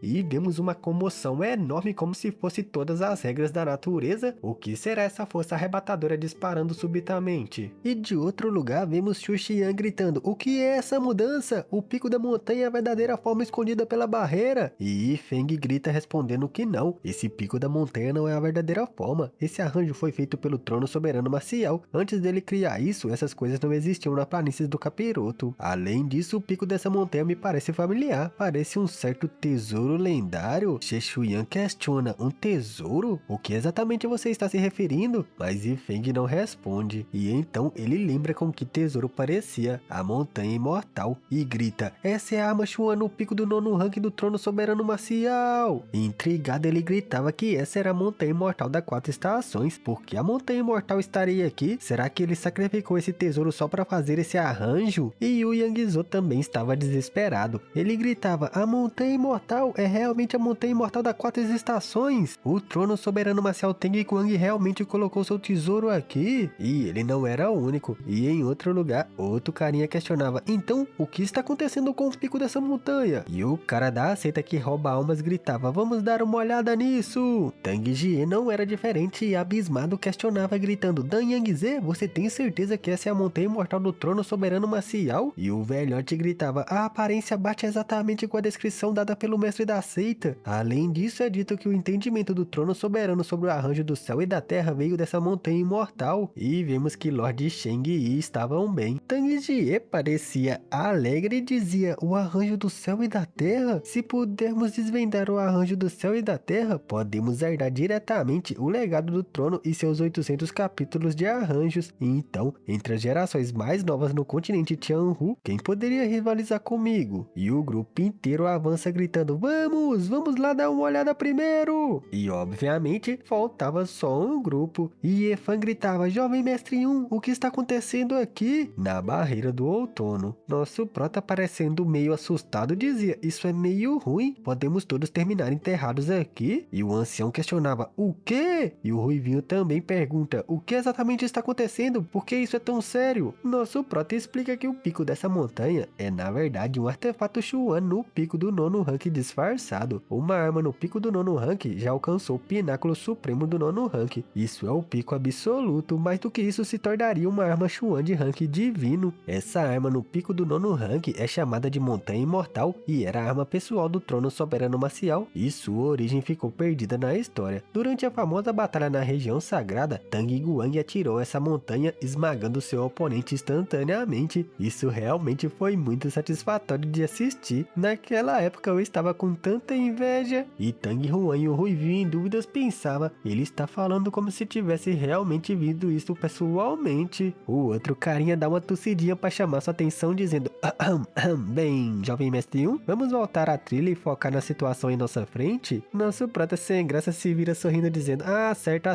E vemos uma comoção enorme como se fosse todas as regras da natureza. O que será essa força arrebatadora disparando subitamente? E de outro lugar vemos Xu Xian gritando: o que é essa mudança? O pico da montanha é a verdadeira forma escondida pela barreira. E Feng grita respondendo que não, esse pico da montanha não é a verdadeira forma. Esse arranjo foi feito pelo trono soberano marcial. Antes dele criar isso, essas coisas não existiam na planície do Capiroto. Além disso, o pico dessa montanha me parece familiar, parece um certo tesouro lendário. Xie Shuyan questiona: um tesouro? O que exatamente você está se referindo? Mas Yifeng não responde, e então ele lembra com que tesouro parecia: a montanha imortal, e grita: essa é a arma Xuan no pico do nono rank do trono soberano marcial. Intrigado, ele gritava que essa era a montanha imortal das 4 estações. Por que a montanha imortal estaria aqui? Será que ele sacrificou esse tesouro só para fazer esse arranjo? E Yu Yangzhou também estava desesperado. Ele gritava: a montanha imortal é realmente a montanha imortal das 4 estações? O trono soberano marcial Teng Guang realmente colocou seu tesouro aqui? E ele não era o único. E em outro lugar, outro carinha questionava: então, o que está acontecendo com o pico dessa montanha? E o cara da seita que rouba almas gritava: vamos dar uma olhada nisso! Tang Jie não era diferente e abismado questionava gritando: Dan Yangze, você tem certeza que essa é a montanha imortal do trono soberano marcial? E o velhote gritava: a aparência bate exatamente com a descrição dada pelo mestre da seita. Além disso, é dito que o entendimento do trono soberano sobre o arranjo do céu e da terra veio dessa montanha imortal. E vemos que Lord Shang e Yi estavam bem. Tang Jie parecia alegre e dizia: o arranjo do céu e da terra? Se pudermos desvendar o arranjo do céu e da terra, podemos herdar diretamente o legado do trono e seus 800 capítulos de arranjos. E então, entre as gerações mais novas no continente Tianhu, quem poderia rivalizar comigo? E o grupo inteiro avança gritando: vamos lá dar uma olhada primeiro! E obviamente, faltava só um grupo. E Efan gritava: jovem mestre 1, o que está acontecendo aqui? Na barreira do outono, nosso prota, parecendo meio assustado, dizia: isso é meio ruim, podemos todos terminar enterrados aqui? E o ancião questionava: o quê? E o ruivinho também pergunta: o que exatamente está acontecendo? Por que isso é tão sério? Nosso prota explica que o pico dessa montanha é na verdade um artefato Xuan no pico do nono rank disfarçado. Uma arma no pico do nono rank já alcançou o pináculo supremo do nono rank. Isso é o pico absoluto, mais do que isso se tornaria uma arma Xuan de rank divino. Essa arma no pico do nono rank é chamada de Montanha Imortal e era a arma pessoal do trono soberano marcial e sua origem ficou perdida na história. Durante a famosa batalha na região sagrada, Tang Guang atirou essa montanha, esmagando seu oponente instantaneamente. Isso realmente foi muito satisfatório de assistir. Naquela época eu estava com tanta inveja. E Tang Huan e o Ruivinho em dúvidas pensava: ele está falando como se tivesse realmente visto isso pessoalmente. O outro carinha dá uma tossidinha para chamar sua atenção dizendo: bem, jovem mestre 1, vamos voltar à trilha e focar na situação em nossa frente? Nosso prota sem graça se vira sorrindo dizendo: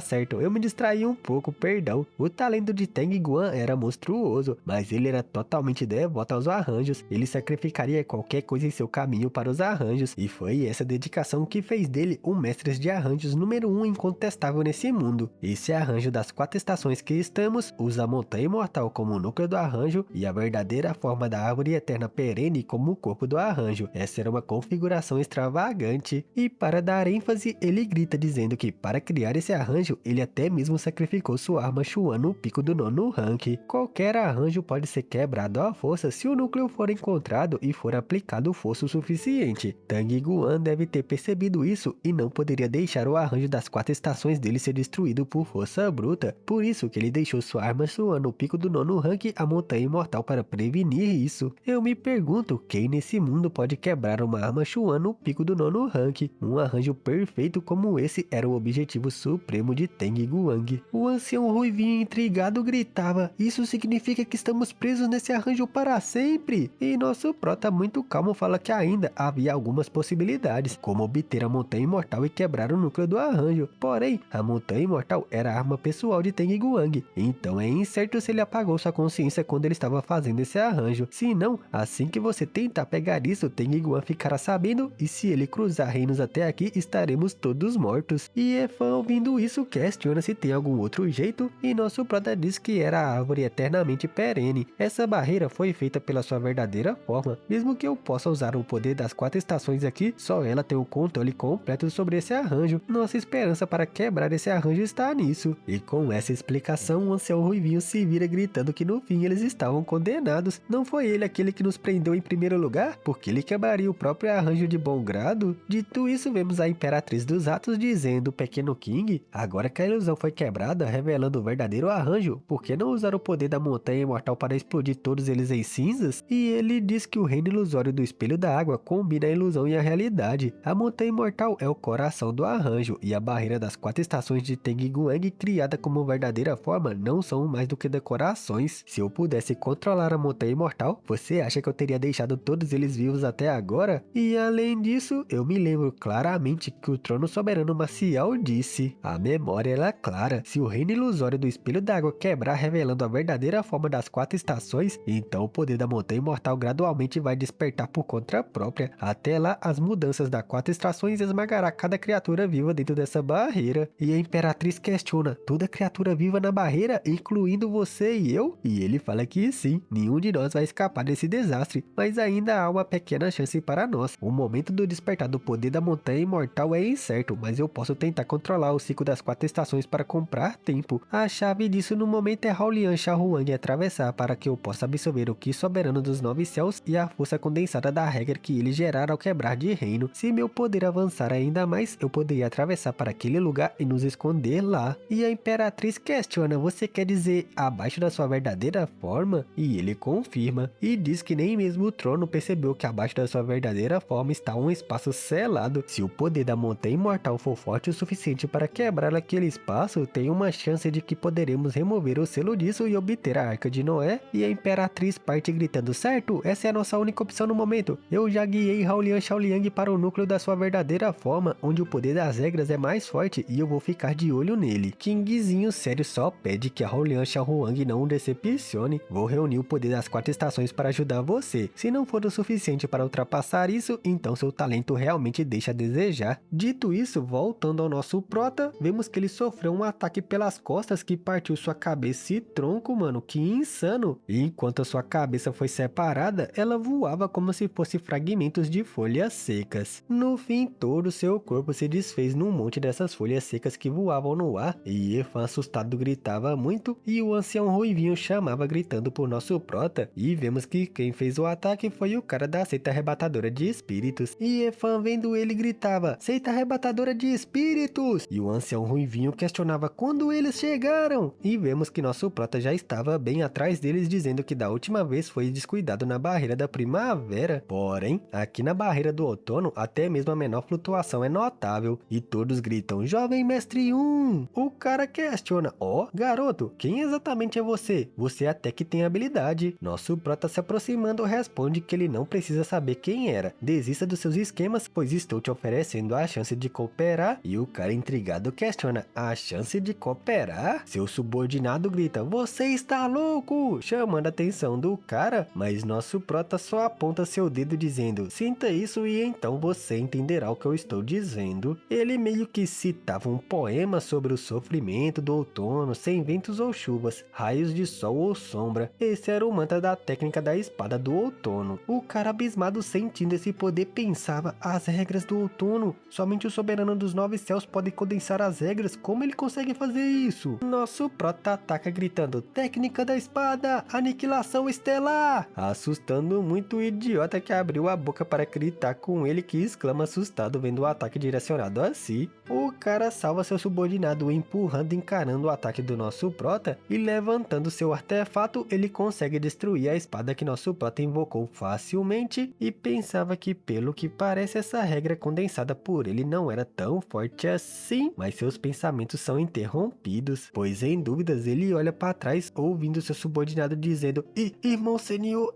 certo, eu me distraí um pouco, perdão. O talento de Tang Guan era monstruoso, mas ele era totalmente devoto aos arranjos. Ele sacrificaria qualquer coisa em seu caminho para os arranjos, e foi essa dedicação que fez dele o mestre de arranjos número 1 incontestável nesse mundo. Esse arranjo das 4 estações que estamos usa a montanha imortal como o núcleo do arranjo e a verdadeira forma da árvore eterna perene como o corpo do arranjo. Essa era uma configuração extravagante. E para dar ênfase, ele grita dizendo que para criar esse arranjo, ele até mesmo sacrificou sua arma Chuan no pico do 9º rank. Qualquer arranjo pode ser quebrado à força se o núcleo for encontrado e for aplicado força o suficiente. Tang Guan deve ter percebido isso e não poderia deixar o arranjo das 4 estações dele ser destruído por força bruta. Por isso que ele deixou sua arma Chuan no pico do 9º rank, a Montanha Imortal, para prevenir isso. Eu me pergunto, quem nesse mundo pode quebrar uma arma Chuan no pico do 9º rank? Um arranjo perfeito como esse era o objetivo supremo de Tang Guan. O ancião ruivinho intrigado gritava: "Isso significa que estamos presos nesse arranjo para sempre?" E nosso prota muito calmo fala que ainda havia algumas possibilidades, como obter a Montanha Imortal e quebrar o núcleo do arranjo. Porém, a Montanha Imortal era a arma pessoal de Tang Guan, então é incerto se ele apagou sua consciência quando ele estava fazendo esse arranjo. Se não, assim que você tentar pegar isso, Tang Guan ficará sabendo, e se ele cruzar reinos até aqui, estaremos todos mortos. E Efan, ouvindo isso, questiona se tem algum outro jeito, e nosso prota diz que era a árvore eternamente perene. Essa barreira foi feita pela sua verdadeira forma. Mesmo que eu possa usar o poder das 4 estações aqui, só ela tem o controle completo sobre esse arranjo. Nossa esperança para quebrar esse arranjo está nisso. E com essa explicação, o ancião ruivinho se vira gritando que no fim eles estavam condenados. Não foi ele aquele que nos prendeu em primeiro lugar? Porque ele quebraria o próprio arranjo de bom grado? Dito isso, vemos a Imperatriz dos Atos dizendo: "Pequeno King, agora que a ilusão foi quebrada, revelando o verdadeiro arranjo, por que não usar o poder da Montanha Imortal para explodir todos eles em cinzas?" E ele diz que o reino ilusório do Espelho da Água combina a ilusão e a realidade. A Montanha Imortal é o coração do arranjo, e a barreira das 4 estações de Tang Guan, criada como verdadeira forma, não são mais do que decorações. Se eu pudesse controlar a Montanha Imortal, você acha que eu teria deixado todos eles vivos até agora? E além disso, eu me lembro claramente que o trono soberano Maciel disse: "A memória é clara, se o reino ilusório do Espelho d'Água quebrar revelando a verdadeira forma das 4 estações, então o poder da Montanha Imortal gradualmente vai despertar por conta própria. Até lá, as mudanças das 4 estações esmagará cada criatura viva dentro dessa barreira." E a Imperatriz questiona: "Toda criatura viva na barreira, incluindo você e eu?" E ele fala que sim, nenhum de nós vai escapar desse desastre, mas ainda há uma pequena chance para nós. O momento do despertar do poder da Montanha Imortal é incerto, mas eu posso tentar controlar o ciclo das 4 estações para comprar tempo. A chave disso no momento é Haolian Shaohuang atravessar para que eu possa absorver o Ki soberano dos 9 céus e a força condensada da regra que ele gerar ao quebrar de reino. Se meu poder avançar ainda mais, eu poderia atravessar para aquele lugar e nos esconder lá. E a Imperatriz questiona: "Você quer dizer abaixo da sua verdadeira forma?" E ele confirma, e diz que nem mesmo o trono percebeu que abaixo da sua verdadeira forma está um espaço selado. Se o poder da Montanha Imortal for forte o suficiente para quebrar aquele espaço, tem uma chance de que poderemos remover o selo disso e obter a Arca de Noé. E a Imperatriz parte gritando: "Certo, essa é a nossa única opção no momento. Eu já guiei Haolian Shaoliang para o núcleo da sua verdadeira forma, onde o poder das regras é mais forte, e eu vou ficar de olho nele." Kingzinho sério só pede que a Haolian Shaohuang não o decepcione. "Vou reunir o poder das 4 estações para ajudar você. Se não for o suficiente para ultrapassar isso, então seu talento realmente deixa a desejar." Dito isso, voltando ao nosso prota, vemos que ele sofreu um ataque pelas costas que partiu sua cabeça e tronco, mano, que insano. E enquanto a sua cabeça foi separada, ela voava como se fosse fragmentos de folhas secas. No fim, todo seu corpo se desfez num monte dessas folhas secas que voavam no ar, e Efan assustado gritava muito, e o ancião ruivinho chamava gritando por nosso prota, e vemos que quem fez o ataque foi o cara da seita arrebatadora de espíritos. E Efan, vendo ele, gritava: "Seita arrebatadora de espíritos!" E o ancião ruivinho questionava quando eles chegaram, e vemos que nosso prota já estava bem atrás deles, dizendo que da última vez foi descuidado na barreira da primavera. Porém, aqui na barreira do outono, até mesmo a menor flutuação é notável, e todos gritam: "Jovem mestre 1! O cara questiona: "Ó, garoto, quem exatamente é você? Você até que tem habilidade." Nosso prota, se aproximando, responde que ele não precisa saber quem era. "Desista dos seus esquemas, pois estou te oferecendo a chance de cooperar." E o cara intrigado questiona: "A chance de cooperar?" Seu subordinado grita: "Você está louco!" chamando a atenção do cara, mas nosso prota só aponta seu dedo dizendo: "Sinta isso e então você entenderá o que eu estou dizendo." Ele meio que citava um poema sobre o sofrimento do outono, sem ventos ou chuvas, raios de sol ou sombra. Esse era o mantra da técnica da espada do outono. O cara, abismado sentindo esse poder, pensava: "As regras do outono, somente o soberano dos 9 céus pode condensar as regras. como ele consegue fazer isso? Nosso prota ataca gritando, técnica da espada, aniquilação estelar, assustando muito o idiota que abriu a boca para gritar com ele, que exclama assustado vendo o ataque direcionado a si. O cara salva seu subordinado empurrando e encarando o ataque do nosso prota, e levantando seu artefato ele consegue destruir a espada que nosso prota invocou facilmente, e pensava que pelo que parece essa regra condensada por ele não era tão forte assim, mas seus pensamentos são interrompidos, pois em dúvidas ele olha para trás ouvindo seu subordinado dizendo, irmão senhor,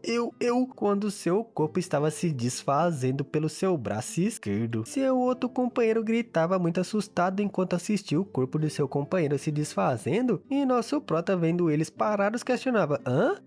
quando seu corpo estava se desfazendo pelo seu braço esquerdo. Seu outro companheiro gritava muito assustado enquanto assistia o corpo de seu companheiro se desfazendo, e nosso prota vendo eles parados questionava,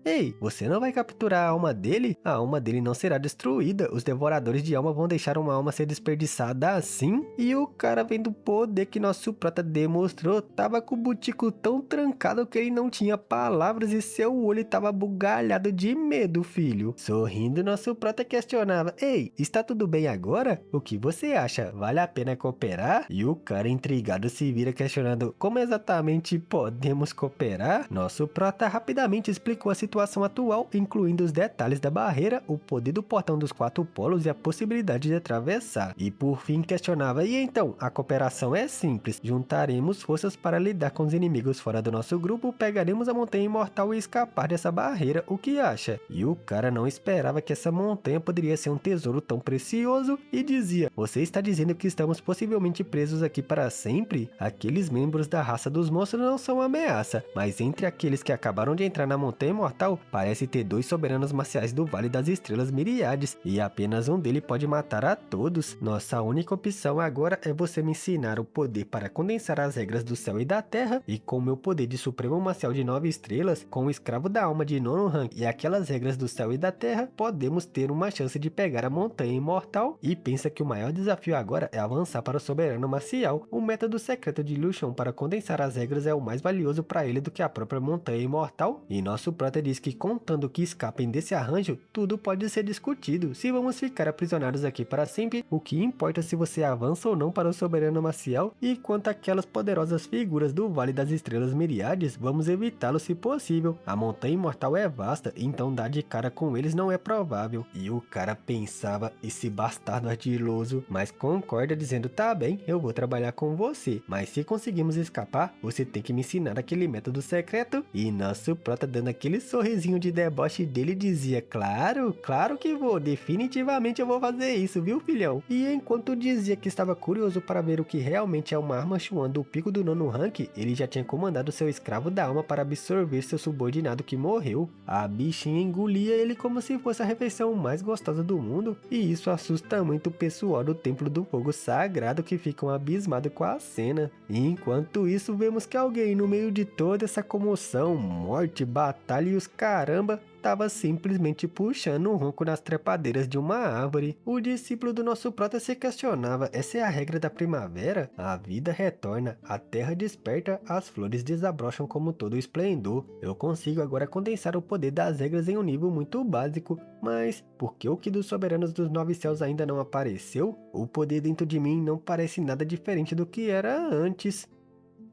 ei, você não vai capturar a alma dele? A alma dele não será destruída, os devoradores de alma vão deixar uma alma ser desperdiçada assim? E o cara vendo o poder que nosso prota demonstrou, tava com o butico tão trancado que ele não tinha palavras e seu olho tava bugalhado de medo, filho. Sorrindo, nosso prota questionava, ei, está tudo bem agora? O que você acha? Vale a pena cooperar? E o cara intrigado se vira questionando, como exatamente podemos cooperar? Nosso prota rapidamente explicou a situação atual, incluindo os detalhes da barreira, o poder do portão dos 4 polos e a possibilidade de atravessar. E por fim questionava, e então, a cooperação é simples, juntaremos forças para lidar com os inimigos fora do nosso grupo, pegaremos a montanha imortal e escapar dessa barreira, o que acha? E o cara não esperava que essa montanha poderia ser um tesouro tão precioso e dizia, você está dizendo que estamos possivelmente presos aqui para sempre? Aqueles membros da raça dos monstros não são ameaça, mas entre aqueles que acabaram de entrar na montanha imortal, parece ter 2 soberanos marciais do Vale das Estrelas Miriades, e apenas um deles pode matar a todos. Nossa única opção agora é você me ensinar o poder para condensar as regras do céu e da terra, e com meu poder de Supremo Marcial de 9 estrelas, com o escravo da alma de 9º rank e aquelas regras do céu e da terra, podemos ter uma chance de pegar a montanha imortal. E pensa que o maior desafio agora é avançar para o soberano marcial. O método secreto de Liu Shan para condensar as regras é o mais valioso para ele do que a própria montanha imortal. E nosso prota diz que contando que escapem desse arranjo, tudo pode ser discutido. Se vamos ficar aprisionados aqui para sempre, o que importa se você avança ou não para o soberano marcial? E quanto àquelas poderosas figuras do Vale das Estrelas Miriades, vamos evitá-lo se possível. A montanha imortal é vasta, então dar de cara com eles não é provável. E o cara pensava, esse bastardo ardiloso, mas concorda dizendo, tá bem, eu vou trabalhar com você, mas se conseguimos escapar, você tem que me ensinar aquele método secreto. E nosso prota dando aquele sorrisinho de deboche dele dizia, claro que vou, definitivamente eu vou fazer isso, viu filhão? E enquanto dizia que estava curioso para ver o que realmente é uma arma Chuan do pico do 9º rank, ele já tinha comandado seu escravo da alma para absorver seu subordinado que morreu. A bichinha engolia ele como se fosse a refeição mais gostosa do mundo, e isso assusta muito o pessoal do Templo do Fogo Sagrado, que ficam abismados com a cena. E enquanto isso, vemos que alguém no meio de toda essa comoção, morte, batalha e os caramba, estava simplesmente puxando um ronco nas trepadeiras de uma árvore. O discípulo do nosso prota se questionava, essa é a regra da primavera? A vida retorna, a terra desperta, as flores desabrocham como todo o esplendor. Eu consigo agora condensar o poder das regras em um nível muito básico, mas por que o que dos soberanos dos 9 céus ainda não apareceu? O poder dentro de mim não parece nada diferente do que era antes.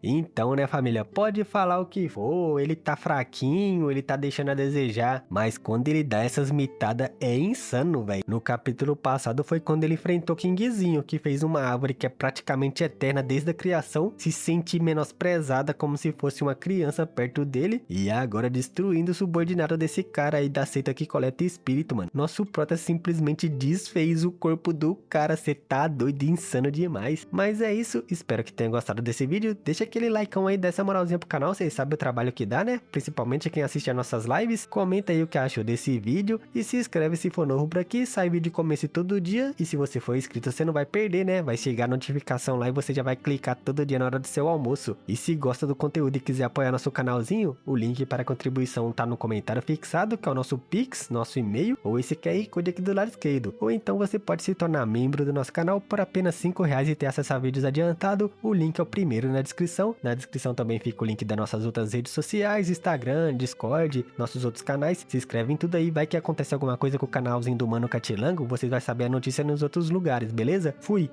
Então, né, família, pode falar o que for, ele tá fraquinho, ele tá deixando a desejar, mas quando ele dá essas mitadas é insano, velho. No capítulo passado foi quando ele enfrentou Kingzinho, que fez uma árvore que é praticamente eterna desde a criação, se sente menosprezada como se fosse uma criança perto dele, e agora destruindo o subordinado desse cara aí da seita que coleta espírito, mano. Nosso prota simplesmente desfez o corpo do cara, cê tá doido, insano demais. Mas é isso, espero que tenha gostado desse vídeo, deixa aquele likeão aí, dessa moralzinha pro canal, vocês sabem o trabalho que dá, né? Principalmente quem assiste as nossas lives. Comenta aí o que achou desse vídeo e se inscreve se for novo por aqui, sai vídeo de começo todo dia. E se você for inscrito, você não vai perder, né? Vai chegar a notificação lá e você já vai clicar todo dia na hora do seu almoço. E se gosta do conteúdo e quiser apoiar nosso canalzinho, o link para contribuição tá no comentário fixado, que é o nosso Pix, nosso e-mail, ou esse QR Code aqui do lado esquerdo. Ou então você pode se tornar membro do nosso canal por apenas R$5 e ter acesso a vídeos adiantado. O link é o primeiro na descrição. Na descrição também fica o link das nossas outras redes sociais, Instagram, Discord, nossos outros canais. Se inscreve em tudo aí, vai que acontece alguma coisa com o canalzinho do Mano Catilango, você vai saber a notícia nos outros lugares, beleza? Fui!